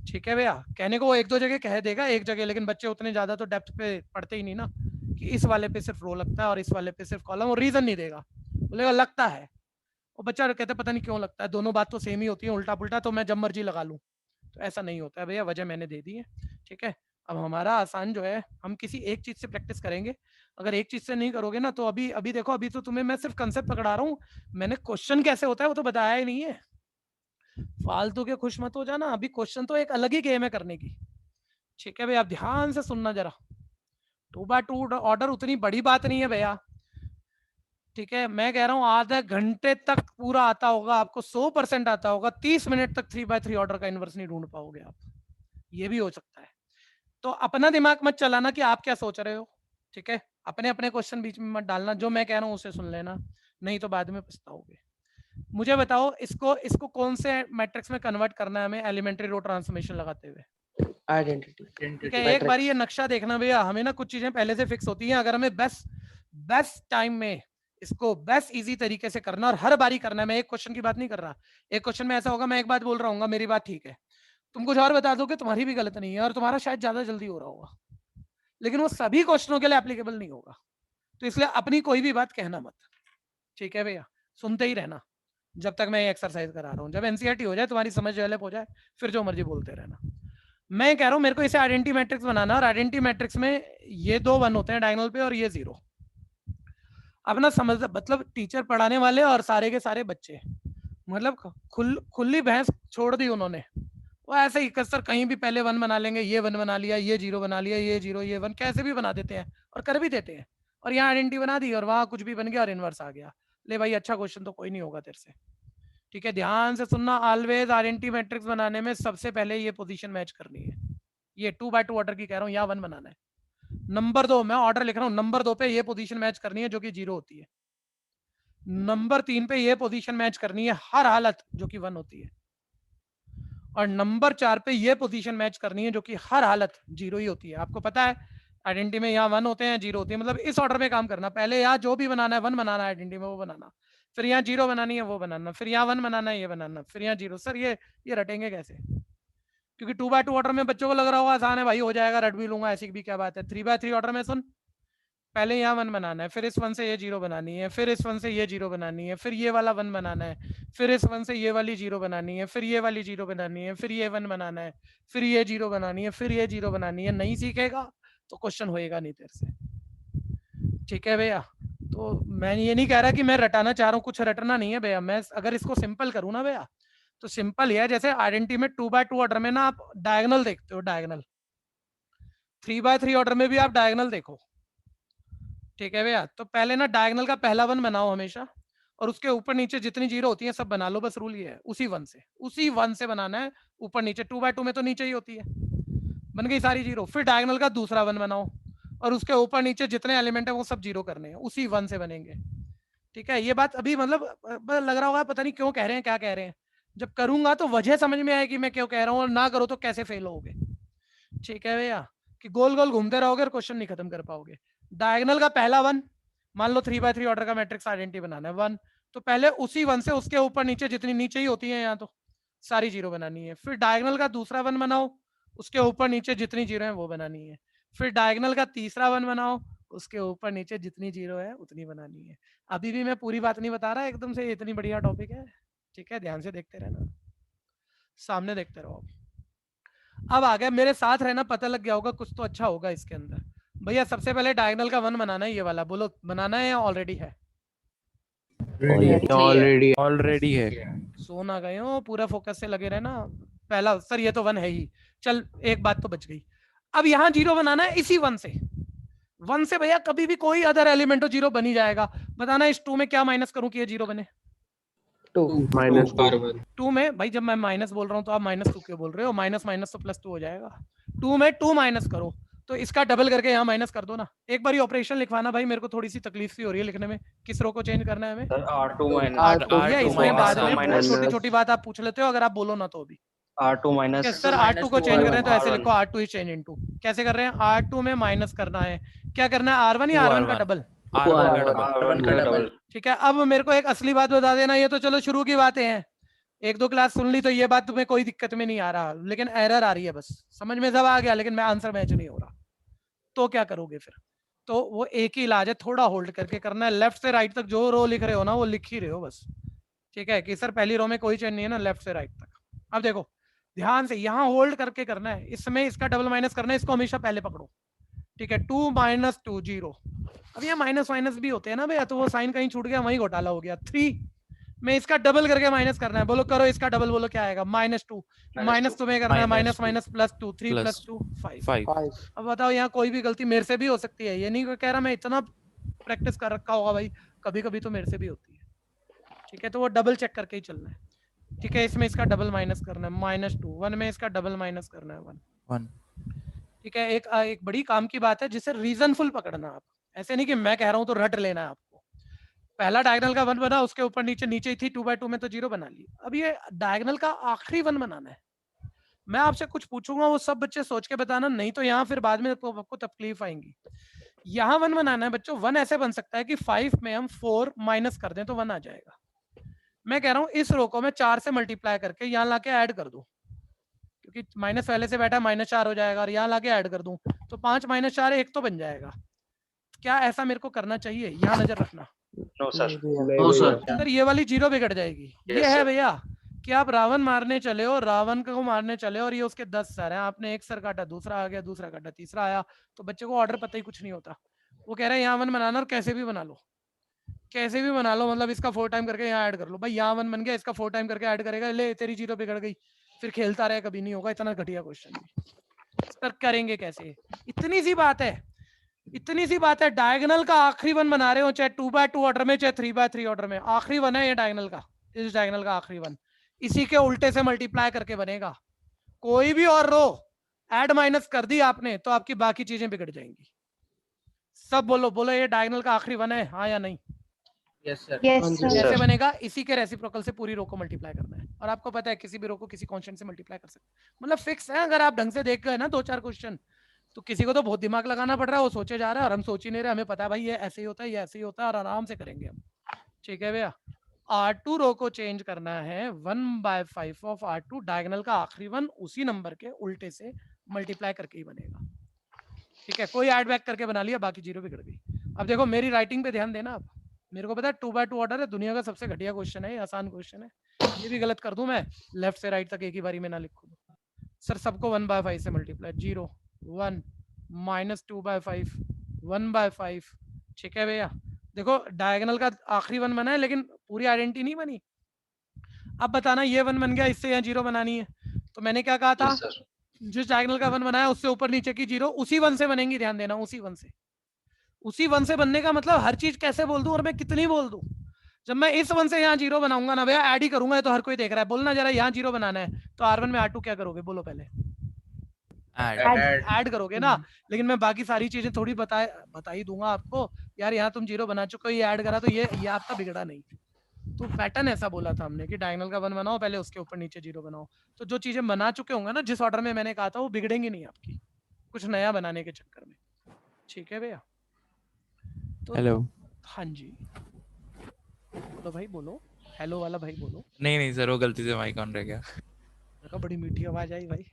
ठीक है भैया, कहने को वो एक दो जगह कह देगा एक जगह, लेकिन बच्चे उतने ज्यादा तो डेप्थ पे पढ़ते ही नहीं ना कि इस वाले पे सिर्फ रो लगता है और इस वाले पे सिर्फ कॉलम, और रीजन नहीं देगा, बोलेगा लगता है। वो बच्चा कहता है पता नहीं क्यों लगता है, दोनों बात तो सेम ही होती है, उल्टा पुल्टा तो मैं जब मर्जी लगा लूं। तो ऐसा नहीं होता है भैया, वजह मैंने दे दी है। ठीक है, अब हमारा आसान जो है हम किसी एक चीज से प्रैक्टिस करेंगे। अगर एक चीज से नहीं करोगे ना तो अभी अभी देखो, अभी तो तुम्हें मैं सिर्फ कंसेप्ट पकड़ा रहा हूँ, मैंने क्वेश्चन कैसे होता है वो तो बताया ही नहीं है। फालतू के खुश मत हो जाना, अभी क्वेश्चन तो एक अलग ही गेम है करने की। ठीक है भैया, आप ध्यान से सुनना जरा। 2x2 ऑर्डर उतनी बड़ी बात नहीं है भैया। ठीक है, मैं कह रहा हूँ आधे घंटे तक पूरा आता होगा आपको, 100% आता होगा, 30 मिनट तक 3x3 ऑर्डर का इनवर्स नहीं ढूंढ पाओगे आप, ये भी हो सकता है। तो अपना दिमाग मत चलाना कि आप क्या सोच रहे हो। ठीक है, अपने अपने क्वेश्चन बीच में मत डालना, जो मैं कह रहा हूँ उसे सुन लेना, नहीं तो बाद में पछताओगे। मुझे बताओ इसको कौन से मैट्रिक्स में कन्वर्ट करना है हमें एलिमेंट्री रो ट्रांसफॉर्मेशन लगाते हुए। आइडेंटिटी। ठीक है, एक बार ये नक्शा देखना भैया, हमें ना कुछ चीजें पहले से फिक्स होती हैं, अगर हमें बेस्ट टाइम में इसको बेस्ट इजी तरीके से करना और हर बारी करना है। मैं एक क्वेश्चन की बात नहीं कर रहा, एक क्वेश्चन में ऐसा होगा मैं एक बात बोल रहा हूँ, मेरी बात ठीक है, तुम कुछ और बता दोगे, तुम्हारी भी गलत नहीं है और तुम्हारा शायद ज्यादा जल्दी हो रहा होगा, लेकिन वो सभी क्वेश्चनों के लिए एप्लीकेबल नहीं होगा। तो इसलिए अपनी कोई भी बात कहना मत। ठीक है भैया, सुनते ही रहना जब तक मैं ये एक्सरसाइज करा रहा हूँ। जब एनसीईआरटी हो जाए, तुम्हारी समझ डेवलप हो जाए, फिर जो मर्जी बोलते रहना। मैं कह रहा हूँ मेरे को इसे आइडेंटिटी मैट्रिक्स बनाना, और आइडेंटिटी मैट्रिक्स में ये 2 1 होते हैं डायगोनल पे और ये 0। अब ना समझ, मतलब टीचर पढ़ाने वाले और सारे के सारे बच्चे, मतलब खुली भैंस छोड़ दी उन्होंने। वो ऐसे ही कसर कहीं भी पहले 1 बना लेंगे, ये 1 बना लिया, ये 0 बना लिया, ये 0 ये 1, कैसे भी बना देते हैं और कर भी देते हैं। और यहाँ आइडेंटिटी बना दी और वहां कुछ भी बन गया और इनवर्स आ गया। ले भाई, अच्छा क्वेश्चन तो कोई नहीं होगा तेरे से। ठीक है, ध्यान से सुनना, ऑलवेज आइडेंटिटी मैट्रिक्स बनाने में सबसे पहले ये पोजीशन मैच करनी है। ये 2x2 ऑर्डर की कह रहा हूँ, यहाँ 1 बनाना है। नंबर 2, मैं ऑर्डर लिख रहा हूँ, नंबर 2 पे ये पोजीशन मैच करनी है जो कि 0 होती है। नंबर 3 पे ये पोजीशन मैच करनी है हर हालत, जो कि 1 होती है। और नंबर 4 पे ये पोजीशन मैच करनी है जो कि हर हालत 0 ही होती है। आपको पता है आइडेंटिटी में यहाँ 1 होते हैं, 0 होती है, मतलब इस ऑर्डर में काम करना। पहले यहाँ जो भी बनाना है 1 बनाना है आइडेंटिटी में, वो बनाना, फिर यहाँ 0 बनानी है वो बनाना, फिर यहाँ 1 बनाना है ये बनाना, फिर यहाँ 0। सर ये रटेंगे कैसे? क्योंकि 2x2 ऑर्डर में बच्चों को लग रहा होगा आसान है भाई, हो जाएगा, रट भी लूंगा, ऐसी भी क्या बात है। 3x3 ऑर्डर में सुन, पहले यहाँ 1 बनाना है, फिर इस 1 से ये 0 बनानी है, फिर इस 1 से ये 0 बनानी है, फिर ये वाला 1 बनाना है, फिर इस 1 से ये वाली 0 बनानी है, फिर ये वाली 0 बनानी है, फिर ये 1 बनाना है, फिर ये 0 बनानी है, फिर ये 0 बनानी है। नहीं सीखेगा तो क्वेश्चन होएगा नहीं तेरे से। ठीक है भैया, तो मैं ये नहीं कह रहा कि मैं रटाना चाह रहा हूँ, कुछ रटना नहीं है भैया। मैं अगर इसको सिंपल करूँ ना भैया, तो सिंपल ही है, जैसे आइडेंटिटी में 2x2 ऑर्डर में ना आप डायगोनल देखते हो, डायगोनल 3x3 ऑर्डर में भी आप डायगोनल देखो। ठीक है भैया, तो पहले ना डायगोनल का पहला 1 बनाओ हमेशा, और उसके ऊपर नीचे जितनी 0 होती है सब बना लो। बस रूल ये है, उसी 1 से बनाना है, ऊपर नीचे। 2x2 में तो नीचे ही होती है, बन गई सारी 0। फिर डायगोनल का दूसरा 1 बनाओ और उसके ऊपर नीचे जितने एलिमेंट है वो सब 0 करने हैं, उसी 1 से बनेंगे। ठीक है, ये बात अभी मतलब लग रहा होगा पता नहीं क्यों कह रहे हैं, क्या कह रहे हैं। जब करूंगा तो वजह समझ में आएगी मैं क्यों कह रहा हूँ, और ना करो तो कैसे फेल होगे। ठीक है भैया, कि गोल गोल घूमते रहोगे और क्वेश्चन नहीं खत्म कर पाओगे। डायगोनल का पहला 1, मान लो 3x3 ऑर्डर का मैट्रिक्स आइडेंटिटी बनाना है 1, तो पहले उसी 1 से उसके ऊपर नीचे जितनी नीचे ही होती है यहाँ तो सारी 0 बनानी है। फिर डायगोनल का दूसरा 1 बनाओ, उसके ऊपर नीचे जितनी 0 है वो बनानी है। फिर डायगोनल का तीसरा 1 बनाओ, उसके ऊपर नीचे जितनी 0 है उतनी बनानी है। अभी भी मैं पूरी बात नहीं बता रहा एकदम से, इतनी बढ़िया टॉपिक है। ठीक है, ध्यान से देखते रहना, सामने देखते रहो। अब आ गया, मेरे साथ रहना, पता लग गया होगा कुछ तो अच्छा होगा इसके अंदर। भैया सबसे पहले डायगोनल का 1 बनाना है, ये वाला बोलो, बनाना है या ऑलरेडी है? ऑलरेडी है। सो ना गए हो, पूरा फोकस से लगे रहना। पहला सर ये तो 1 है ही, चल एक बात तो बच गई। अब यहाँ 0 बनाना है इसी 1 से। 1 से भैया कभी भी कोई अदर एलिमेंट हो 0 बन ही जाएगा। बताना इस 2 में क्या माइनस करूं कि ये 0 बने? 2 में भाई, जब मैं माइनस बोल रहा हूँ तो आप -2 क्यों बोल रहे हो? माइनस माइनस तो +2 हो जाएगा। 2 में 2 माइनस करो तो इसका डबल करके यहाँ माइनस कर दो ना। एक बार ये ऑपरेशन लिखवाना भाई, मेरे को थोड़ी सी तकलीफ सी हो रही है लिखने में। किस रो को चेंज करना है हमें? सर R2 इसमें बाद में छोटी छोटी बात आप पूछ लेते हो, अगर आप बोलो ना तो अभी R2 माइनस सर R2 को चेंज कर रहे हैं तो ऐसे लिखो R2 इज चेंज इनटू। कैसे कर रहे हैं? R2 में माइनस करना है, क्या करना है? R1 या R1 का डबल? R1 का डबल। ठीक है, अब मेरे को एक असली बात बता देना, ये तो चलो शुरू की बातें हैं, एक दो क्लास सुन ली तो ये बात तुम्हें कोई दिक्कत में नहीं आ रहा, लेकिन एरर आ रही है, बस समझ में सब आ गया, लेकिन मैं आंसर मैच नहीं हो रहा, तो क्या करोगे फिर? तो वो एक ही इलाज है, थोड़ा होल्ड करके करना है, लेफ्ट से राइट तक जो रो लिख रहे हो ना वो लिख ही रहे हो बस। ठीक है कि सर पहली रो में कोई चेंज नहीं है ना, लेफ्ट से राइट तक। अब देखो ध्यान से, यहाँ होल्ड करके करना है, इसमें इसका डबल माइनस करना है, इसको हमेशा पहले पकड़ो। ठीक है, 2 माइनस 2 0। अब ये माइनस माइनस भी होते हैं ना भैया, तो वो साइन कहीं छूट गया, वही घोटाला हो गया। 3 में इसका डबल करके माइनस करना है, बोलो करो इसका डबल, बोलो क्या आएगा? -2 माइनस तुम्हें करना है, माइनस माइनस प्लस 2, 3 + 2 5। अब बताओ यहाँ कोई भी गलती मेरे से भी हो सकती है, ये नहीं कह रहा मैं इतना प्रैक्टिस कर रखा होगा भाई, कभी कभी तो मेरे से भी होती है। ठीक है, तो वो डबल चेक करके ही चलना है। ठीक है, इसमें इसका डबल माइनस करना है, -2। 1 में इसका डबल माइनस करना है, 1। ठीक है, एक बड़ी काम की बात है जिसे रीजनफुल पकड़ना आप, ऐसे नहीं कि मैं कह रहा हूं तो रट लेना है आपको। पहला डायगोनल का 1 बना, उसके ऊपर नीचे नीचे थी 2/2 में तो 0 बना ली। अब ये डायगोनल का आखिरी 1 बनाना है। मैं आपसे कुछ पूछूंगा, वो सब बच्चे सोच के बताना, नहीं तो यहाँ फिर बाद में आपको तकलीफ आएंगी। यहाँ 1 बनाना है बच्चों। 1 ऐसे बन सकता है कि 5 में हम 4 माइनस कर दें तो 1 आ जाएगा। मैं कह रहा हूँ इस रो को मैं 4 से मल्टीप्लाई करके यहाँ लाके ऐड कर दूं, क्योंकि माइनस पहले से बैठा है, -4 हो जाएगा, और यहाँ लाके ऐड कर दूं तो 5 - 4 1 तो बन जाएगा। क्या ऐसा मेरे को करना चाहिए? यहाँ नजर रखना। No sir. सर ये वाली 0 बिगड़ जाएगी। ये है भैया कि आप रावण मारने चले हो, रावण को मारने चले हो, और ये उसके 10 सर हैं, आपने एक सर काटा, दूसरा आ गया, दूसरा काटा, तीसरा आया, तो बच्चे को ऑर्डर पता ही कुछ नहीं होता। वो कह रहे हैं यहाँ 1 बनाना, और कैसे भी बना लो, कैसे भी बना लो, मतलब इसका 4 टाइम करके यहाँ ऐड कर लो। भाई यहाँ 1 बन गया, इसका 4 टाइम करके ऐड करेगा, ले तेरी 0 बिगड़ गई, फिर खेलता रहे, कभी नहीं होगा। इतना घटिया क्वेश्चन भी सर करेंगे कैसे? इतनी सी बात है, इतनी सी बात है। डायगोनल का आखिरी 1 बना रहे हो, चाहे 2/2 ऑर्डर में, चाहे 3/3 ऑर्डर में, आखिरी 1 है ये डायगोनल का। इस डायगोनल का आखिरी 1 इसी के उल्टे से मल्टीप्लाई करके बनेगा। कोई भी और रो ऐड माइनस कर दी आपने तो आपकी बाकी चीजें बिगड़ जाएंगी। सब बोलो, बोलो ये डायगोनल का आखिरी 1 है, हाँ या नहीं? Yes sir. कैसे बनेगा? इसी के रेसिप्रोकल से पूरी रो को मल्टीप्लाई करना है, और आपको पता है किसी भी रो को किसी कांस्टेंट से मल्टीप्लाई कर सकते हैं, मतलब फिक्स है। अगर आप ढंग से देख गए ना 2-4 क्वेश्चन, तो किसी को तो बहुत दिमाग लगाना पड़ रहा है, वो सोचे जा रहा है, और हम सोच ही नहीं रहे, हमें पता है भाई ये ऐसे ही होता है, ये ऐसे ही होता है, और आराम से करेंगे हम। ठीक है भैया, R2 रो को चेंज करना है, 1/5 ऑफ R2 डायगोनल का आखिरी 1 उसी नंबर के उल्टे से मल्टीप्लाई करके ही बनेगा। ठीक है, कोई ऐड बैक करके बना लिया, बाकी 0 बिगड़ गई। अब देखो मेरी राइटिंग पे ध्यान देना आप, मेरे को पता है 2/2 ऑर्डर है, दुनिया का सबसे घटिया क्वेश्चन है, ये आसान क्वेश्चन है, ये भी गलत कर दूं मैं, लेफ्ट से राइट तक एक ही बारी में ना लिखूं। सर सबको 1/5 से मल्टीप्लाई, 0 1 -2/5 1/5। ठीक है भैया, देखो डायगोनल का आखिरी 1 बना है, लेकिन पूरी आइडेंटिटी नहीं बनी। अब बताना ये 1 बन गया, इससे यहाँ 0 बनानी है, तो मैंने क्या कहा था, जिस डायगोनल का 1 बनाया उससे ऊपर नीचे की 0 उसी 1 से बनेंगी। ध्यान देना, उसी 1 से, उसी 1 से बनने का मतलब हर चीज कैसे बोल दूं और मैं कितनी बोल दूं। जब मैं इस 1 से यहाँ 0 बनाऊंगा ना भैया, ऐड ही करूंगा, तो हर कोई देख रहा है। बोलना जरा, यहाँ 0 बनाना है तो R1 में R2 क्या करोगे? बोलो पहले। ऐड करोगे ना, लेकिन मैं बाकी सारी चीजें थोड़ी बता ही दूंगा आपको। यार यहाँ तुम 0 बना चुके हो, ये ऐड करा, तो ये आपका बिगड़ा नहीं। तो पैटर्न ऐसा बोला था हमने कि डायगोनल का 1 बनाओ, पहले उसके ऊपर नीचे 0 बनाओ। तो जो चीजें बना चुके होंगे ना जिस ऑर्डर में मैंने कहा था, वो बिगड़ेंगी नहीं आपकी कुछ नया बनाने के चक्कर में। ठीक है भैया, तो हेलो। हाँ जी, बोलो भाई, बोलो हेलो वाला भाई, बोलो। नहीं सर, वो गलती से माइक ऑन रह गया। बड़ी मीठी आवाज आई भाई।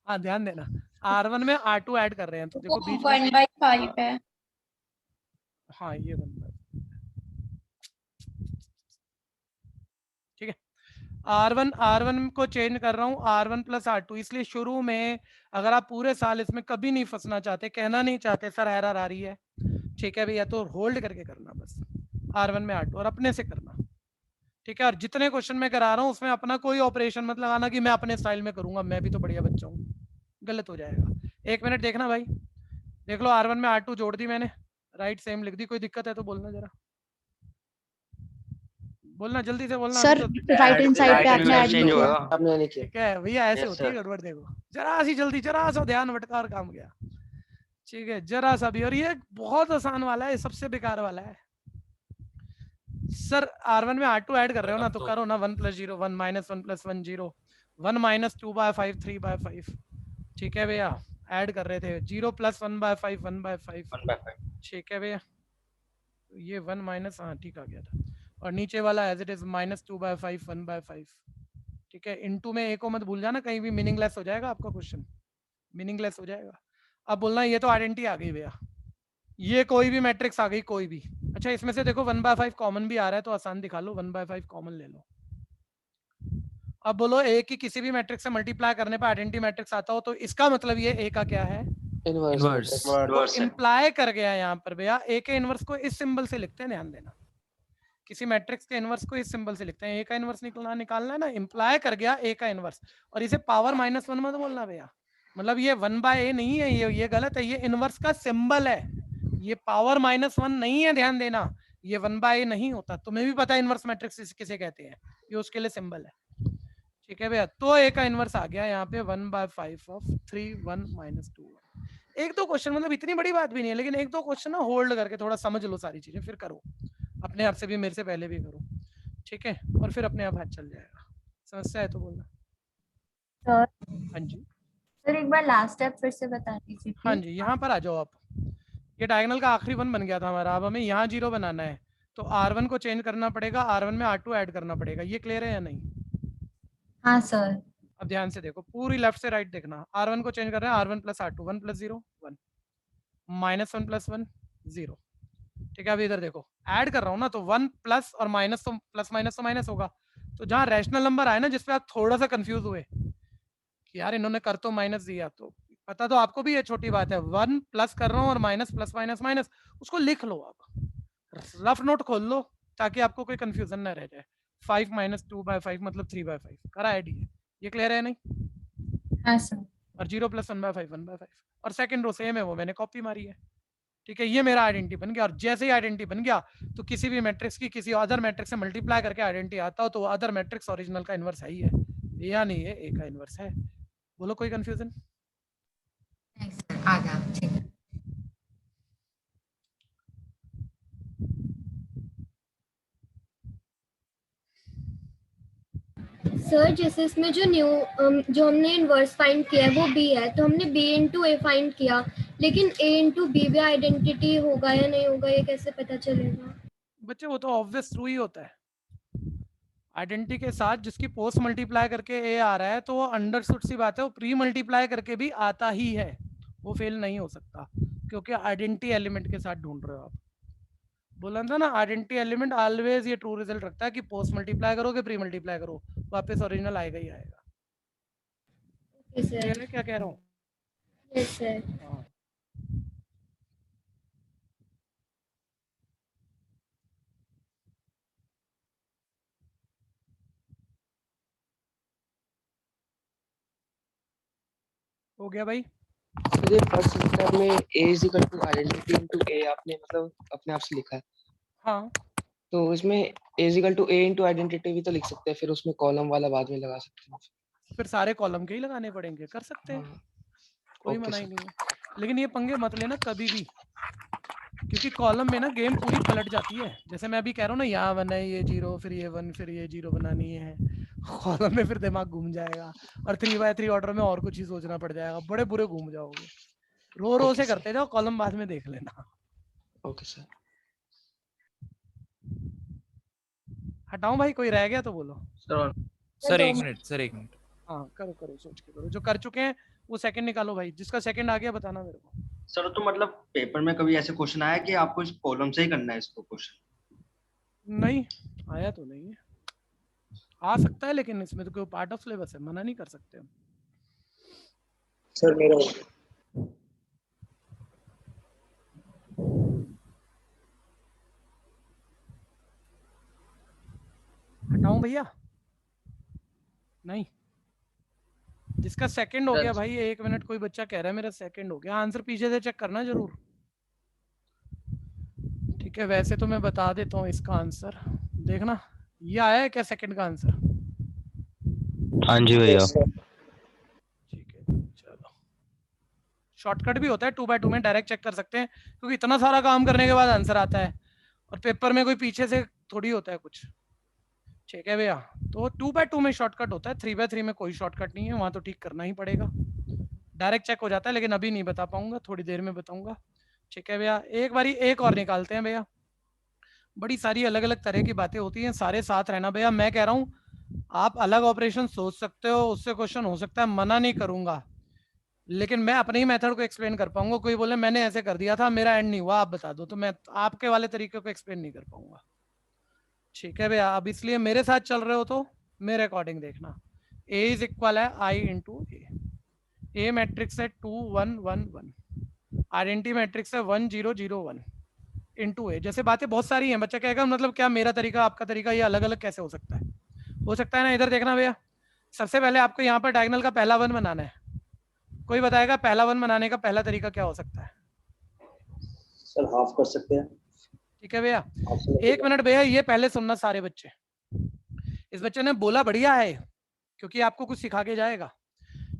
हाँ ध्यान देना, R1 में R2 ऐड कर रहे हैं, तो देखो बीच में 1/5 है। हाँ ये 1/5। ठीक है, R1 को चेंज कर रहा हूँ, R1 + R2, इसलिए शुरू में अगर आप पूरे साल इसमें कभी नहीं फंसना चाहते, कहना नहीं चाहते सर एरर आ रही है, ठीक है भैया, तो होल्ड करके करना बस, R1 में R2, और अपने से करना। ठीक है, और जितने क्वेश्चन मैं करा रहा हूँ उसमें अपना कोई ऑपरेशन मत लगाना कि मैं अपने स्टाइल में करूंगा, मैं भी तो बढ़िया बच्चा हूँ, गलत हो जाएगा। 1 मिनट देखना भाई, देख लो R1 में R2 जोड़ दी मैंने, राइट सेम लिख दी, कोई दिक्कत है तो बोलना जरा, बोलना जल्दी से बोलना। सर राइट हैंड साइड पे आपने ऐड चेंज होगा। आपने नहीं किया। ठीक है भैया, ऐसे Yes, होती है sir. गड़बड़, देखो जरा सी जल्दी, जरा सा ध्यान भटका और काम गया। ठीक है, जरा सा भी, और ये बहुत आसान वाला है, सबसे बेकार वाला है। सर R1 में R2 ऐड कर रहे हो ना, तो करो ना, 1 + 0 1 -1 + 1 0 1 माइनस 2/5 3/5। ठीक है भैया, ऐड कर रहे थे 0 प्लस 1/5 1/5। 1/5। ठीक है भैया, ये 1 माइनस, हाँ ठीक आ गया था। और नीचे वाला एज इट इज माइनस 2/5 1/5। ठीक है, इनटू में ए को मत भूल जाना, कहीं भी मीनिंगलेस हो जाएगा आपका क्वेश्चन, मीनिंगलेस हो जाएगा। अब बोलना ये तो आइडेंटिटी आ गई भैया, ये कोई भी मैट्रिक्स आ गई कोई भी। अच्छा इसमें से देखो 1/5 कॉमन भी आ रहा है तो आसान दिखा लो, 1/5 कॉमन ले लो। अब बोलो ए की किसी भी मैट्रिक्स से मल्टीप्लाई करने पर आइडेंटिटी मैट्रिक्स आता हो तो इसका मतलब ये ए का क्या है, इनवर्स। तो इम्प्लाई कर गया यहाँ पर भैया। ए के इनवर्स को इस सिंबल से लिखते हैं, ध्यान देना, किसी मैट्रिक्स के इनवर्स को इस सिंबल से लिखते हैं। ए का इनवर्स निकालना है ना, इम्प्लाई कर गया ए का इनवर्स, और इसे पावर -1 मत बोलना भैया, मतलब ये 1/a नहीं है, ये गलत है, ये इनवर्स का सिंबल है, ये पावर -1 नहीं है, ध्यान देना, ये 1/a नहीं होता। तुम्हें भी पता है इनवर्स मैट्रिक्स किसे कहते हैं, ये उसके लिए सिंबल है। ठीक है भैया, तो ए का इनवर्स आ गया यहाँ पे 1/5 ऑफ 3 1 - 2। एक दो क्वेश्चन, मतलब इतनी बड़ी बात भी नहीं है, लेकिन एक दो क्वेश्चन ना होल्ड करके थोड़ा समझ लो सारी चीजें, फिर करो अपने आप से भी, मेरे से पहले भी करो, ठीक है, और फिर अपने आप हाथ चल जाएगा। समस्या है तो बोलना। सर हाँ जी सर एक बार लास्ट स्टेप फिर से बता दीजिए। हाँ जी, यहाँ पर आ जाओ आप। ये डायगोनल का आखिरी 1 बन गया था हमारा, अब हमें यहाँ 0 बनाना है, तो R1 को चेंज करना पड़ेगा, R1 में R2 ऐड करना पड़ेगा। ये क्लियर है या नहीं? हाँ सर। अब ध्यान से देखो, पूरी लेफ्ट से राइट देखना। R1 को चेंज कर रहे हैं, R1 + R2, 1 + 0 1, -1 + 1 0। ठीक है, अभी इधर देखो, ऐड कर रहा हूँ ना, तो 1 प्लस और माइनस, तो प्लस माइनस तो माइनस होगा। तो जहाँ रैशनल नंबर आए ना, जिसपे आप थोड़ा सा कंफ्यूज हुए कि यार इन्होंने कर तो माइनस दिया, तो पता तो आपको भी ये छोटी बात है, 1 प्लस कर रहा हूँ और माइनस प्लस माइनस माइनस, उसको लिख लो आप, रफ नोट खोल लो ताकि आपको कोई कंफ्यूजन ना रह जाए। 5 - 2/5 मतलब 3/5 करा है डी। ये क्लियर है नहीं? हाँ सर। और 0 + 1/5 1/5, और सेकंड रो सेम है, वो मैंने कॉपी मारी है। ठीक है, ये मेरा आइडेंटिटी बन गया, और जैसे ही आइडेंटिटी बन गया तो किसी भी मैट्रिक्स की किसी अदर मैट्रिक्स से मल्टीप्लाई करके आइडेंटिटी आता हो तो अदर मैट्रिक्स ओरिजिनल का इनवर्स है ही है, या नहीं है, ए का इनवर्स है। बोलो कोई कंफ्यूजन? नहीं सर, आ गया, ठीक है। सर जैसे इसमें जो जो हमने इनवर्स फाइंड किया है वो b है, तो हमने b इंटू a फाइंड किया, लेकिन a इंटू b भी आइडेंटिटी होगा या नहीं होगा, ये कैसे पता चलेगा? बच्चे वो तो ऑब्वियस ट्रू ही होता है, आइडेंटिटी के साथ जिसकी पोस्ट मल्टीप्लाई करके ए आ रहा है तो वो अंडरस्टूड सी बात है, वो प्री मल्टीप्लाई करके भी आता ही है, वो फेल नहीं हो सकता, क्योंकि आइडेंटिटी एलिमेंट के साथ ढूंढ रहे हो आप। बोला था ना, आइडेंटिटी एलिमेंट ऑलवेज ये ट्रू रिजल्ट रखता है कि पोस्ट मल्टीप्लाई करोगे प्री मल्टीप्लाई करो, वापस ओरिजिनल आएगा ही आएगा। Okay sir. क्या कह रहा हूँ? Yes sir. हाँ। हो गया भाई? सर ये फर्स्ट स्टेप में a = आइडेंटिटी इनटू a आपने मतलब अपने आप से लिखा है। हाँ, तो इसमें a = a इनटू आइडेंटिटी भी तो लिख सकते हैं, फिर उसमें कॉलम वाला बाद में लगा सकते हैं। फिर सारे कॉलम के ही लगाने पड़ेंगे, कर सकते हैं, कोई मना ही नहीं है, लेकिन ये पंगे मत लेना कभी भी, क्योंकि कॉलम में ना गेम पूरी पलट जाती है। जैसे मैं अभी कह रहा हूँ ना, यहाँ 1 है, ये 0, फिर ये 1, फिर ये 0 बनानी है, कॉलम में फिर दिमाग घूम जाएगा, और 3x3 ऑर्डर में और कुछ ही सोचना पड़ जाएगा, बड़े बुरे घूम जाओगे। रो से करते जाओ, कॉलम बाद में देख लेना। Okay sir. हटाऊं भाई, कोई रह गया तो बोलो। Sir 1 minute, sir 1 minute. हाँ करो करो, सोच के करो, जो कर चुके हैं वो सेकंड निकालो भाई, जिसका सेकंड आ गया बताना मेरे को। सर तो मतलब पेपर में कभी ऐसे क्वेश्चन आया कि आपको इस कॉलम से ही करना है इसको क्वेश्चन? नहीं आया तो नहीं है, आ सकता है, लेकिन इसमें तो कोई पार्ट ऑफ सिलेबस है, मना नहीं कर सकते हम। सर मेरा हटाऊं भैया? नहीं, जिसका सेकंड हो गया भाई, 1 मिनट, कोई बच्चा कह रहा है मेरा सेकंड हो गया, आंसर पीछे से चेक करना जरूर। ठीक है, वैसे तो मैं बता देता हूँ इसका आंसर, देखना ये आया है क्या सेकंड का आंसर? हाँ जी भैया। ठीक है चलो, शॉर्टकट भी होता है 2x2 में, डायरेक्ट चेक कर सकते हैं, क्योंकि इतना सारा काम करने के बाद आंसर आता है, और पेपर में कोई पीछे से थोड़ी होता है कुछ। ठीक है भैया। तो 2/2 में शॉर्टकट होता है, 3/3 में कोई शॉर्टकट नहीं है, वहां तो ठीक करना ही पड़ेगा। डायरेक्ट चेक हो जाता है, लेकिन अभी नहीं बता पाऊंगा, थोड़ी देर में बताऊंगा। ठीक है भैया, एक बारी एक और निकालते हैं भैया। बड़ी सारी अलग अलग तरह की बातें होती हैं, सारे साथ रहना भैया। मैं कह रहा हूँ आप अलग ऑपरेशन सोच सकते हो, उससे क्वेश्चन हो सकता है, मना नहीं करूंगा, लेकिन मैं अपने ही मेथड को एक्सप्लेन कर पाऊंगा। कोई बोले मैंने ऐसे कर दिया था, मेरा एंड नहीं हुआ, आप बता दो, तो मैं आपके वाले तरीके को एक्सप्लेन नहीं कर पाऊंगा। ठीक है भैया, अब इसलिए मेरे साथ चल रहे हो तो मेरे अकॉर्डिंग देखना। ए इज इक्वल है आई इंटू ए मैट्रिक्स है 2 1 1 1, आइडेंटिटी मैट्रिक्स है 1 0 0 1 इंटू ए। जैसे बातें बहुत सारी हैं, बच्चा कहेगा मतलब क्या मेरा तरीका आपका तरीका ये अलग अलग कैसे हो सकता है? हो सकता है ना। इधर देखना भैया, सबसे पहले आपको यहाँ पर डायगोनल का पहला वन बनाना है। कोई बताएगा पहला वन बनाने का पहला तरीका क्या हो सकता है? सर हाफ कर सकते हैं। ठीक है भैया, एक मिनट भैया, ये पहले सुनना सारे बच्चे। इस बच्चे ने बोला बढ़िया है, क्योंकि आपको कुछ सिखा के जाएगा।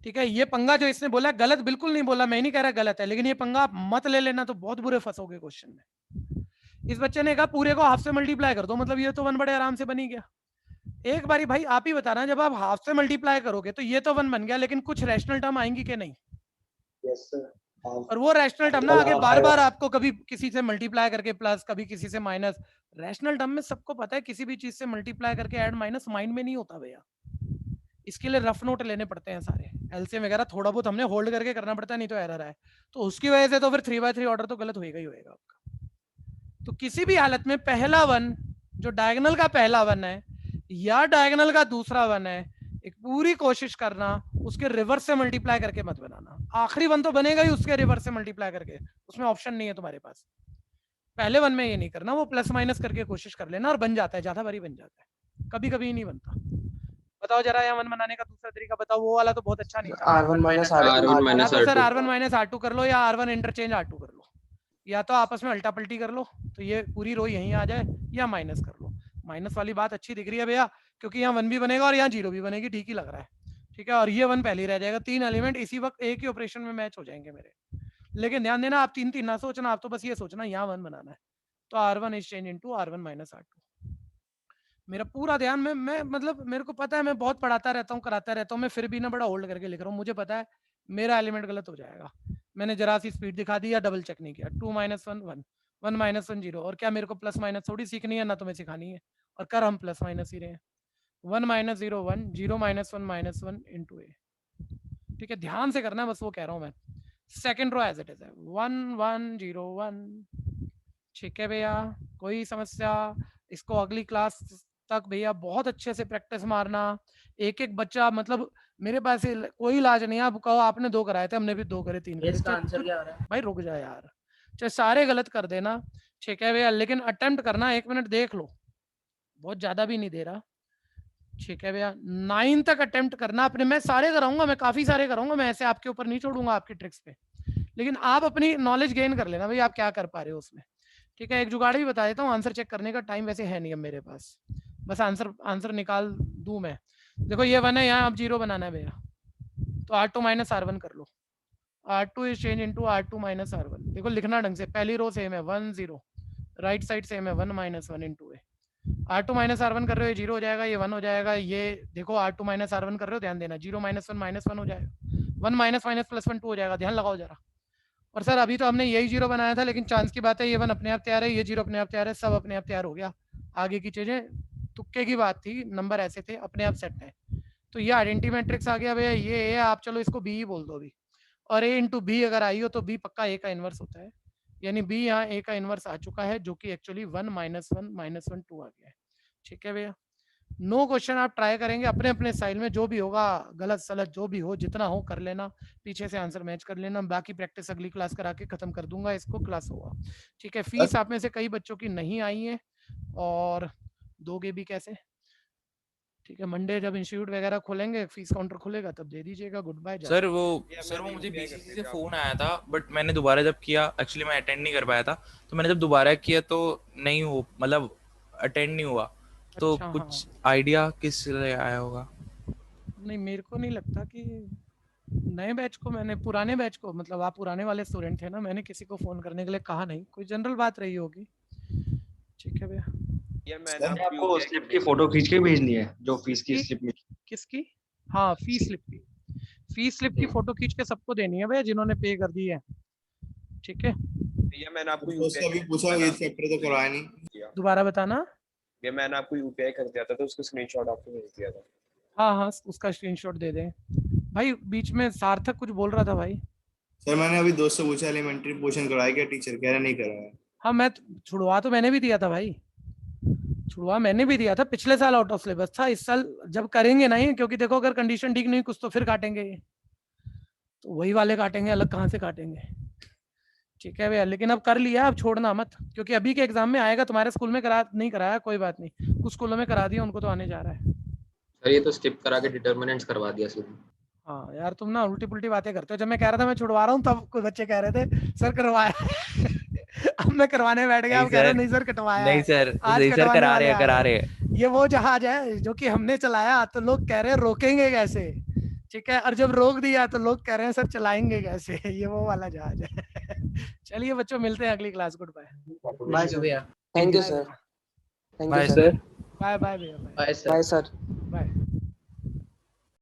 ठीक है, ये पंगा जो इसने बोला गलत बिल्कुल नहीं बोला, मैं नहीं कह रहा गलत है, लेकिन ये पंगा आप मत ले लेना, तो बहुत बुरे फंसोगे क्वेश्चन में। इस बच्चे ने कहा पूरे को हाफ से मल्टीप्लाई कर दो, मतलब ये तो वन बड़े आराम से बन ही गया। एक बारी भाई आप ही बताना, जब आप हाफ से मल्टीप्लाई करोगे तो ये तो वन बन गया, लेकिन कुछ रैशनल टर्म आएंगी कि नहीं? Yes sir. और वो रैशनल टर्म ना आगे बार बार आपको कभी किसी से मल्टीप्लाई करके प्लस, कभी किसी से माइनस। रैशनल टर्म में सबको पता है किसी भी चीज से मल्टीप्लाई करके ऐड माइनस माइंड में नहीं होता भैया। इसके लिए रफ नोट लेने पड़ते हैं सारे, एलसीएम वगैरह थोड़ा बहुत हमने होल्ड करके करना पड़ता है, नहीं तो एरर है। तो उसकी वजह से तो फिर 3/3 ऑर्डर तो गलत होएगा ही होएगा आपका। तो किसी भी हालत में पहला वन जो डायगोनल का पहला वन है या डायगोनल का दूसरा वन है, एक पूरी कोशिश करना उसके रिवर्स से मल्टीप्लाई करके मत बनाना। आखिरी वन तो बनेगा ही उसके रिवर्स से मल्टीप्लाई करके, उसमें ऑप्शन नहीं है तुम्हारे पास। पहले वन में ये नहीं करना, वो प्लस माइनस करके कोशिश कर लेना, और बन जाता है, ज्यादा बारी बन जाता है, कभी कभी नहीं बनता। बताओ जरा यहाँ वन बनाने का दूसरा तरीका बताओ, वो वाला तो बहुत अच्छा नहीं था। R1 minus R2 sir R1 minus R2 कर लो, या R1 इंटरचेंज R2 कर लो, या तो आपस में अल्टा पल्टी कर लो, तो ये पूरी रो यहीं आ जाए, या माइनस कर लो। माइनस वाली बात अच्छी दिख रही है भैया, क्योंकि यहाँ वन भी बनेगा और यहाँ जीरो भी बनेगी, ठीक ही लग रहा है। ठीक है, और ये वन पहले ही रह जाएगा, 3 एलिमेंट इसी वक्त एक ही ऑपरेशन में मैच हो जाएंगे मेरे। लेकिन ध्यान देना, आप 3 3 ना सोचना, आप तो बस ये सोचना यहाँ वन बनाना है, तो R1 is change into R1 minus R2। मेरा पूरा ध्यान मैं मतलब मेरे को पता है, मैं बहुत पढ़ाता रहता हूँ, कराता रहता हूँ, मैं फिर भी ना बड़ा होल्ड करके लिख रहा हूँ। मुझे पता है मेरा एलिमेंट गलत हो जाएगा, मैंने जरा सी स्पीड दिखा दी या डबल चेक नहीं किया। 2 - 1 1 1 - 1 0, और क्या मेरे को प्लस माइनस थोड़ी सीखनी है, ना तुम्हें सिखानी है, और कर हम प्लस माइनस ही रहे हैं। 1 - 0 1 0 - 1 - 1 इंटू ए। ठीक है, ध्यान से करना है, बस वो कह रहा हूँ मैं। Second row as it is है 1 1 0 1। ठीक है भैया, कोई समस्या? इसको अगली क्लास तक भैया बहुत अच्छे से प्रैक्टिस मारना। एक एक बच्चा, मतलब मेरे पास कोई इलाज नहीं है। आप कहो आपने 2 कराए थे, हमने भी 2 करे, 3 करे। इसका आंसर क्या आ रहा है? भाई रुक जा यार, चाहे सारे गलत कर देना। ठीक है भैया, लेकिन अटेम्प्ट करना, 1 मिनट देख लो, बहुत ज्यादा भी नहीं दे रहा। ठीक है भैया, 9 तक अटेम्प्ट करना अपने। मैं सारे कराऊंगा, मैं काफी सारे कराऊंगा, मैं ऐसे आपके ऊपर नहीं छोड़ूंगा आपकी ट्रिक्स पे, लेकिन आप अपनी नॉलेज गेन कर लेना भाई, आप क्या कर पा रहे हो उसमें। ठीक है, एक जुगाड़ भी बता देता हूँ, आंसर चेक करने का टाइम वैसे है नहीं अब मेरे पास, बस आंसर निकाल दूं मैं। देखो ये 1 है, यहाँ अब 0 बनाना है भैया, तो R2 - R1 कर लो। R2 is change into R2 - R1। देखो लिखना ढंग से, पहली रो सेम है 1 0, राइट साइड सेम है 1 - 1 इंटू ए। R2 - R1 कर रहे हो, ये 0 हो जाएगा, ये 1 हो जाएगा। ये देखो R2 - R1 कर रहे हो, ध्यान देना, 0 - 1 - 1 हो जाएगा, 1 - +1 2 हो जाएगा, ध्यान लगाओ जरा। और सर अभी तो हमने यही 0 बनाया था, लेकिन चांस की बात है ये 1 अपने आप तैयार है, ये 0 अपने आप तैयार है, सब अपने आप तैयार हो गया। आगे की चीजें तुक्के की बात थी, नंबर ऐसे थे, अपने आप सेट है। तो ये आइडेंटिटी मैट्रिक्स आ गया भैया, ये ए, आप चलो इसको बी ही बोल दो अभी। और ए इंटू बी अगर आई हो तो बी पक्का ए का इनवर्स होता है, यानी बी यहाँ ए का इनवर्स आ चुका है, जो कि एक्चुअली 1 - 1 - 1 2 आ गया है। ठीक है भैया, नो क्वेश्चन आप ट्राई करेंगे अपने अपने स्टाइल में, जो भी होगा गलत सलत जो भी हो, जितना हो कर लेना, पीछे से आंसर मैच कर लेना। बाकी प्रैक्टिस अगली क्लास करा के खत्म कर दूंगा इसको, क्लास होगा। ठीक है, फीस आप में से कई बच्चों की नहीं आई है, और दोगे भी कैसे? ठीक है, मंडे जब इंस्टीट्यूट वगैरह खोलेंगे, फीस काउंटर खुलेगा, तब दे दीजिएगा। Good bye. सर वो मुझे बीसीसी से फोन आया था, बट मैंने दोबारा जब किया, एक्चुअली मैं अटेंड नहीं कर पाया था, तो मैंने जब दोबारा किया तो नहीं हो, मतलब अटेंड नहीं हुआ। तो अच्छा, कुछ आइडिया किस लिए आया होगा? नहीं, मेरे को नहीं लगता कि नए बैच को, मैंने पुराने बैच को, मतलब आप पुराने वाले स्टूडेंट थे ना, मैंने किसी को फोन करने के लिए कहा नहीं, कोई जनरल बात रही होगी। ठीक है भैया, ये मैंने मैंने आपको स्लिप की फोटो खींच के भेजनी है जो फीस की स्लिप में। किसकी? हाँ फीस स्लिप की, फीस स्लिप की फोटो खींच के सबको देनी है भैया जिन्होंने पे कर दी है, ठीक है? ये मैंने आपको उसका भी पूछा, ये चैप्टर तो करवाया नहीं। दोबारा बताना। ये मैंने आपको यूपीआई कर दिया था तो उसका स्क्रीनशॉट आपको भेज दिया था। हाँ हाँ उसका स्क्रीनशॉट दे दें भाई। बीच में सार्थक कुछ बोल रहा था भाई। सर मैंने अभी दोस्त से पूछा एलिमेंट्री पोर्शन करवाया क्या, टीचर कह रहा नहीं करवाया। हाँ मैं छुड़वा तो मैंने भी दिया था भाई, छुड़वा मैंने भी दिया था, पिछले साल आउट ऑफ सिलेबस था। इस साल जब करेंगे नहीं, क्योंकि देखो अगर कंडीशन ठीक नहीं कुछ तो फिर काटेंगे ये, तो वही वाले काटेंगे, अलग कहाँ से काटेंगे, ठीक है भैया? लेकिन अब कर लिया, अब छोड़ना मत, क्योंकि अभी के एग्जाम में आएगा। तुम्हारे स्कूल में करा नहीं कराया कोई बात नहीं, कुछ स्कूलों में करा दिया, उनको तो आने जा रहा है। सर ये तो स्किप करा के डिटरमिनेंट्स करवा दिया सीधे। हाँ यार तुम ना उल्टी पुल्टी बातें करते हो। जब मैं कह रहा था मैं छुड़वा रहा हूँ तब कुछ बच्चे कह रहे थे सर करवाया अब मैं करवाने बैठ गया, अब कह रहे नहीं सर कटवाया। नहीं सर, आज नहीं सर, करा रहे हैं, करा रहे हैं। ये वो जहाज है जो कि हमने चलाया तो लोग कह रहे हैं रोकेंगे कैसे, ठीक है? और जब रोक दिया तो लोग कह रहे हैं सर चलाएंगे कैसे। ये वो वाला जहाज है चलिए बच्चों मिलते हैं अगली क्लास। Good bye. बाय भैया। Thank you sir. Thank you sir. Bye bye भैया। Bye sir. बाय।